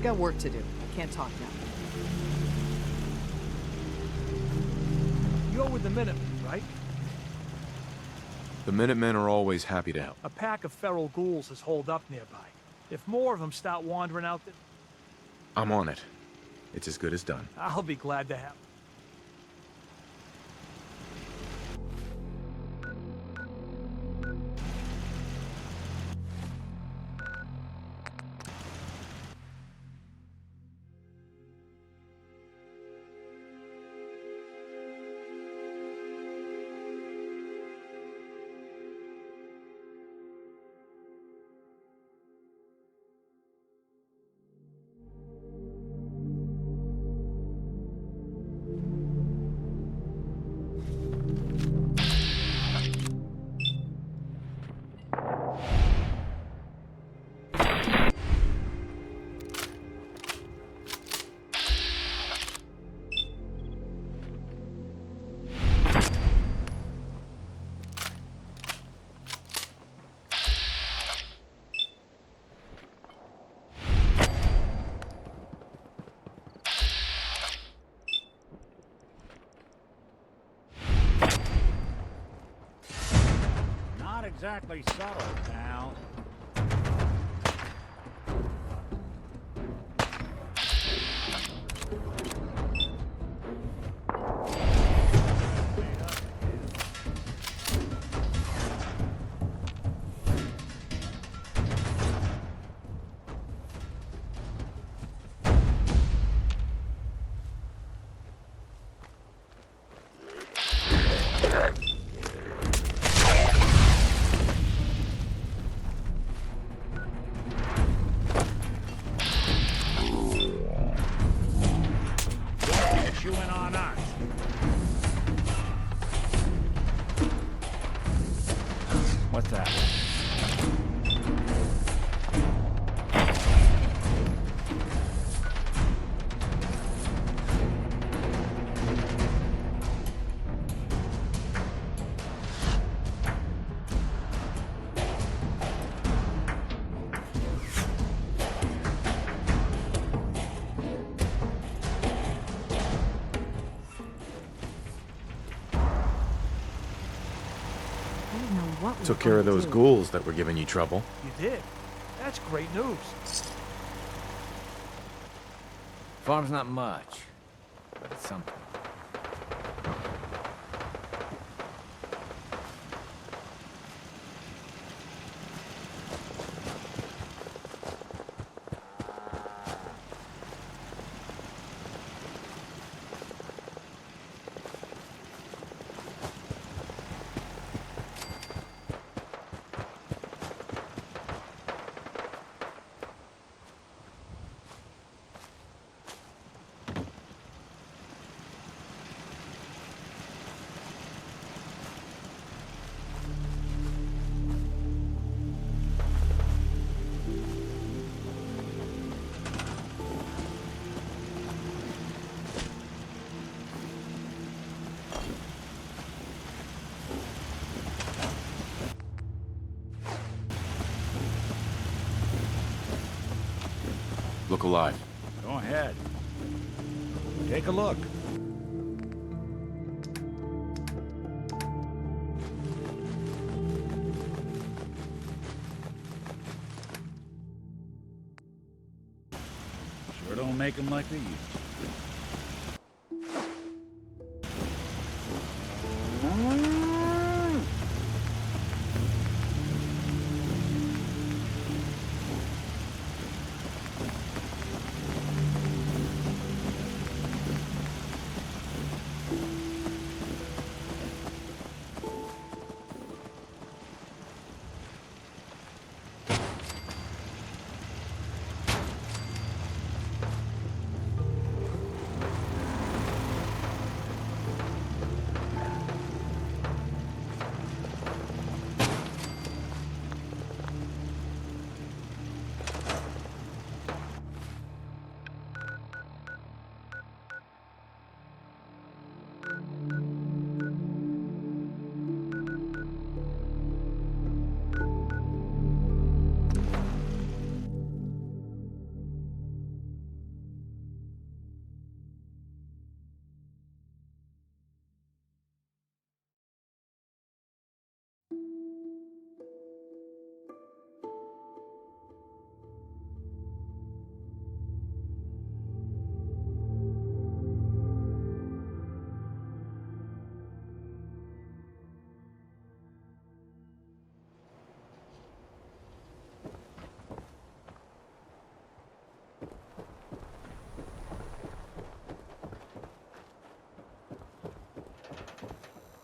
Got work to do. Can't talk now. You're with the Minutemen, right? The Minutemen are always happy to help. A pack of feral ghouls is holed up nearby. If more of them start wandering out there, I'm on it. It's as good as done. I'll be glad to have. Exactly subtle, pal. What's that? Took care of those ghouls that were giving you trouble. You did? That's great news. Farm's not much, but it's something. alive. Go ahead. Take a look. Sure don't make them like they used to.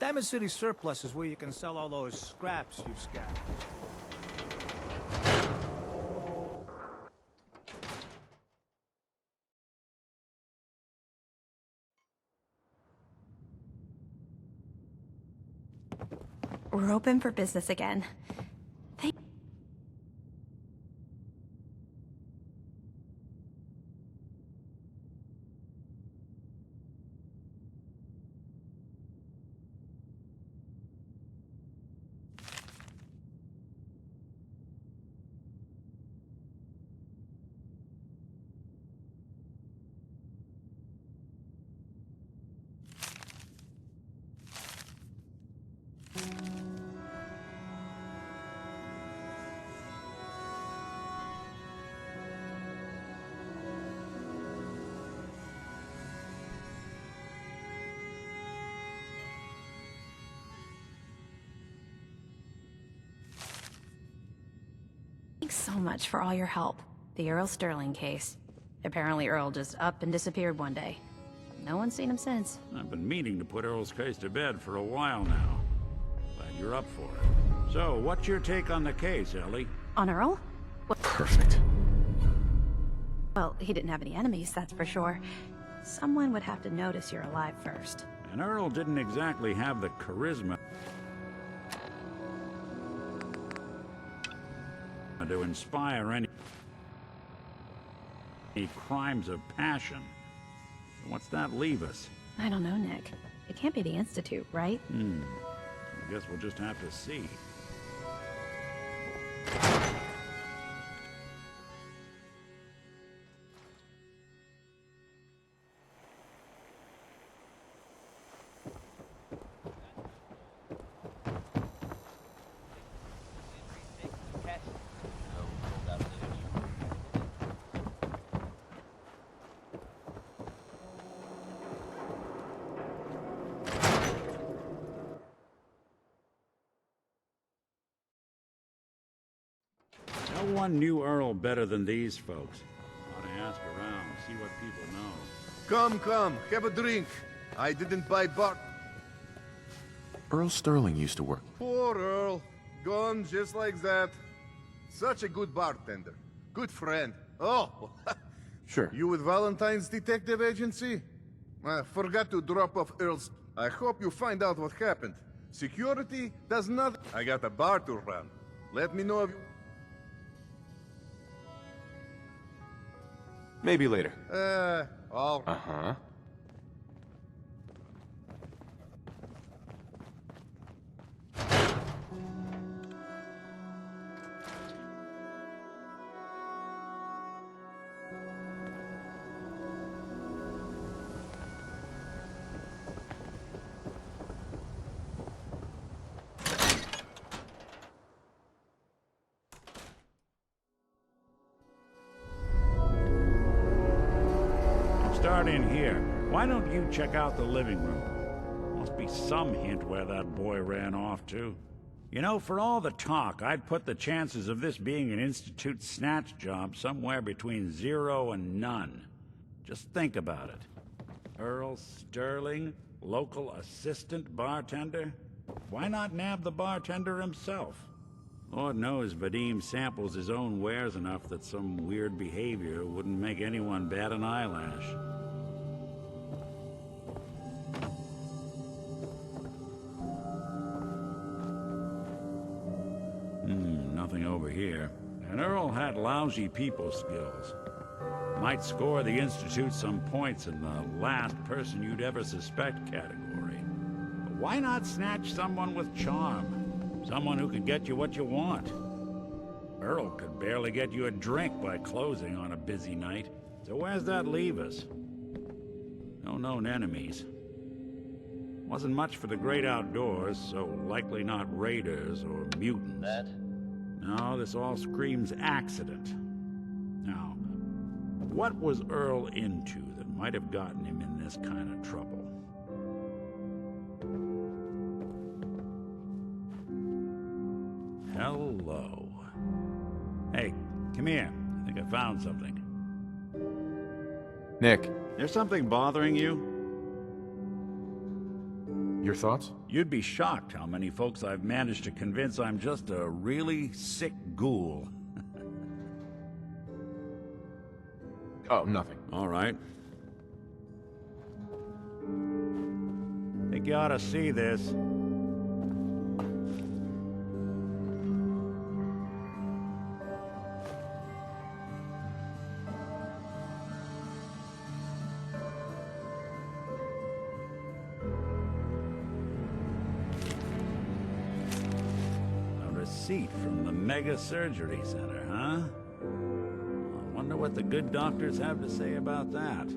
Diamond City Surplus is where you can sell all those scraps you've scattered. We're open for business again. Thanks so much for all your help. The Earl Sterling case. Apparently Earl just up and disappeared one day. No one's seen him since. I've been meaning to put Earl's case to bed for a while now. Glad you're up for it. So, what's your take on the case, Ellie? On Earl? Perfect. Well, he didn't have any enemies, that's for sure. Someone would have to notice you're alive first. And Earl didn't exactly have the charisma to inspire any crimes of passion. What's that leave us? I don't know, Nick. It can't be the Institute, right? I guess we'll just have to see. No one knew Earl better than these folks. Ought to ask around, see what people know. Come, have a drink. I didn't buy bar. Earl Sterling used to work. Poor Earl. Gone just like that. Such a good bartender. Good friend. Oh, Sure. you with Valentine's Detective Agency? I forgot to drop off Earl's. I hope you find out what happened. Security does nothing. I got a bar to run. Let me know if you... Maybe later. all... Uh-huh. start in here. Why don't you check out the living room? Must be some hint where that boy ran off to. You know, for all the talk, I'd put the chances of this being an Institute snatch job somewhere between 0 and none. Just think about it. Earl Sterling, local assistant bartender? Why not nab the bartender himself? Lord knows Vadim samples his own wares enough that some weird behavior wouldn't make anyone bat an eyelash. Nothing over here. And Earl had lousy people skills. Might score the Institute some points in the last person you'd ever suspect category. But why not snatch someone with charm? Someone who could get you what you want. Earl could barely get you a drink by closing on a busy night. So where's that leave us? No known enemies. Wasn't much for the great outdoors, so likely not raiders or mutants. No, this all screams accident. Now, what was Earl into that might have gotten him in this kind of trouble? Hello. Hey, come here. I think I found something. Nick. There's something bothering you? Your thoughts? You'd be shocked how many folks I've managed to convince I'm just a really sick ghoul. Oh, nothing. All right. Think you ought to see this. From the Mega Surgery Center, huh? I wonder what the good doctors have to say about that.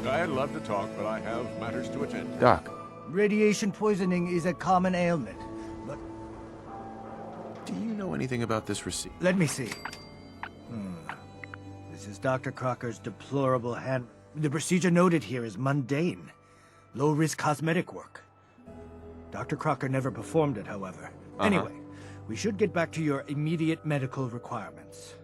I'd love to talk, but I have matters to attend to. Doc. Radiation poisoning is a common ailment, but... Do you know anything about this receipt? Let me see. This is Dr. Crocker's deplorable hand... The procedure noted here is mundane. Low-risk cosmetic work. Dr. Crocker never performed it, however. Anyway, we should get back to your immediate medical requirements.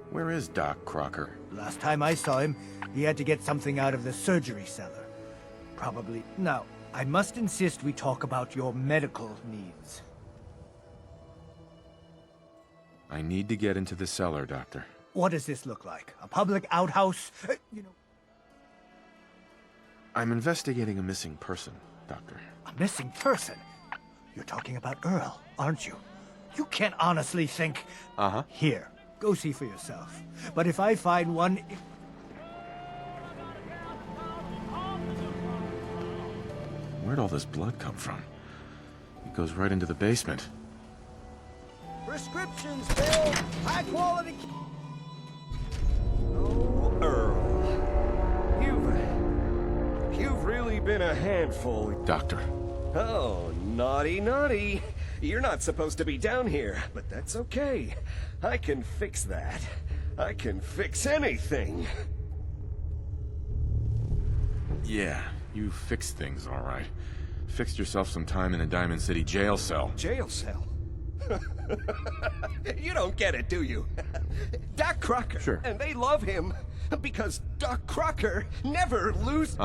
Where is Doc Crocker? Last time I saw him, he had to get something out of the surgery cellar. Probably. Now, I must insist we talk about your medical needs. I need to get into the cellar, Doctor. What does this look like? A public outhouse? You know... I'm investigating a missing person, Doctor. A missing person? You're talking about Earl, aren't you? You can't honestly think... Here, go see for yourself. But if I find one... Where'd all this blood come from? It goes right into the basement. Prescriptions filled! High quality... Oh, Earl. You've really been a handful. Doctor. Oh, naughty, naughty. You're not supposed to be down here, but that's okay. I can fix that. I can fix anything. Yeah, you fixed things, all right. Fixed yourself some time in a Diamond City jail cell. Jail cell? You don't get it, do you? Doc Crocker. Sure. And they love him because Doc Crocker never loses.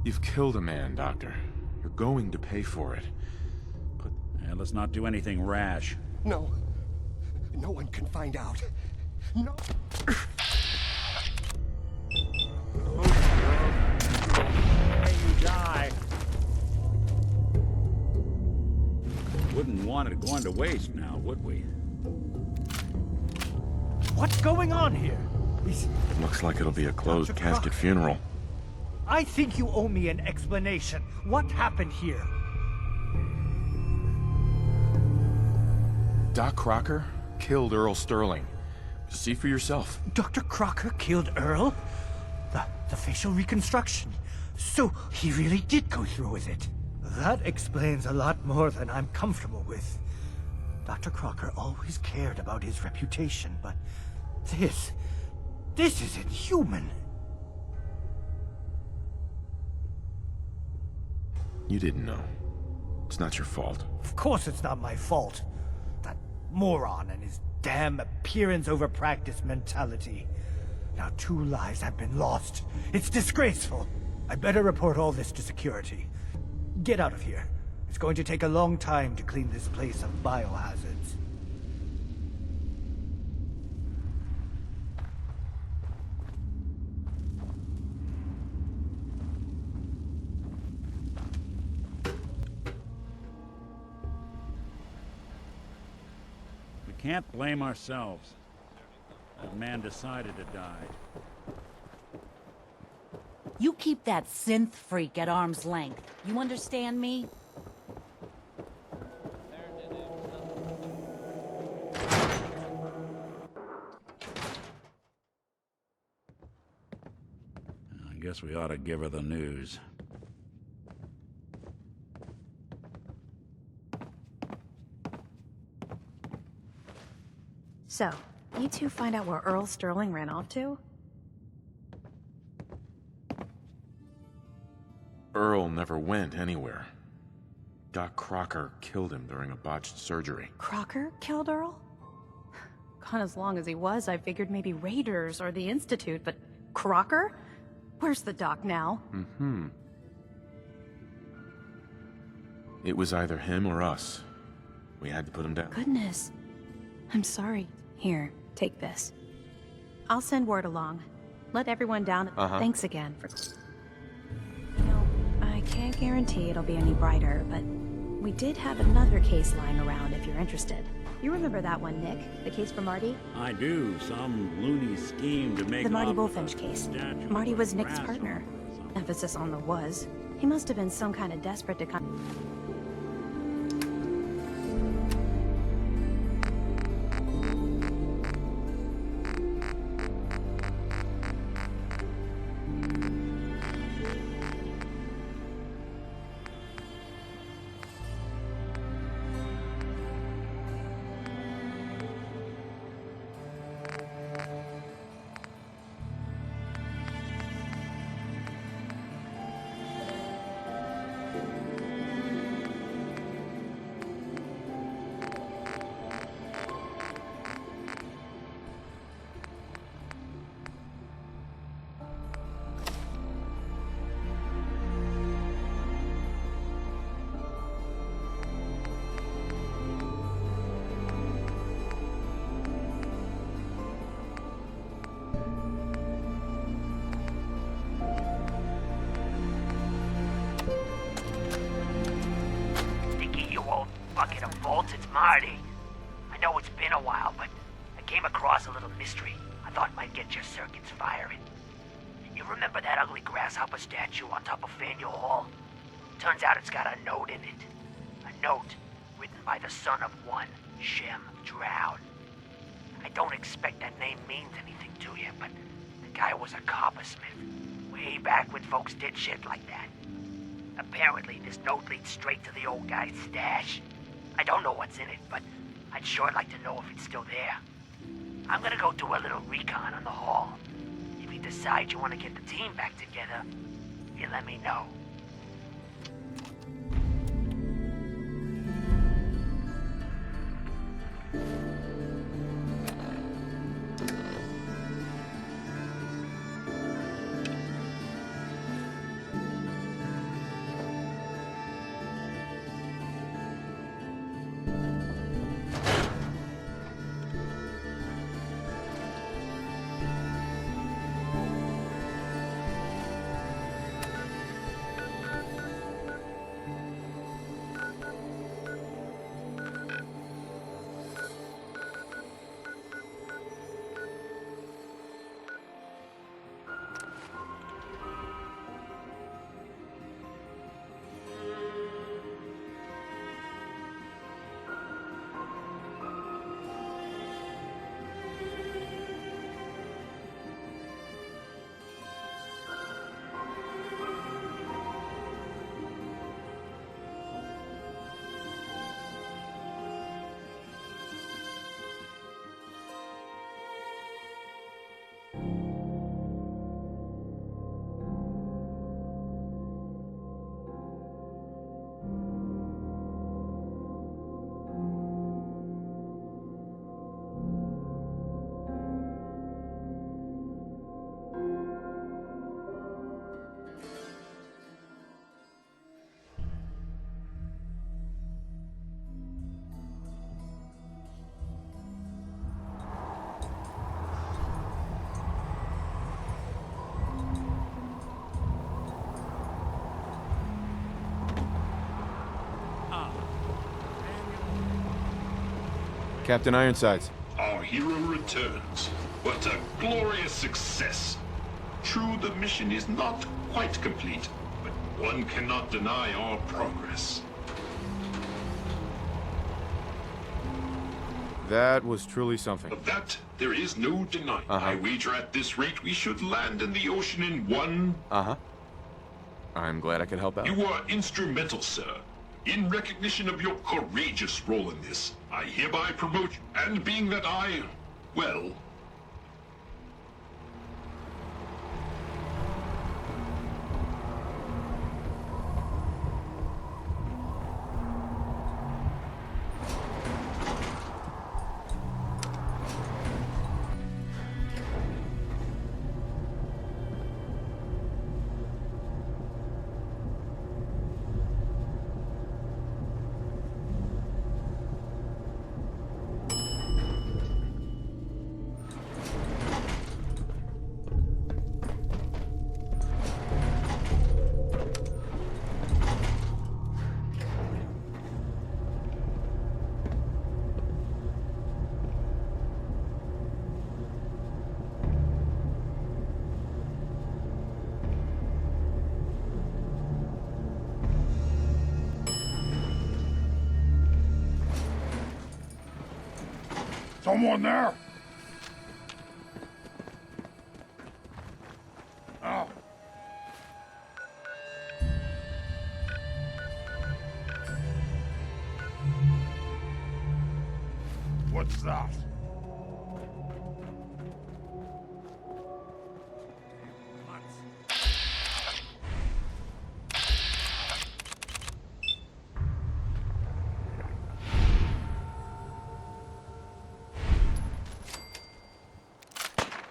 You've killed a man, Doctor. You're going to pay for it. But let's not do anything rash. No. No one can find out. No. You die. Wouldn't want it going to waste now, would we? What's going on here? Looks like it'll be a closed casket funeral. I think you owe me an explanation. What happened here? Doc Crocker killed Earl Sterling. See for yourself. Dr. Crocker killed Earl? The facial reconstruction. So he really did go through with it. That explains a lot more than I'm comfortable with. Dr. Crocker always cared about his reputation, but this is inhuman. You didn't know. It's not your fault. Of course it's not my fault. That moron and his damn appearance over practice mentality. Now 2 lives have been lost. It's disgraceful. I better report all this to security. Get out of here. It's going to take a long time to clean this place of biohazards. We can't blame ourselves. That man decided to die. You keep that synth freak at arm's length. You understand me? I guess we ought to give her the news. So, you two find out where Earl Sterling ran off to? Earl never went anywhere. Doc Crocker killed him during a botched surgery. Crocker killed Earl? Gone as long as he was, I figured maybe Raiders or the Institute, but Crocker? Where's the doc now? Mm-hmm. It was either him or us. We had to put him down. Goodness. I'm sorry. Here, take this. I'll send word along. Let everyone down. Thanks again for... You know, I can't guarantee it'll be any brighter, but we did have another case lying around if you're interested. You remember that one, Nick? The case for Marty? I do. Some loony scheme to make The Marty off with Bullfinch a case. statue Marty of was a Nick's grasshopper partner. or something. Emphasis on the was. He must have been some kind of desperate to come... Bucket of bolts, it's Marty. I know it's been a while, but I came across a little mystery I thought might get your circuits firing. You remember that ugly grasshopper statue on top of Faneuil Hall? Turns out it's got a note in it. A note written by the son of one, Shem Drown. I don't expect that name means anything to you, but the guy was a coppersmith. Way back when folks did shit like that. Apparently, this note leads straight to the old guy's stash. I don't know what's in it, but I'd sure like to know if it's still there. I'm gonna go do a little recon on the hall. If you decide you want to get the team back together, you let me know. Captain Ironsides. Our hero returns. What a glorious success. True, the mission is not quite complete, but one cannot deny our progress. That was truly something. Of that, there is no denying. I wager at this rate we should land in the ocean in one... I'm glad I could help out. You are instrumental, sir. In recognition of your courageous role in this, I hereby promote you. And being that well... Someone there? Oh. What's that?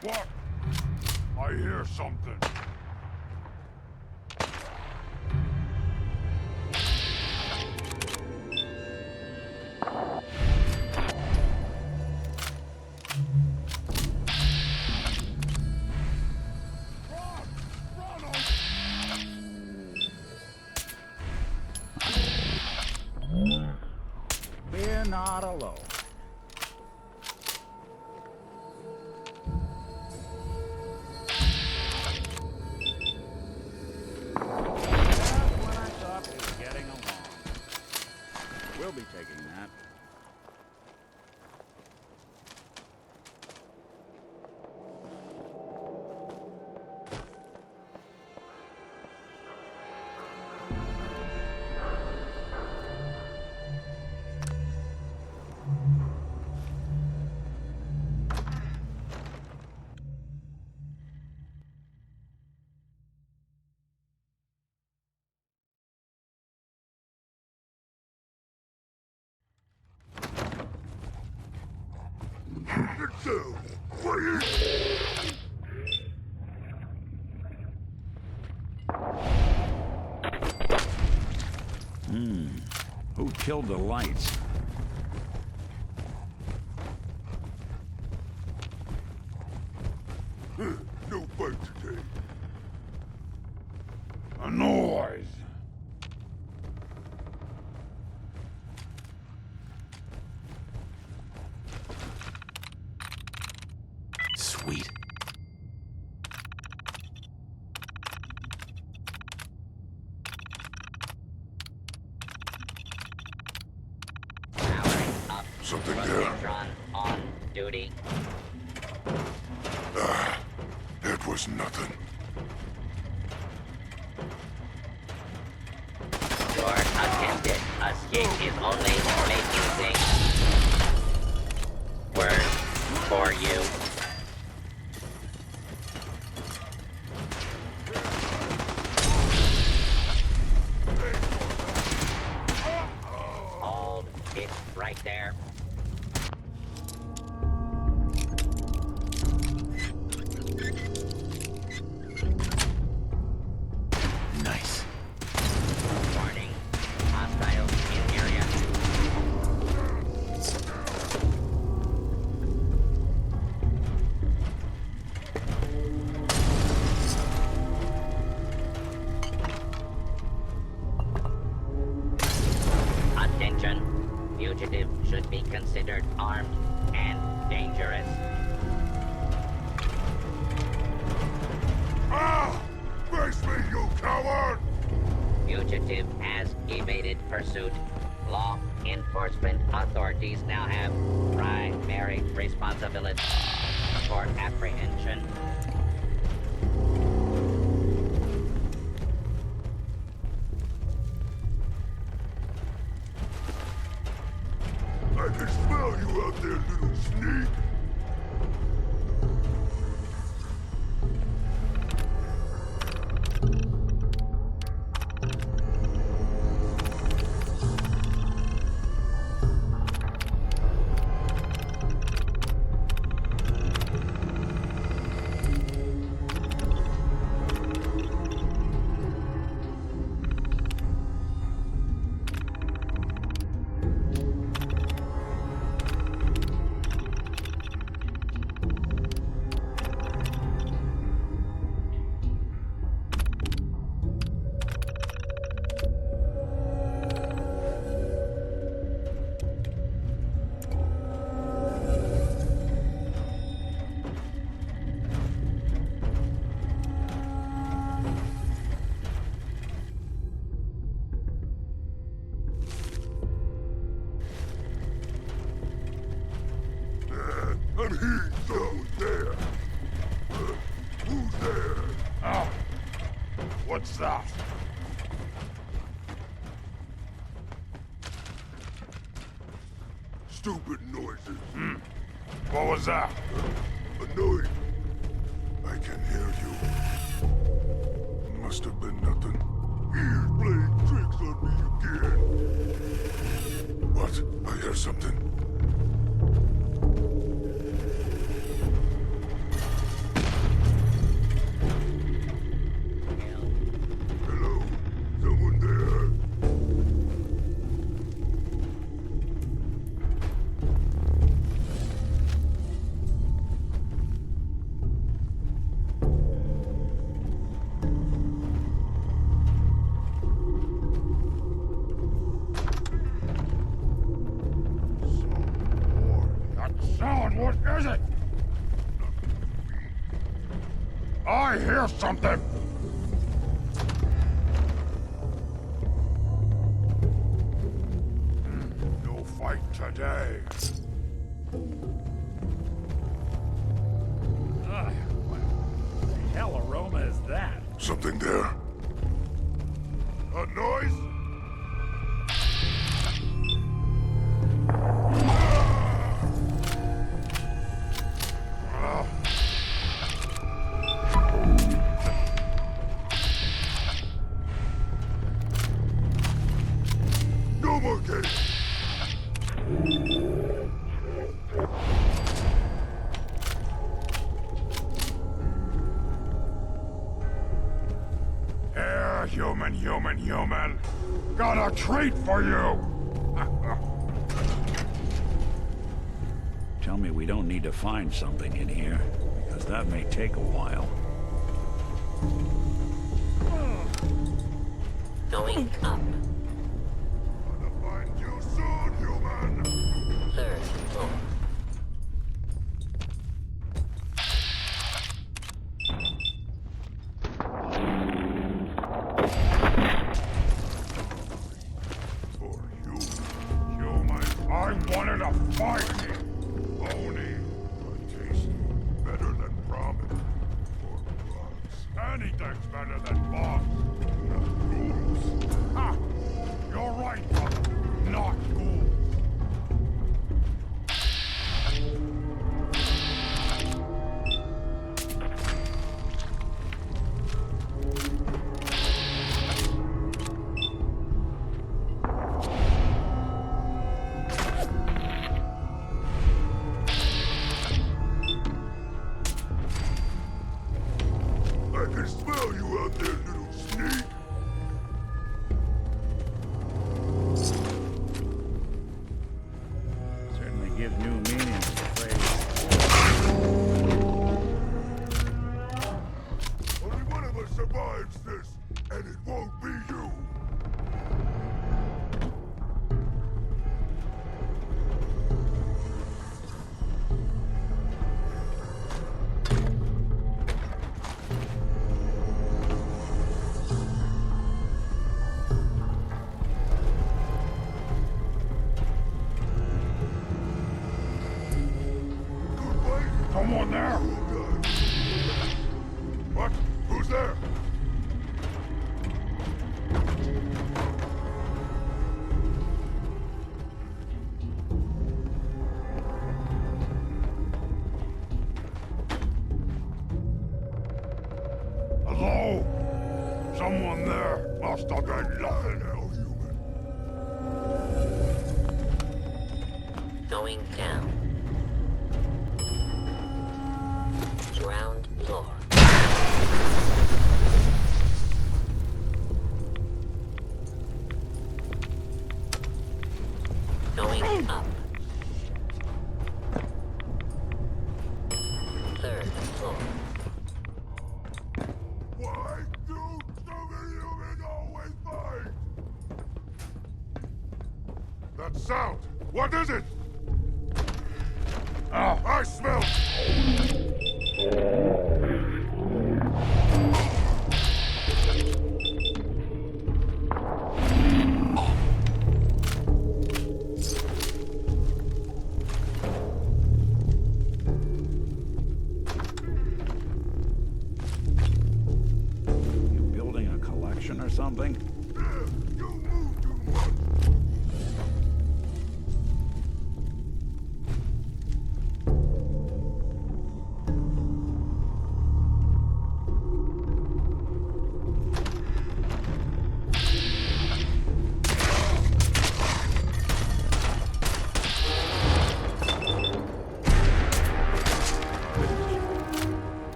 What? I hear something. We're not alone. We'll be taking that. Who killed the lights? No fight today. A noise. Sweet. Something there. On duty. It was nothing. Your attempted escape is only making things worse for you. Hold it right there. Nice. Warning. Hostiles in area. considered armed and dangerous. Ah! Face me, you coward! Fugitive has evaded pursuit. Law enforcement authorities now have primary responsibility for apprehension. I can smell you out there, little sneak! I'm hearing someone there. Who's there? Oh. What's that? Stupid noises. What was that? Annoying. I can hear you. Must have been nothing. Ears playing tricks on me again. What? I hear something. Hello? Someone there? Sound, what is it? I hear something! No fight today. What the hell aroma is that? Something there. A noise? No more games. Here, human. Got a treat for you! Tell me we don't need to find something in here, because that may take a while. Going up. Gonna find you soon, human. There's the door. For you. Human, I wanted to fight! Oni. But tasty. Better than ramen. Or bugs. Anything's better than bombs! Ghouls. Ha! You're right, brother. Not ghouls. I can smell you out there, little sneak. Certainly gives new meaning to the phrase. Only one of us survives this, and it won't be you. Hello? Someone there must have been nothing. Going down. Ground floor. Going up. Third floor. Why do subhuman always fight? That sound! What is it? Ah, I smell! You building a collection or something?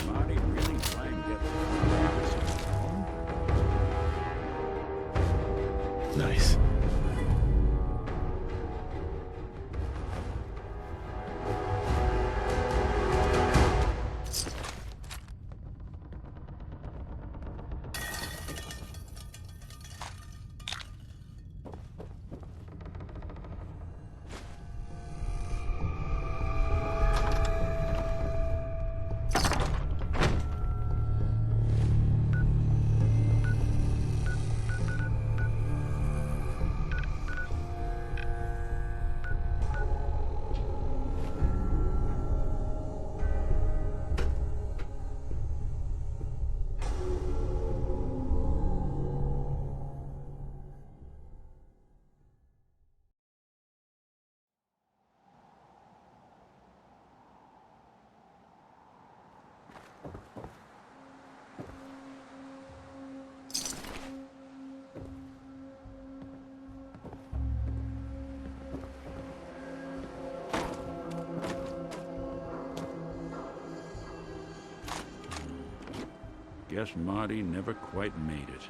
Marty really trying to get Nice. Guess Marty never quite made it.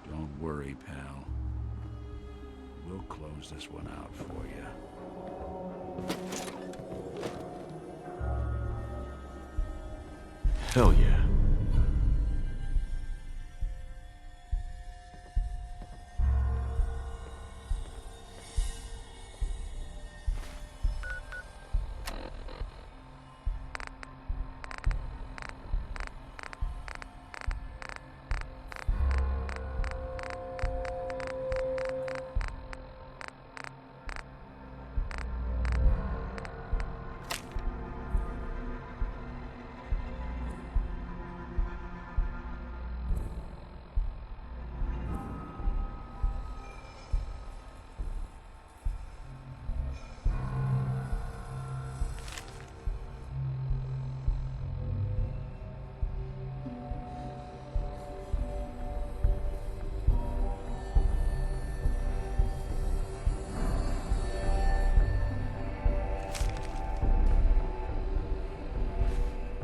Don't worry, pal. We'll close this one out for you. Hell yeah.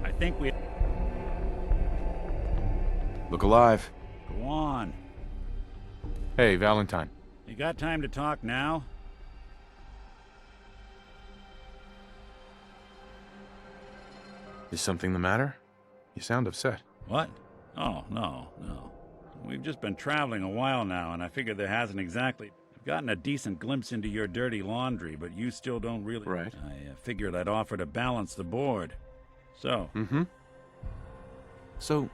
I think we... Look alive. Go on. Hey, Valentine. You got time to talk now? Is something the matter? You sound upset. What? Oh, no. We've just been traveling a while now, and I figured there hasn't exactly... I've gotten a decent glimpse into your dirty laundry, but you still don't really... Right. I figured I'd offer to balance the board. So... Mm-hmm. So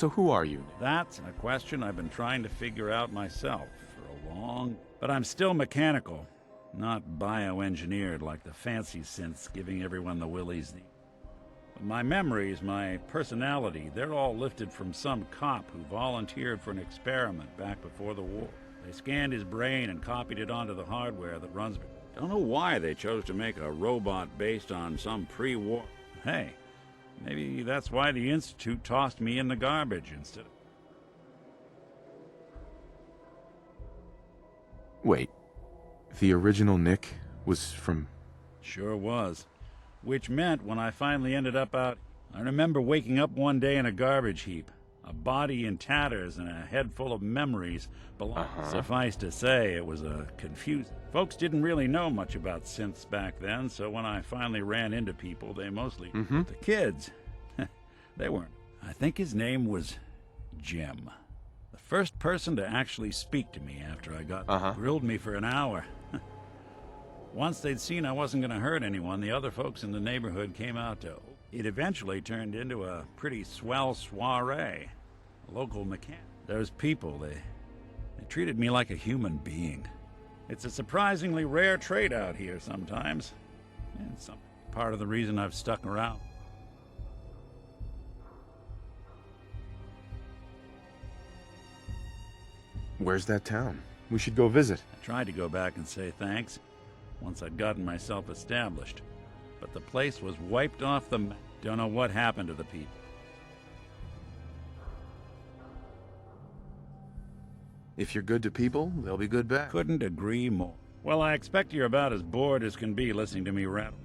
who are you? That's a question I've been trying to figure out myself for a long... But I'm still mechanical, not bioengineered like the fancy synths giving everyone the willies. My memories, my personality, they're all lifted from some cop who volunteered for an experiment back before the war. They scanned his brain and copied it onto the hardware that runs... Don't know why they chose to make a robot based on some pre-war... Hey, maybe that's why the Institute tossed me in the garbage instead of... Wait. The original Nick was from... Sure was. Which meant when I finally ended up out... I remember waking up one day in a garbage heap. A body in tatters and a head full of memories. Suffice to say, it was confusing. Folks didn't really know much about synths back then, so when I finally ran into people, they mostly... The kids. They weren't. I think his name was Jim. The first person to actually speak to me after I got... grilled me for an hour. Once they'd seen I wasn't going to hurt anyone, the other folks in the neighborhood came out to... It eventually turned into a pretty swell soiree. A local mechanic. Those people, they treated me like a human being. It's a surprisingly rare trait out here sometimes. And some part of the reason I've stuck around. Where's that town? We should go visit. I tried to go back and say thanks once I'd gotten myself established. But the place was wiped off the map. Don't know what happened to the people. If you're good to people, they'll be good back. Couldn't agree more. Well, I expect you're about as bored as can be listening to me rattle.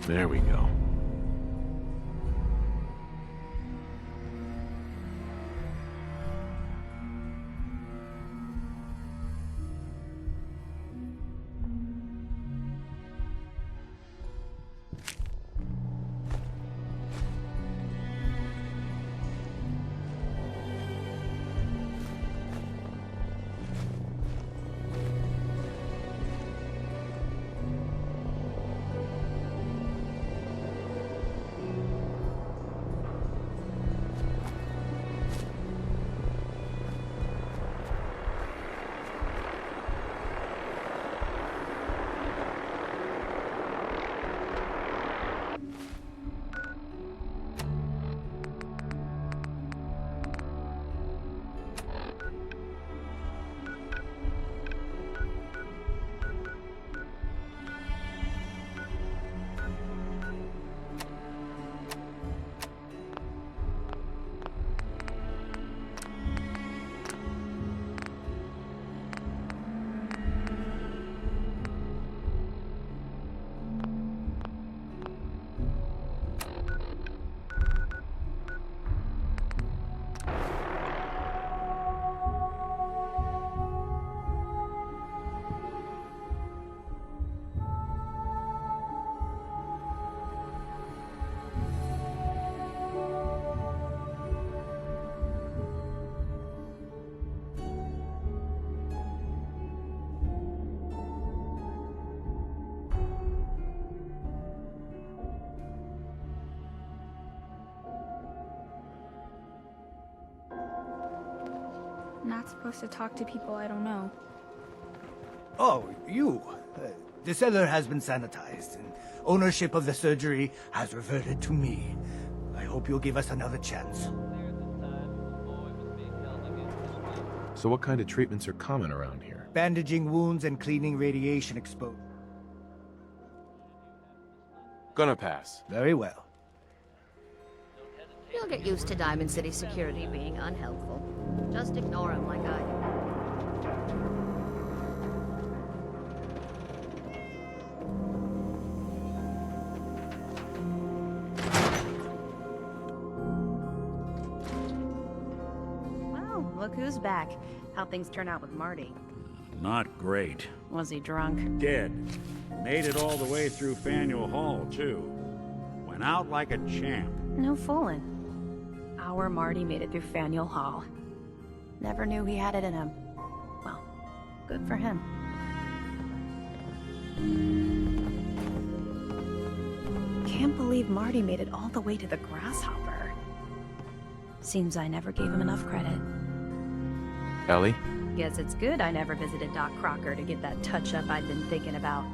There we go. Not supposed to talk to people I don't know. Oh, you. The cellar has been sanitized, and ownership of the surgery has reverted to me. I hope you'll give us another chance. So what kind of treatments are common around here? Bandaging wounds and cleaning radiation exposure. Gonna pass. Very well. You'll get used to Diamond City security being unhelpful. Just ignore him like I do. Well, look who's back. How'd things turn out with Marty? Not great. Was he drunk? Dead. Made it all the way through Faneuil Hall, too. Went out like a champ. No fooling. Our Marty made it through Faneuil Hall. Never knew he had it in him. Well, good for him. Can't believe Marty made it all the way to the Grasshopper. Seems I never gave him enough credit. Ellie? Guess it's good I never visited Doc Crocker to get that touch-up I'd been thinking about.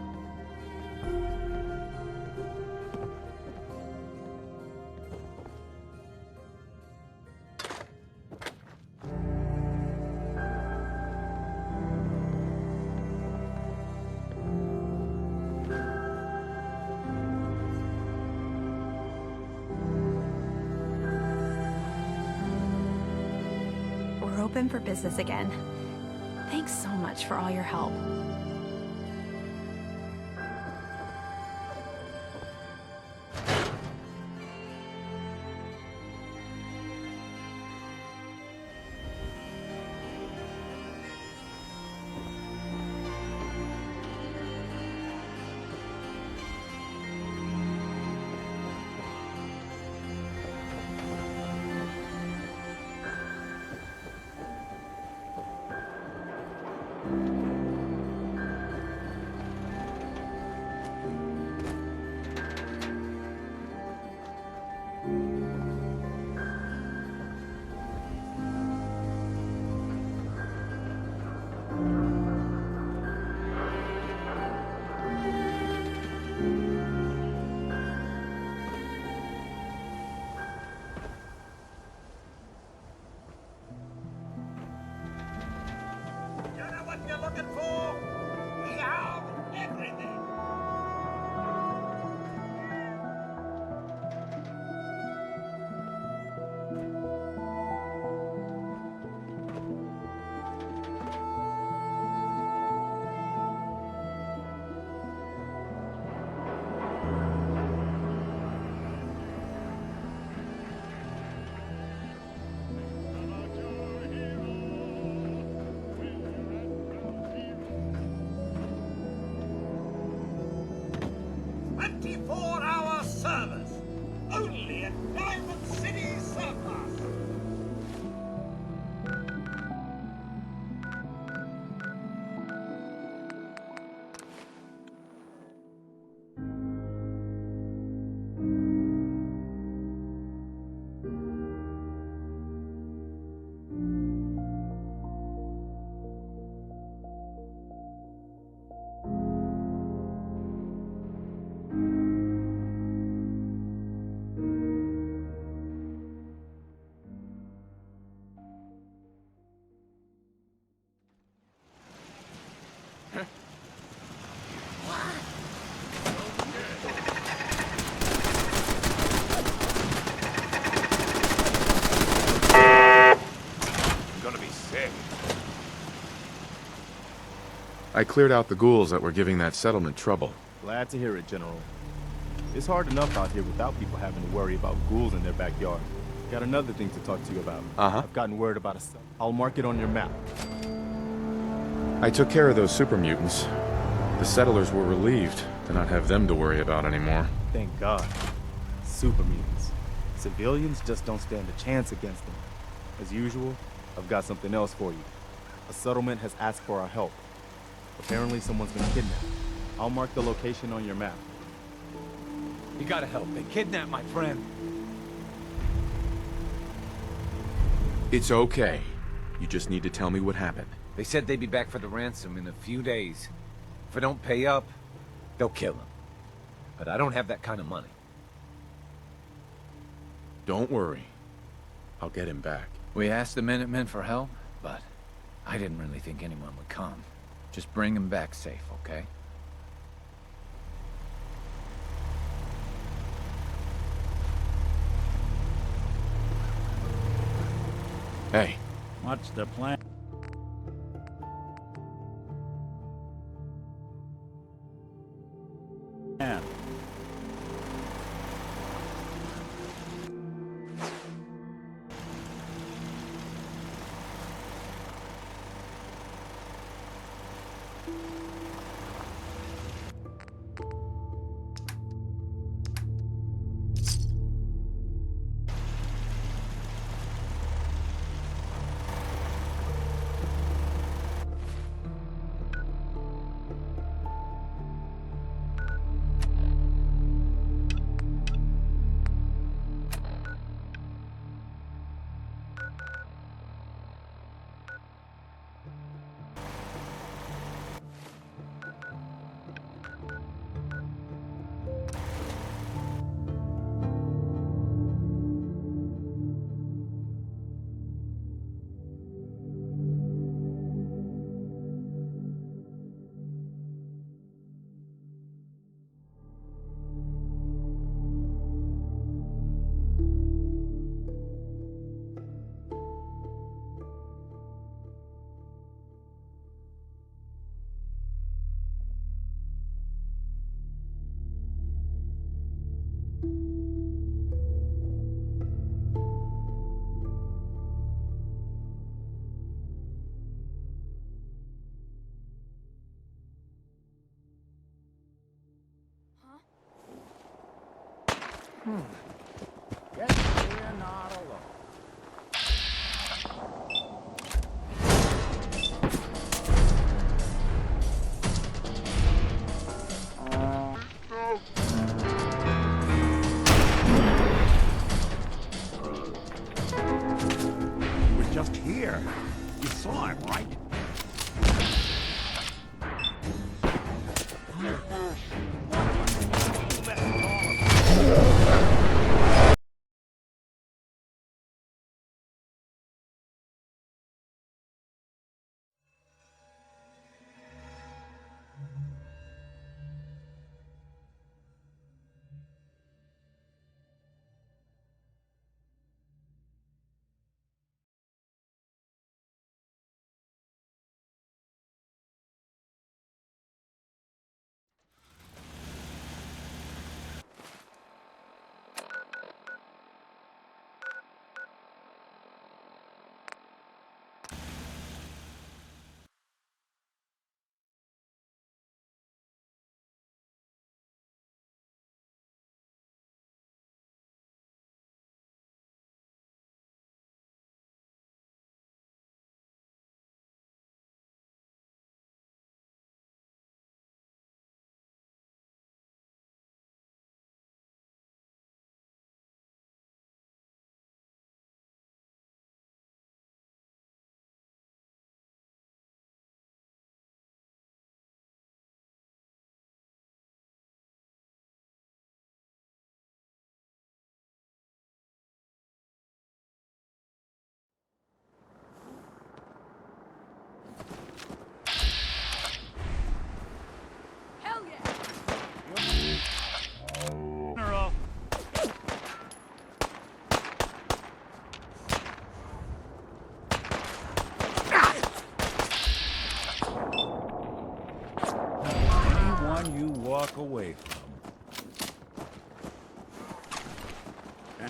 We're open for business again. Thanks so much for all your help. gonna be sick. I cleared out the ghouls that were giving that settlement trouble. Glad to hear it, General. It's hard enough out here without people having to worry about ghouls in their backyard. Got another thing to talk to you about. I've gotten word about a... I'll mark it on your map. I took care of those super mutants. The settlers were relieved to not have them to worry about anymore. Thank God. Super mutants. Civilians just don't stand a chance against them. As usual, I've got something else for you. A settlement has asked for our help. Apparently someone's been kidnapped. I'll mark the location on your map. You gotta help. They kidnapped my friend. It's okay. You just need to tell me what happened. They said they'd be back for the ransom in a few days. If I don't pay up, they'll kill him. But I don't have that kind of money. Don't worry. I'll get him back. We asked the Minutemen for help, but I didn't really think anyone would come. Just bring him back safe, okay? Hey. What's the plan? Guess we're not alone. He was just here. You saw him, right?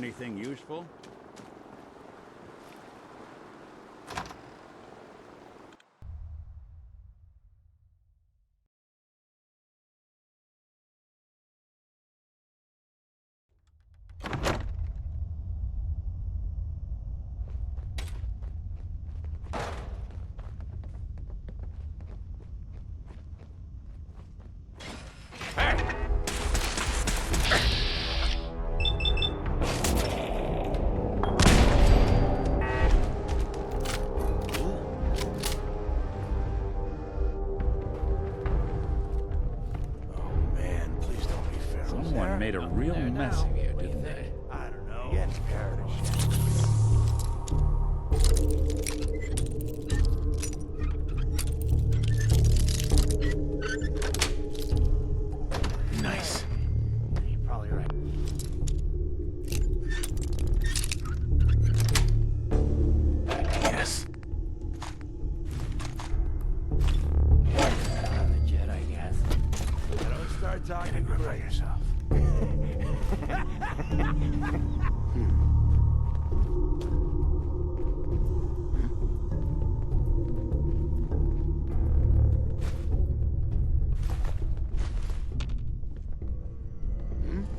Anything useful? Someone made a real mess of you, didn't they? I don't know. Getting tired of shit. Nice. You're probably right. Yes. Legit, I guess. Don't start talking about yourself.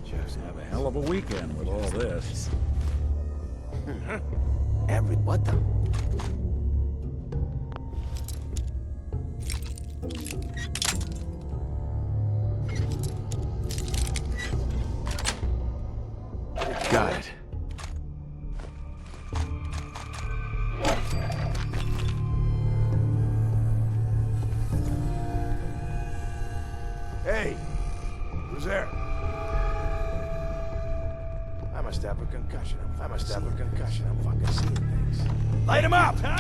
Just have a hell of a weekend with all this. What the? Got it. Hey, who's there? I must have a concussion. I must have a concussion. I'm fucking seeing things. Light him up, huh?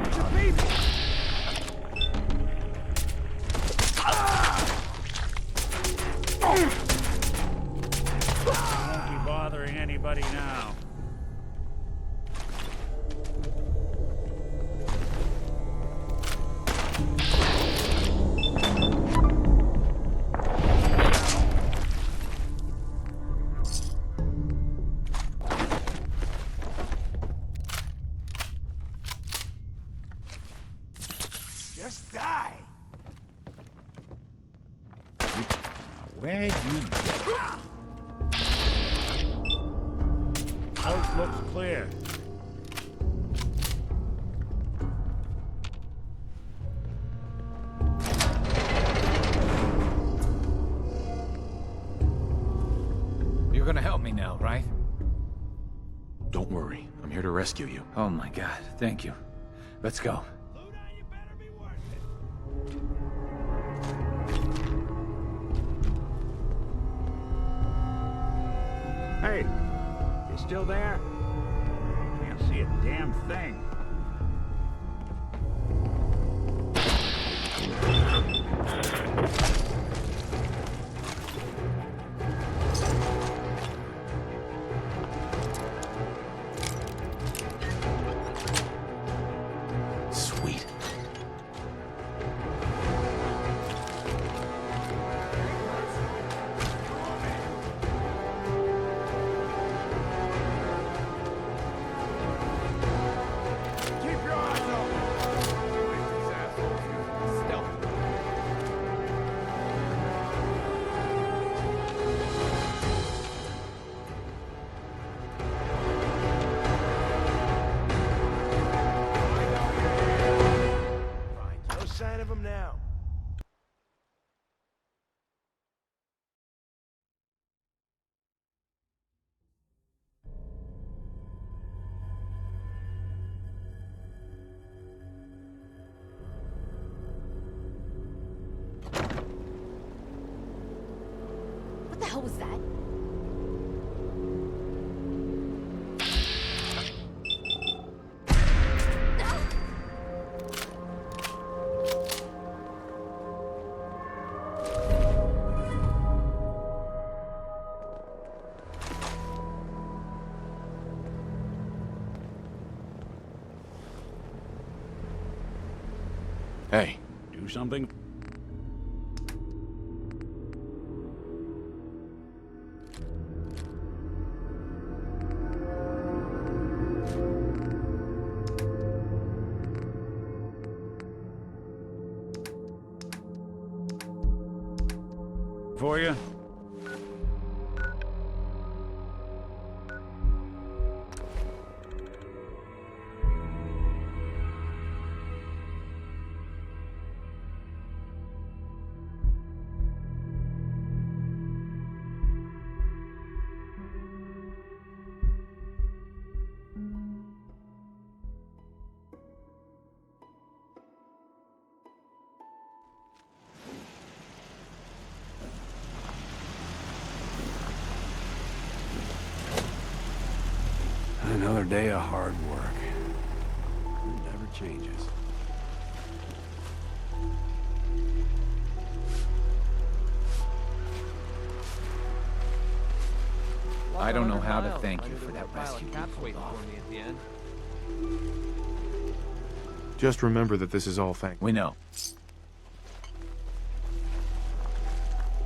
It's a baby. Won't be bothering anybody now. Just die. Where'd you go? Coast looks clear. You're gonna help me now, right? Don't worry. I'm here to rescue you. Oh my god, thank you. Let's go. Hey, you still there? Can't see a damn thing. Sweet. Keep your eyes open. These assholes use stealth. Fine. No sign of him now. What the hell was that? Hey. Do something? for you? Another day of hard work. It never changes. I don't know how to thank you for that rescue you pulled off. Just remember that this is all We know.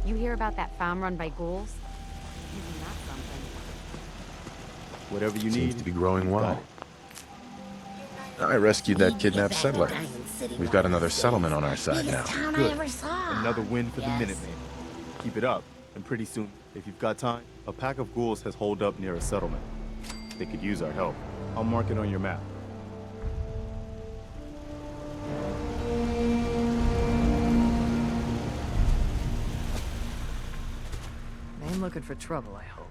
You hear about that farm run by ghouls? Isn't that something? Whatever you Seems need. to be growing well. I rescued that kidnapped settler. We've got another settlement on our side now. Good. Another win for the Minutemen. Keep it up, and pretty soon, if you've got time, a pack of ghouls has holed up near a settlement. They could use our help. I'll mark it on your map. They ain't looking for trouble, I hope.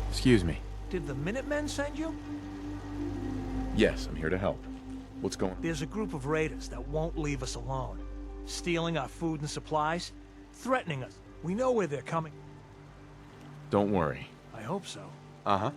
Excuse me. Did the Minutemen send you? Yes, I'm here to help. What's going on? There's a group of raiders that won't leave us alone. Stealing our food and supplies, threatening us. We know where they're coming. Don't worry. I hope so. Uh-huh.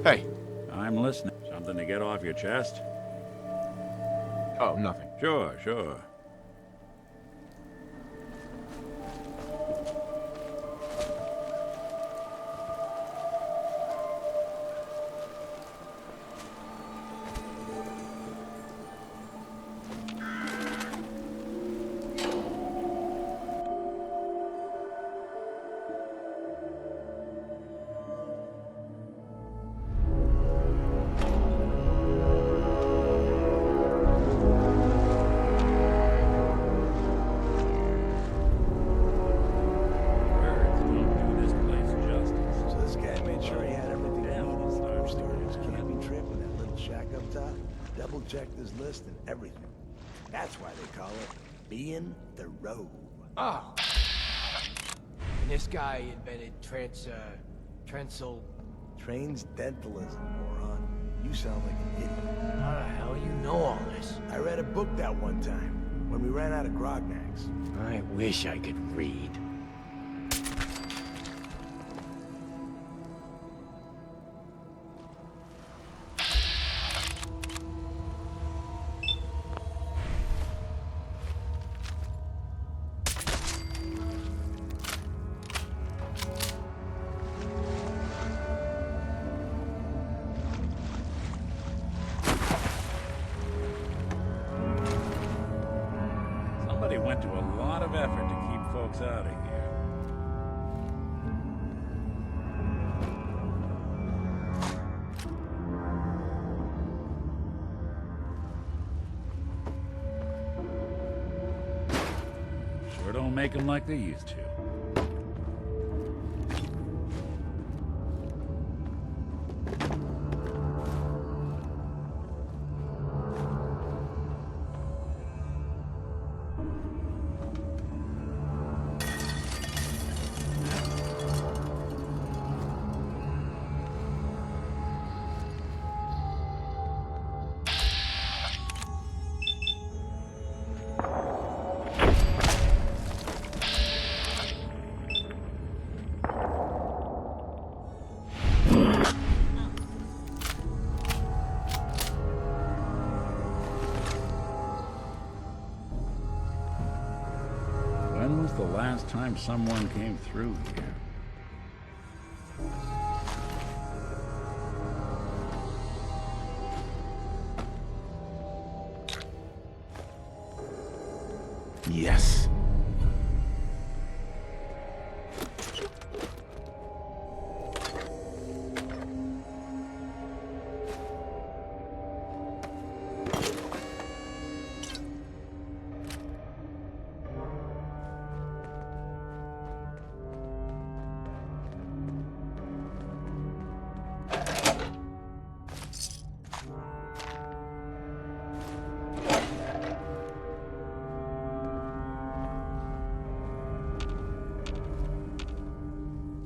Hey. I'm listening. Something to get off your chest? Oh, nothing. Sure, sure. Double-checked his list and everything. That's why they call it being the rogue. Oh. And this guy invented Transdentalism, moron. You sound like an idiot. How the hell you know all this? I read a book that one time, when we ran out of grognacks. I wish I could read. Somebody went to a lot of effort to keep folks out of here. Sure don't make them like they used to. When was the last time someone came through here? Yes.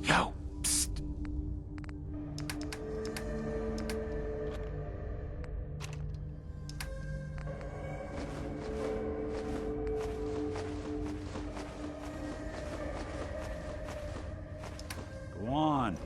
Yo, psst. Go on.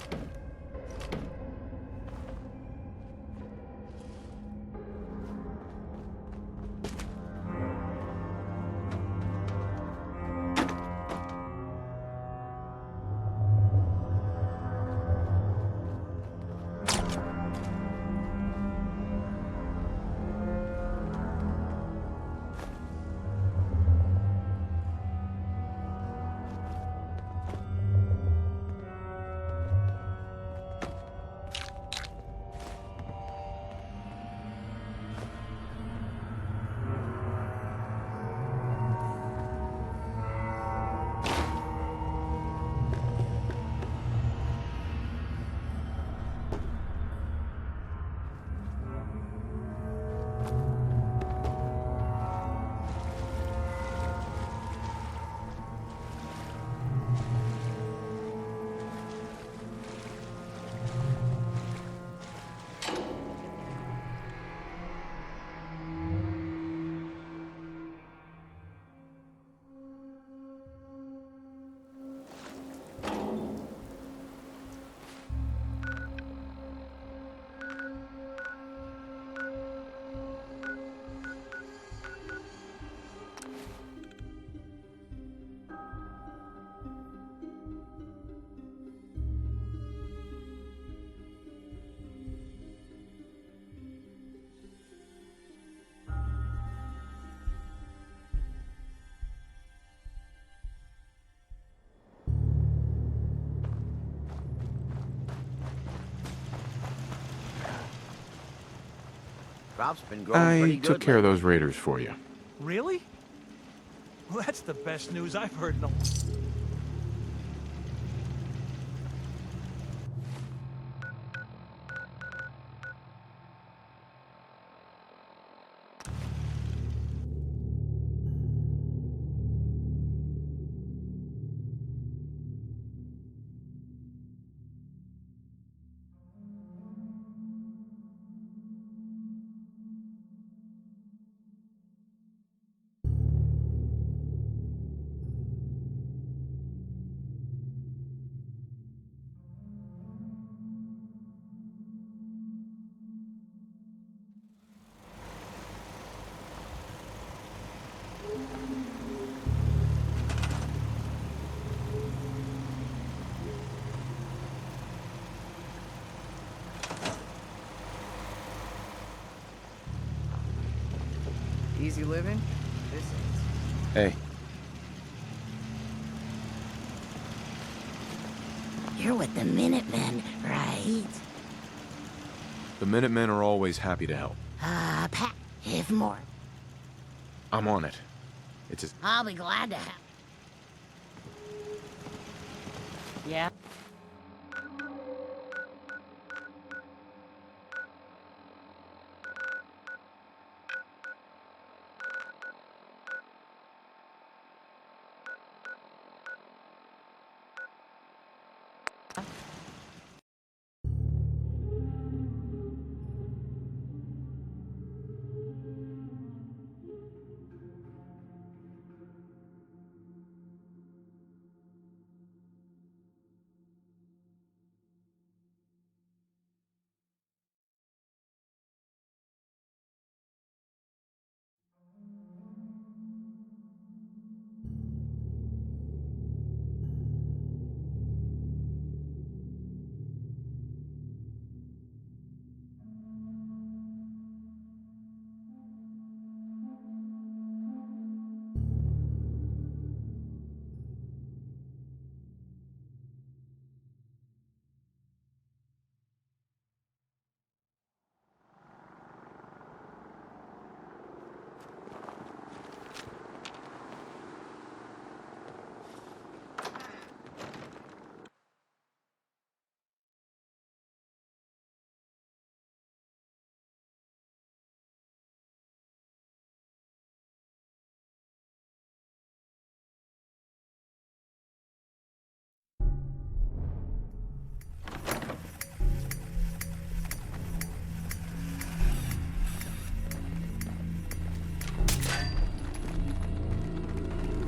Crop's been growing pretty I good took care of lately. those raiders for you. Really? Well, that's the best news I've heard in a... Easy living? This ain't. Hey. You're with the Minutemen, right? The Minutemen are always happy to help. Pat, if more. I'm on it. It's just... I'll be glad to help. Yeah?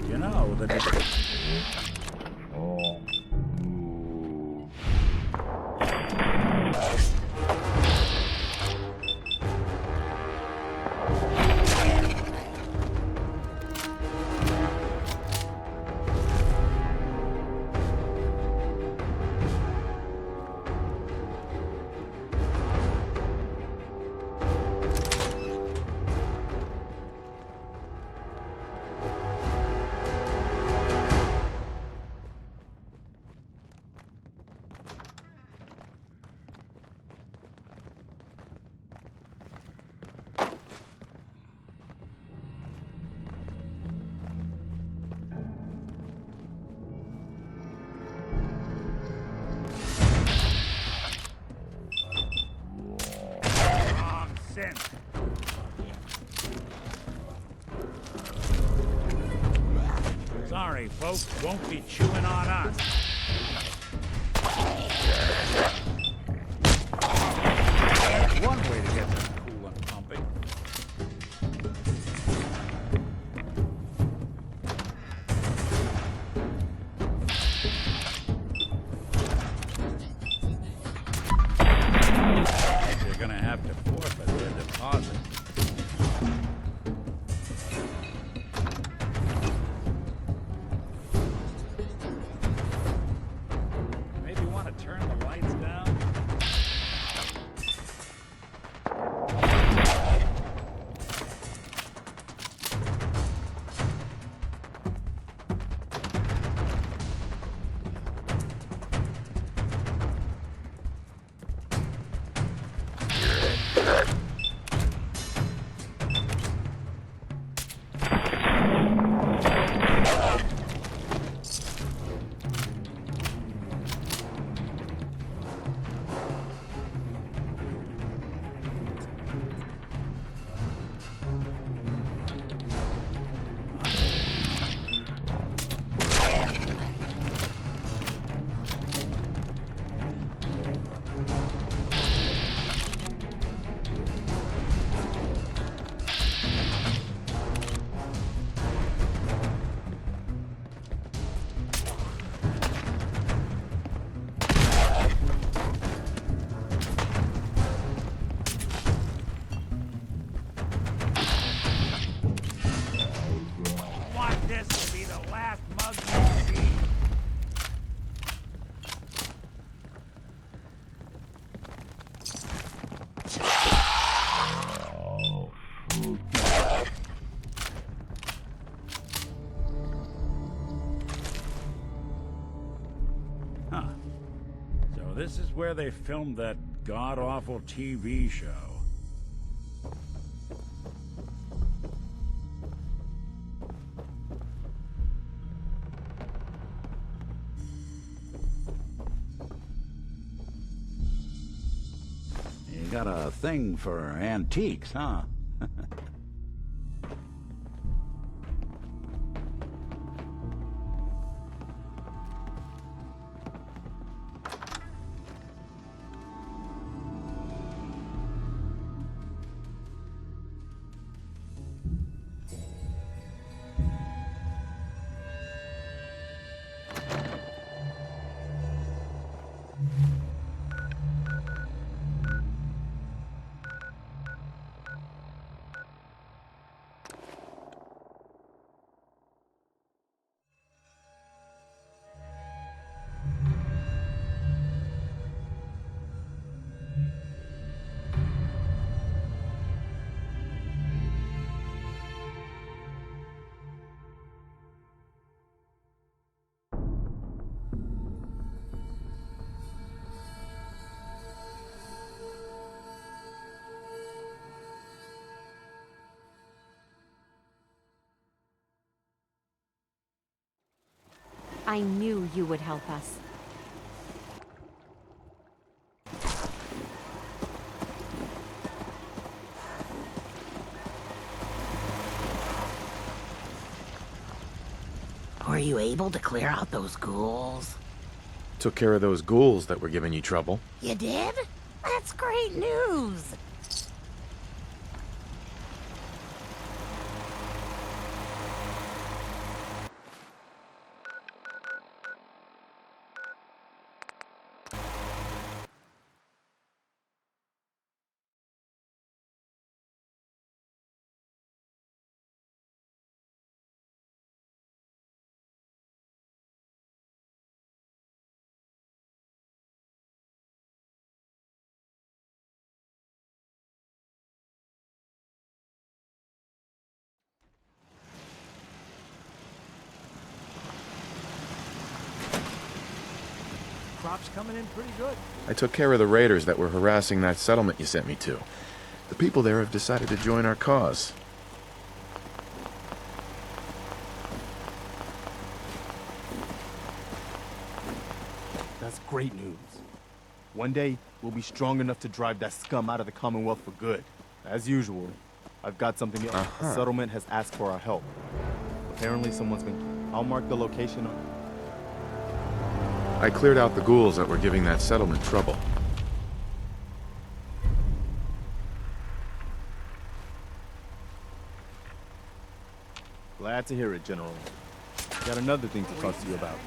You know, the... Sorry, folks, won't be chewing on us. That's one way to get them cool and pumping. They're gonna have to forfeit their deposit. Turn the lights down. this is where they filmed that god-awful TV show. You got a thing for antiques, huh? I knew you would help us. Were you able to clear out those ghouls? Took care of those ghouls that were giving you trouble. You did? That's great news! Crop's coming in pretty good. I took care of the raiders that were harassing that settlement you sent me to. The people there have decided to join our cause. That's great news. One day, we'll be strong enough to drive that scum out of the Commonwealth for good. As usual, I've got something else. The settlement has asked for our help. Apparently someone's been... I'll mark the location on... I cleared out the ghouls that were giving that settlement trouble. Glad to hear it, General. Got another thing to talk to you about.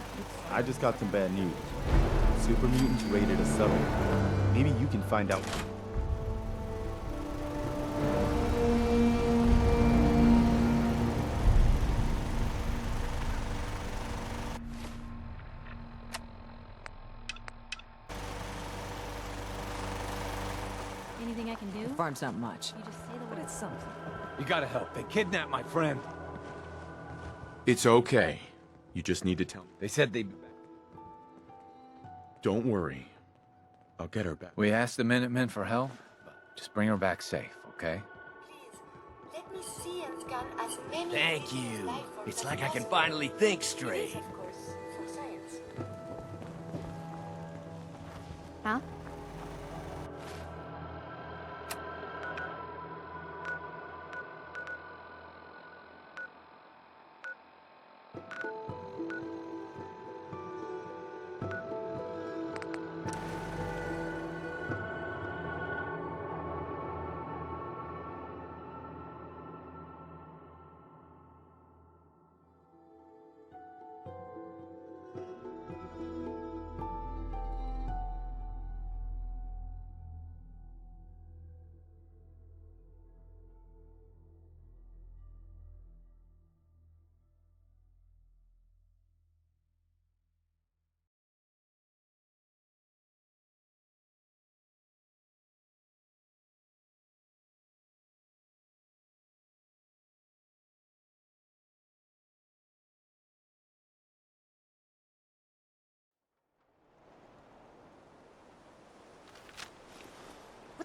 I just got some bad news. Super mutants raided a settlement. Maybe you can find out. Anything I can do? Farm's not much, You just say the but word. it's something. You gotta help. They kidnapped my friend. It's okay. You just need to tell me. They said they'd be back. Don't worry. I'll get her back. We asked the Minutemen for help, but just bring her back safe, okay? Let me see and scan as many Thank you. It's like I can finally think straight. of course, for science. Huh?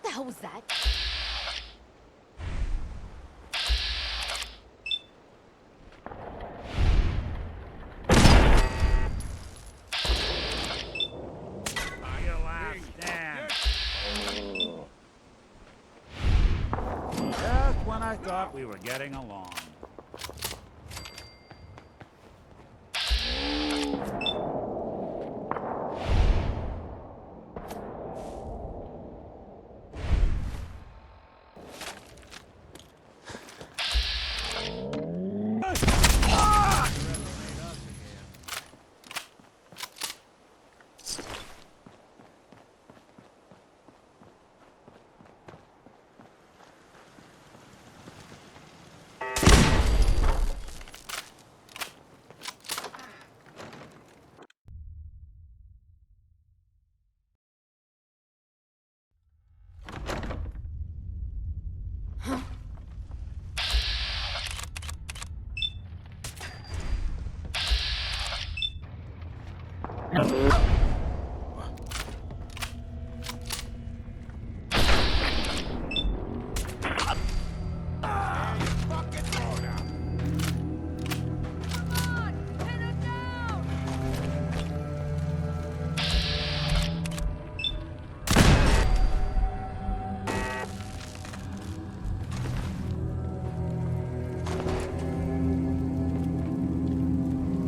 the hell was that? Just when I thought we were getting along.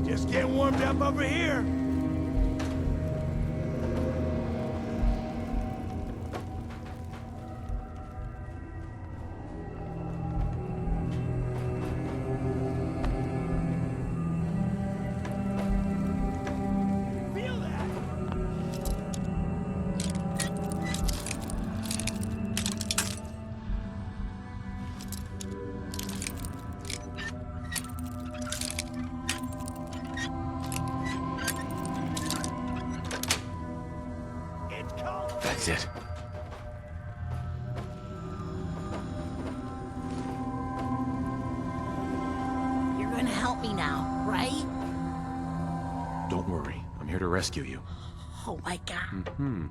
Just getting warmed up over here. Feel that? That's it. You're gonna help me now, right? Don't worry. I'm here to rescue you. Oh my god. Mm-hmm.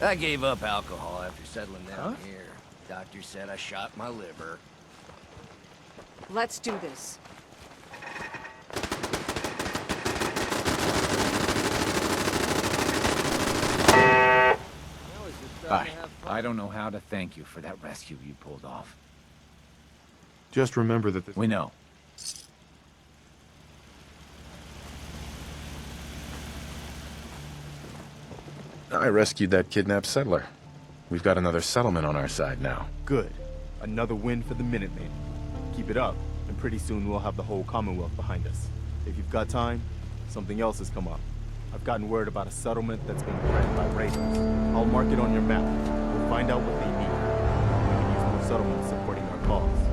I gave up alcohol after settling down here. Doctor said I shot my liver. Let's do this. I don't know how to thank you for that rescue you pulled off. Just remember that We know. I rescued that kidnapped settler. We've got another settlement on our side now. Good. Another win for the Minutemen. Keep it up, and pretty soon we'll have the whole Commonwealth behind us. If you've got time, something else has come up. I've gotten word about a settlement that's been threatened by raiders. I'll mark it on your map. We'll find out what they need. We can use more settlements supporting our cause.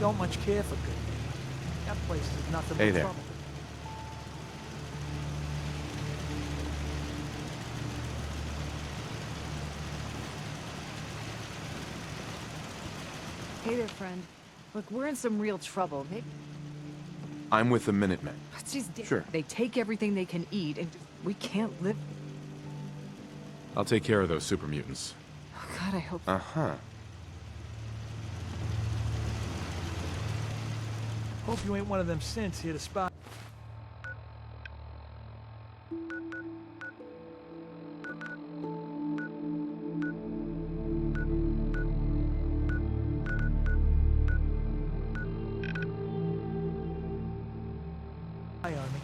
don't much care for good. That place is nothing Hey but there. trouble. Hey there, friend. Look, we're in some real trouble. I'm with the Minutemen. Sure. They take everything they can eat, and we can't live. I'll take care of those super mutants. Oh, God, I hope. Uh-huh. Hope you ain't one of them synths here to spy. Hi, Army.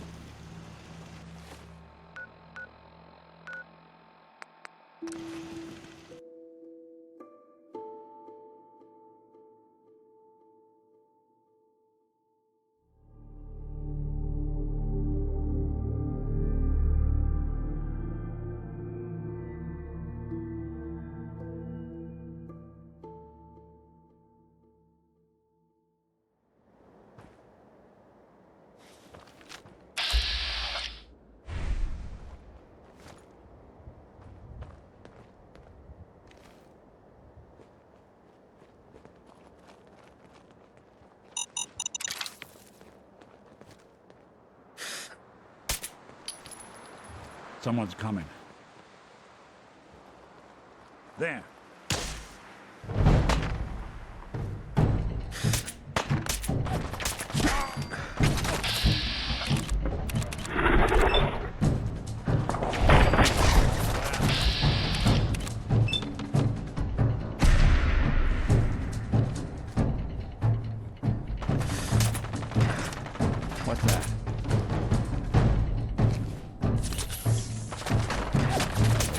Someone's coming. There. What's that?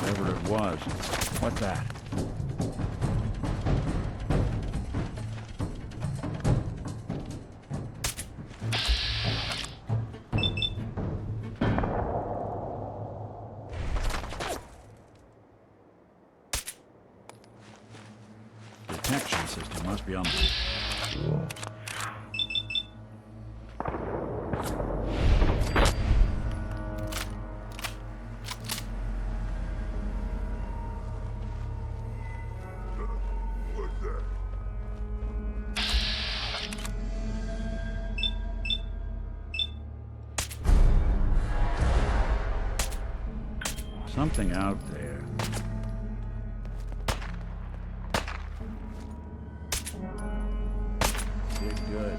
Whatever it was. What's that? Detection system must be on the... What's that? Something out there. Did good.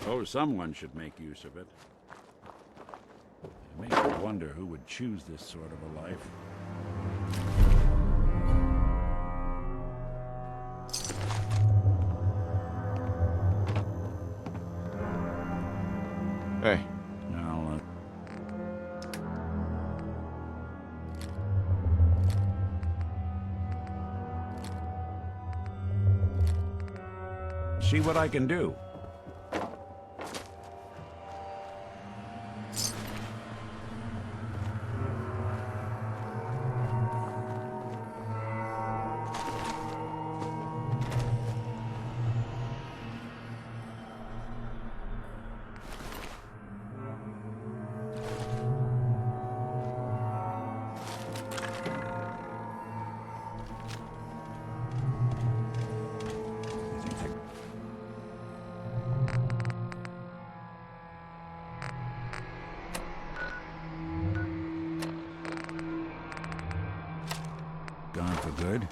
Oh, someone should make use of it. It makes me wonder who would choose this sort of a life. Hey. Now, see what I can do. Gone for good.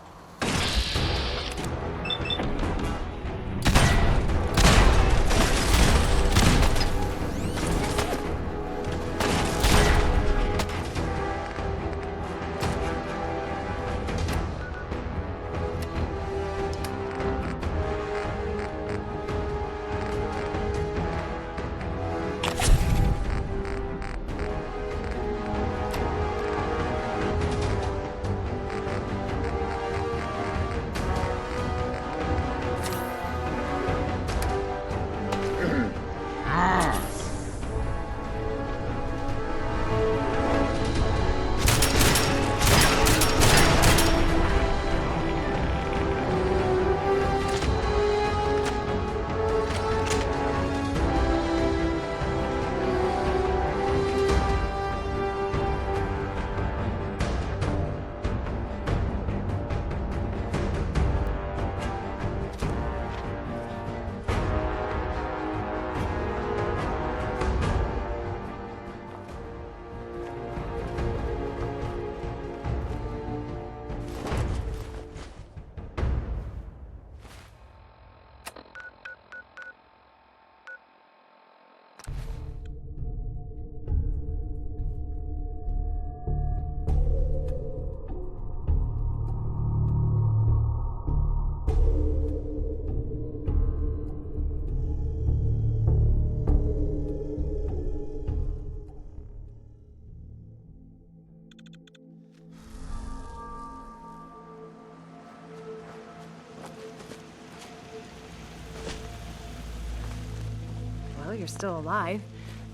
Well, you're still alive.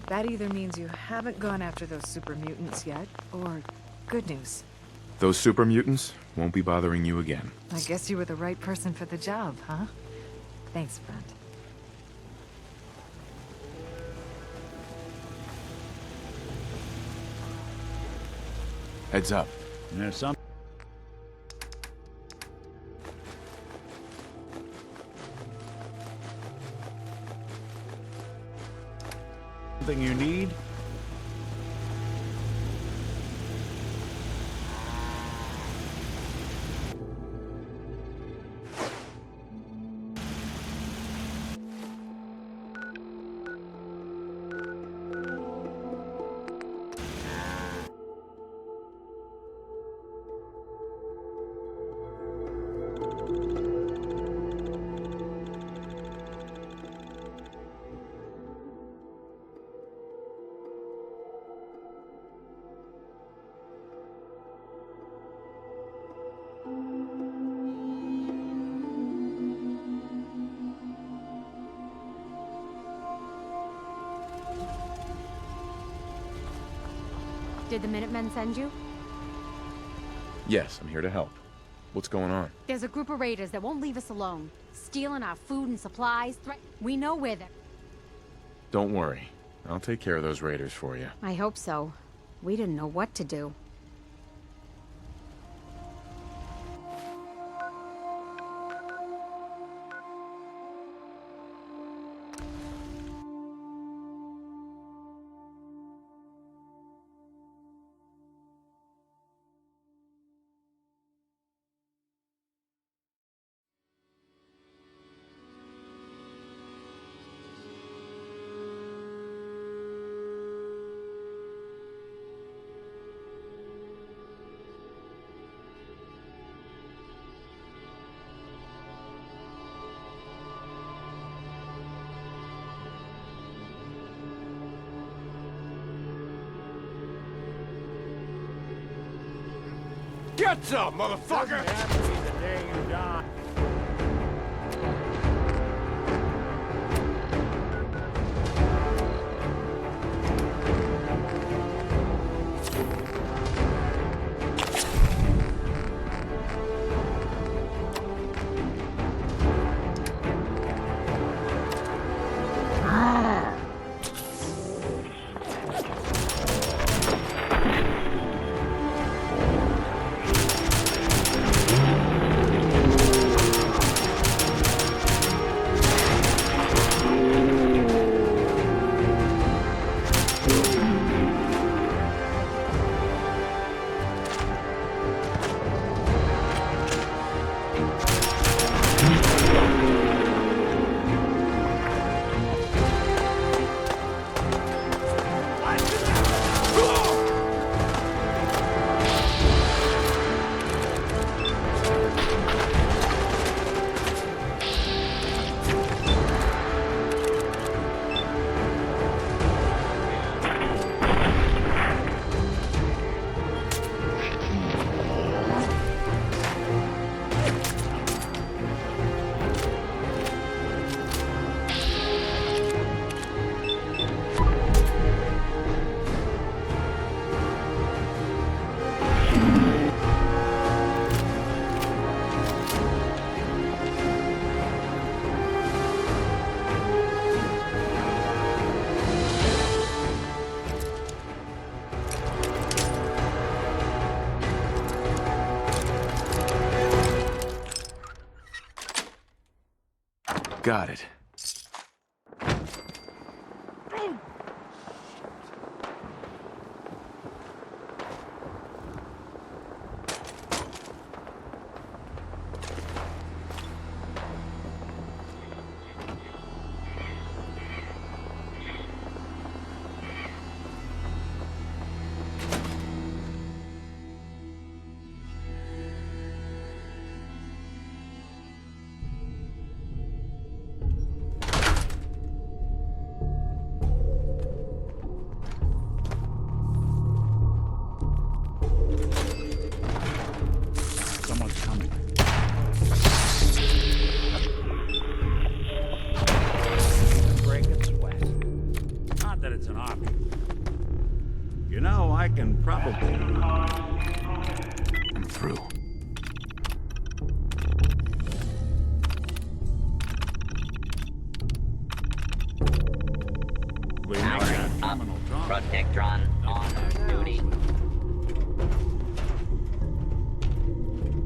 That either means you haven't gone after those super mutants yet, or good news. Those super mutants won't be bothering you again. I guess you were the right person for the job, huh? Thanks, friend. Heads up. There's something you need? Did the Minutemen send you? Yes, I'm here to help. What's going on? There's a group of raiders that won't leave us alone. Stealing our food and supplies, we know where they're... Don't worry. I'll take care of those raiders for you. I hope so. We didn't know what to do. Get some, motherfucker! Doesn't have to be the day you die. Got it. I'm through. Powering up. Protectron on duty.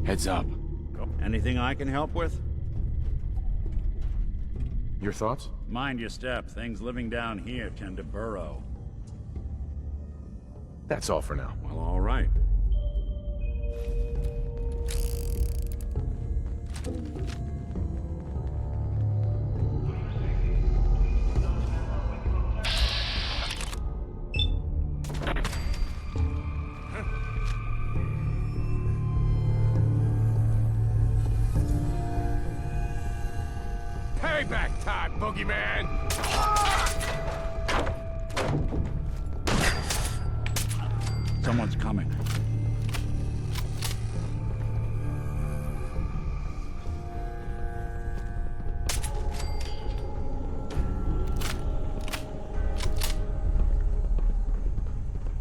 Heads up. Anything I can help with? Your thoughts? Mind your step. Things living down here tend to burrow. That's all for now. Well, all right. Payback time, boogeyman! Someone's coming.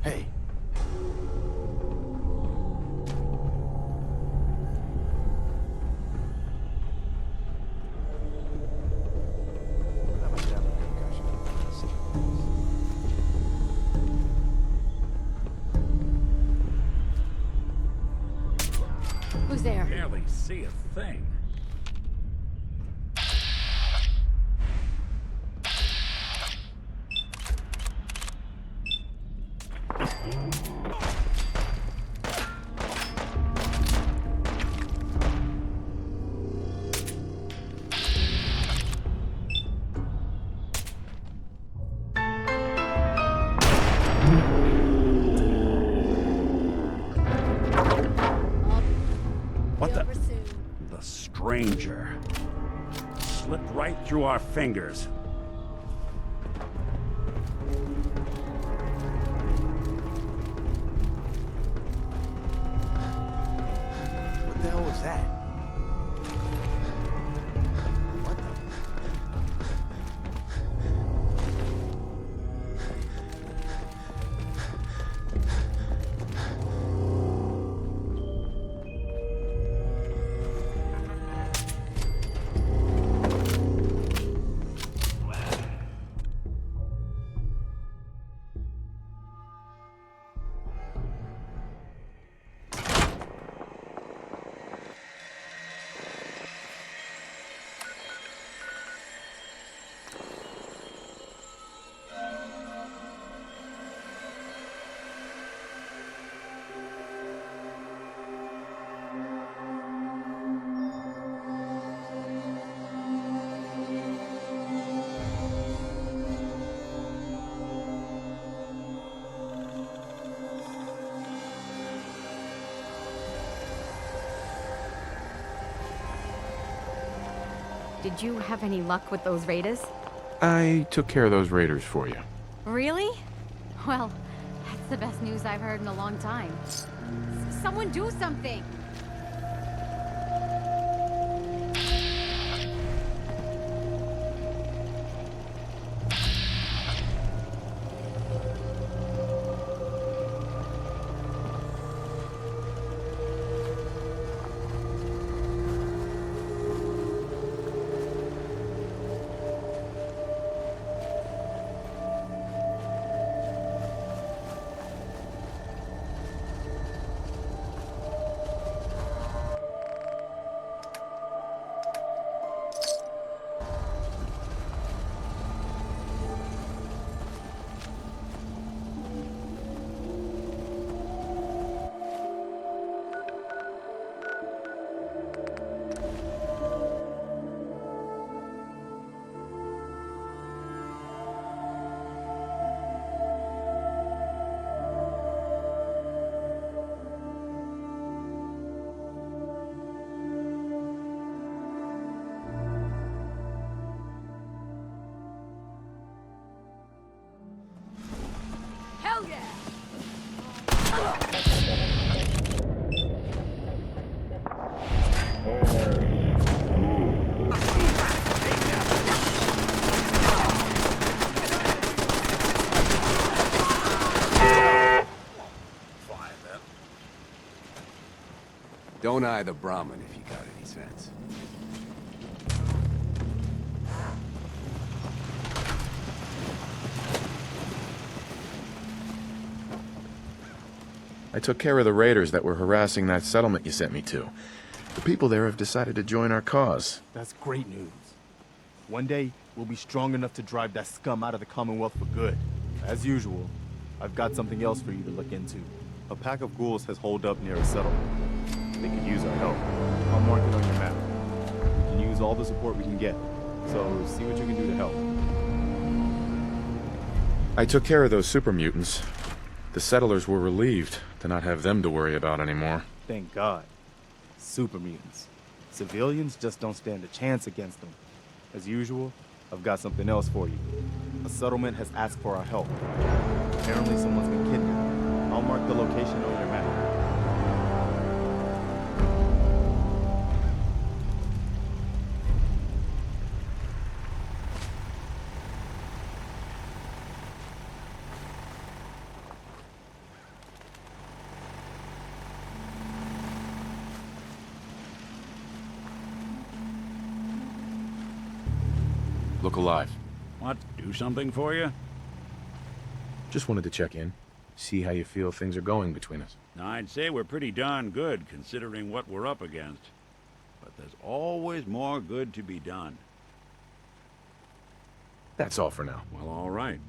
Hey. Who's there? Barely see a thing. The stranger slipped right through our fingers. hell was that? Did you have any luck with those raiders? I took care of those raiders for you. Really? Well, that's the best news I've heard in a long time. Someone do something! Hell yeah! Don't eye the Brahmin if you got any sense. I took care of the raiders that were harassing that settlement you sent me to. The people there have decided to join our cause. That's great news. One day, we'll be strong enough to drive that scum out of the Commonwealth for good. As usual, I've got something else for you to look into. A pack of ghouls has holed up near a settlement. They could use our help. I'll mark it on your map. We can use all the support we can get. So, see what you can do to help. I took care of those super mutants. The settlers were relieved to not have them to worry about anymore. Thank God. Super mutants. Civilians just don't stand a chance against them. As usual, I've got something else for you. A settlement has asked for our help. Apparently someone's been kidnapped. I'll mark the location on your map. Look alive. What? Do something for you? Just wanted to check in. See how you feel things are going between us. I'd say we're pretty darn good, considering what we're up against. But there's always more good to be done. That's all for now. Well, all right.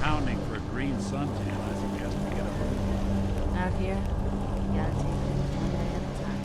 pounding for a green suntan, I suggest we get a move. Out here, you gotta take things one day at a time.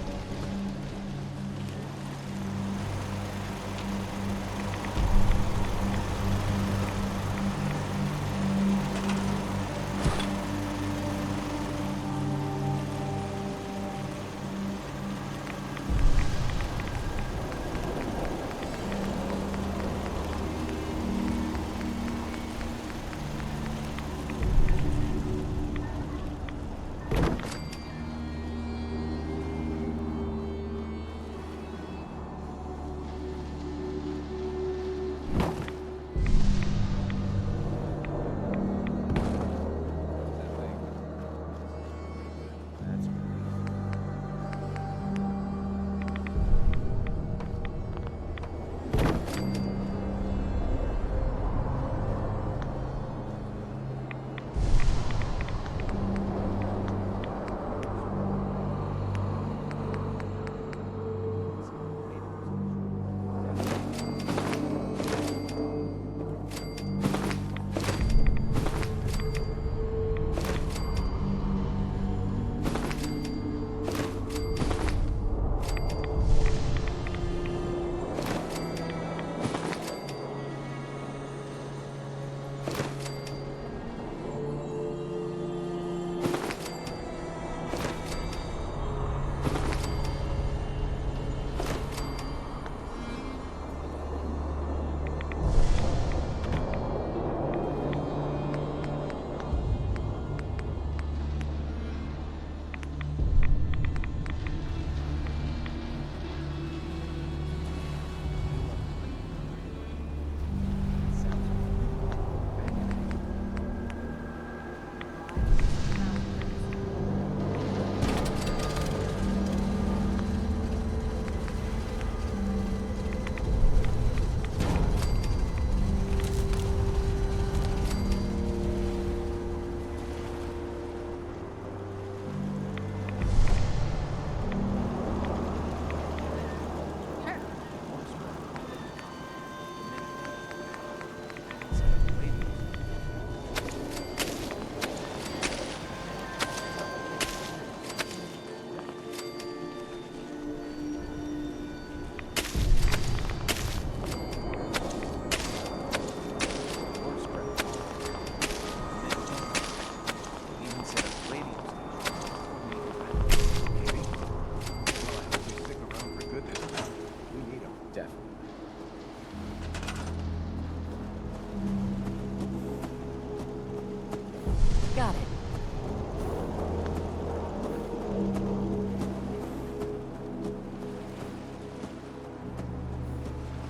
Got it.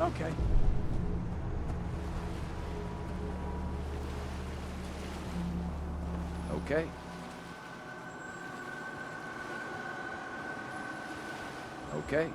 Okay. Okay. Okay.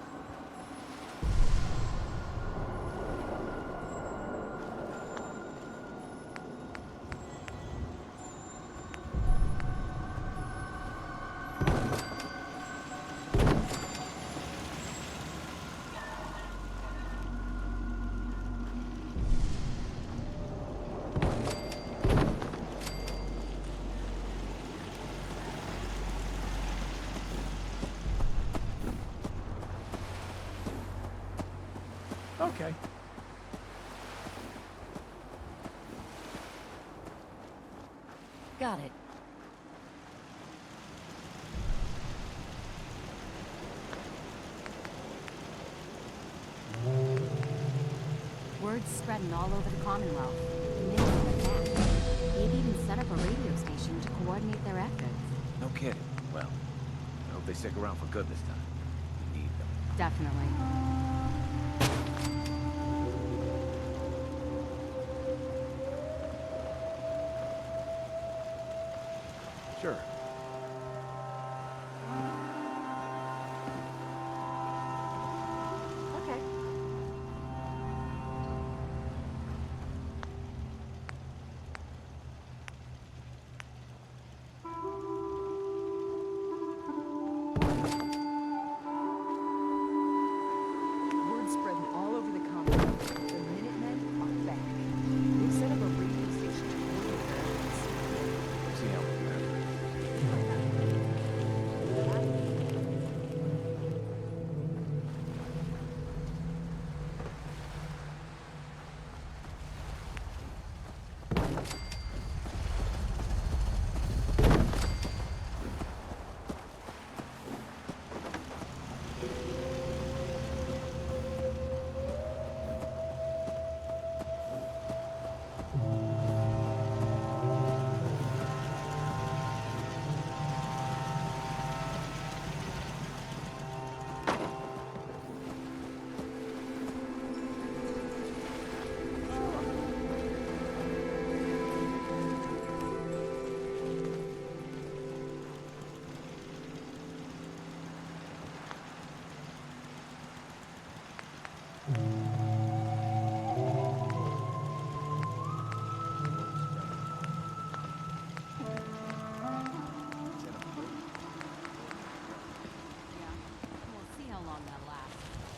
Okay. Got it. Word's spreading all over the Commonwealth. The minute of attack. They've even set up a radio station to coordinate their efforts. No kidding. Well, I hope they stick around for good this time. We need them. Definitely. Sure. Okay. Word spreading all over the Commonwealth. The Minutemen are back. They've set up a radio station to coordinate their efforts.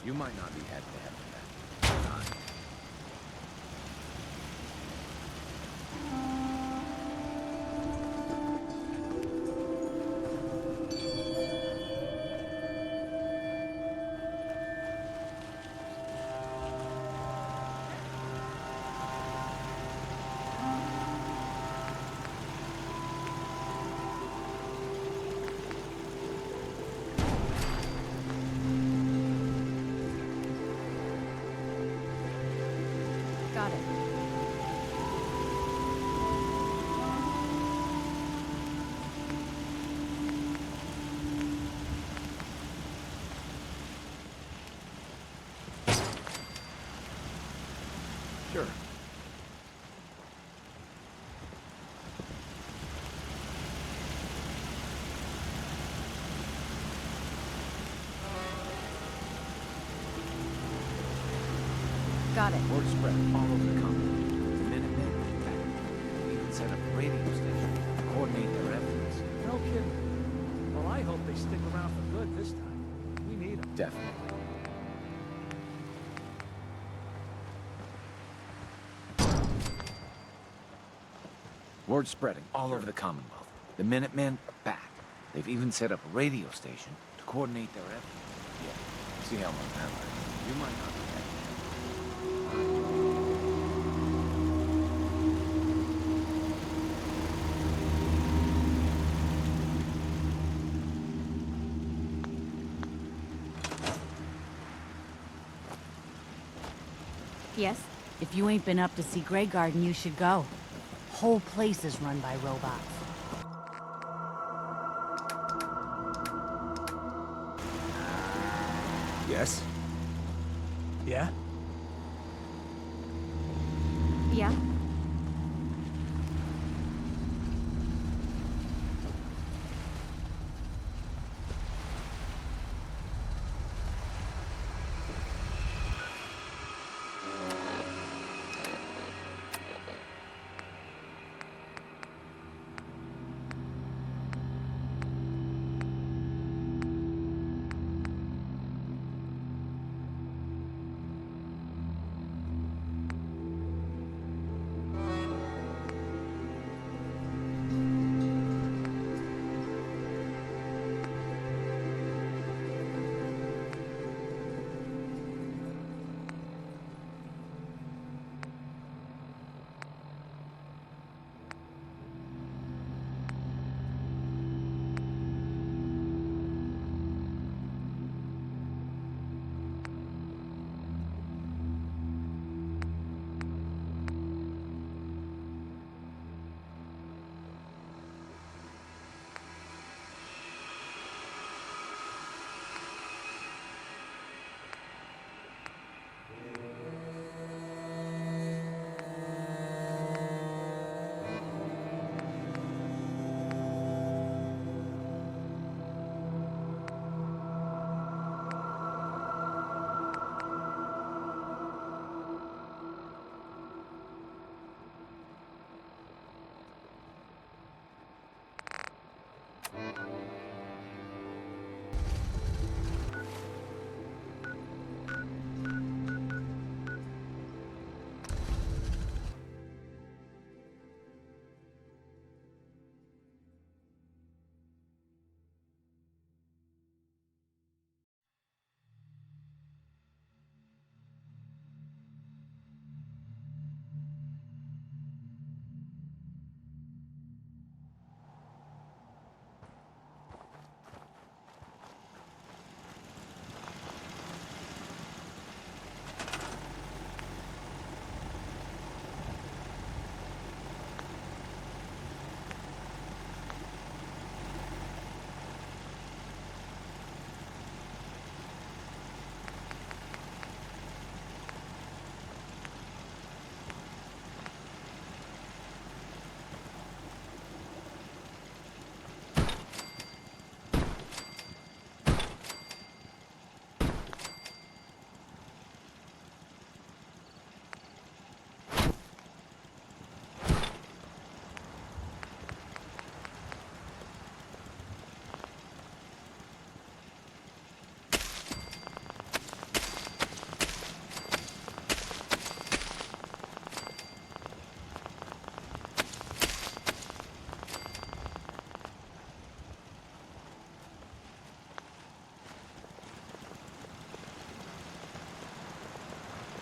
You might not be happy to have me back. Got it. Sure. Got it. Word spread all over the continent. The Minutemen went back. We even set up a radio station to coordinate their efforts. No kidding. Well, I hope they stick around for good this time. We need them. Definitely. Word spreading all over the Commonwealth. The Minutemen are back. They've even set up a radio station to coordinate their efforts. Yeah, see how long that lasts. You might not be happy. Yes? If you ain't been up to see Grey Garden, you should go. Whole place is run by robots. Yes? Yeah? Yeah?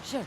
Sure.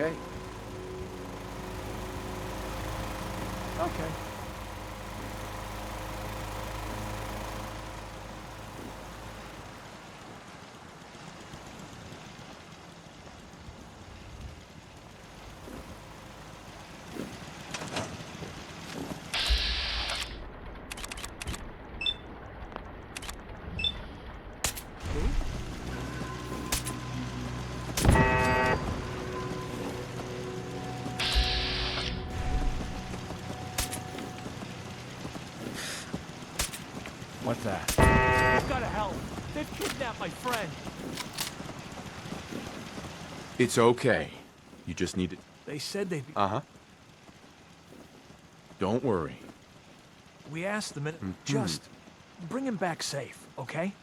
Okay. Okay. What's that? You've gotta help. They've kidnapped my friend. It's okay. You just need to... They said they'd be... Uh-huh. Don't worry. We asked them, and just bring him back safe, okay?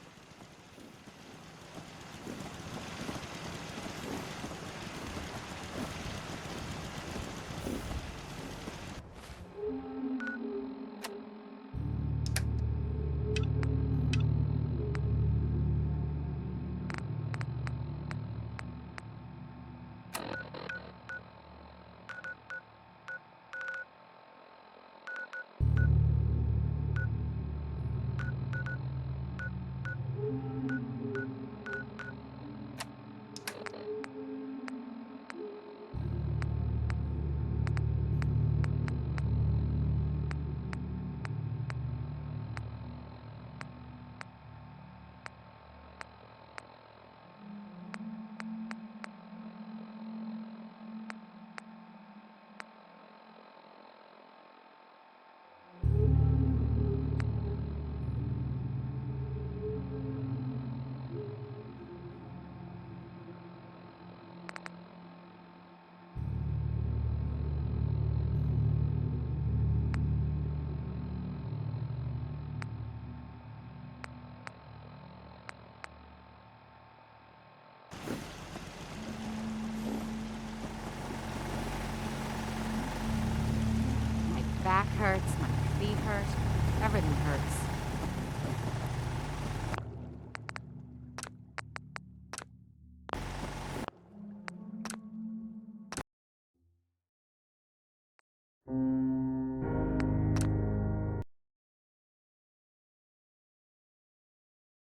My back hurts, my feet hurt, everything hurts.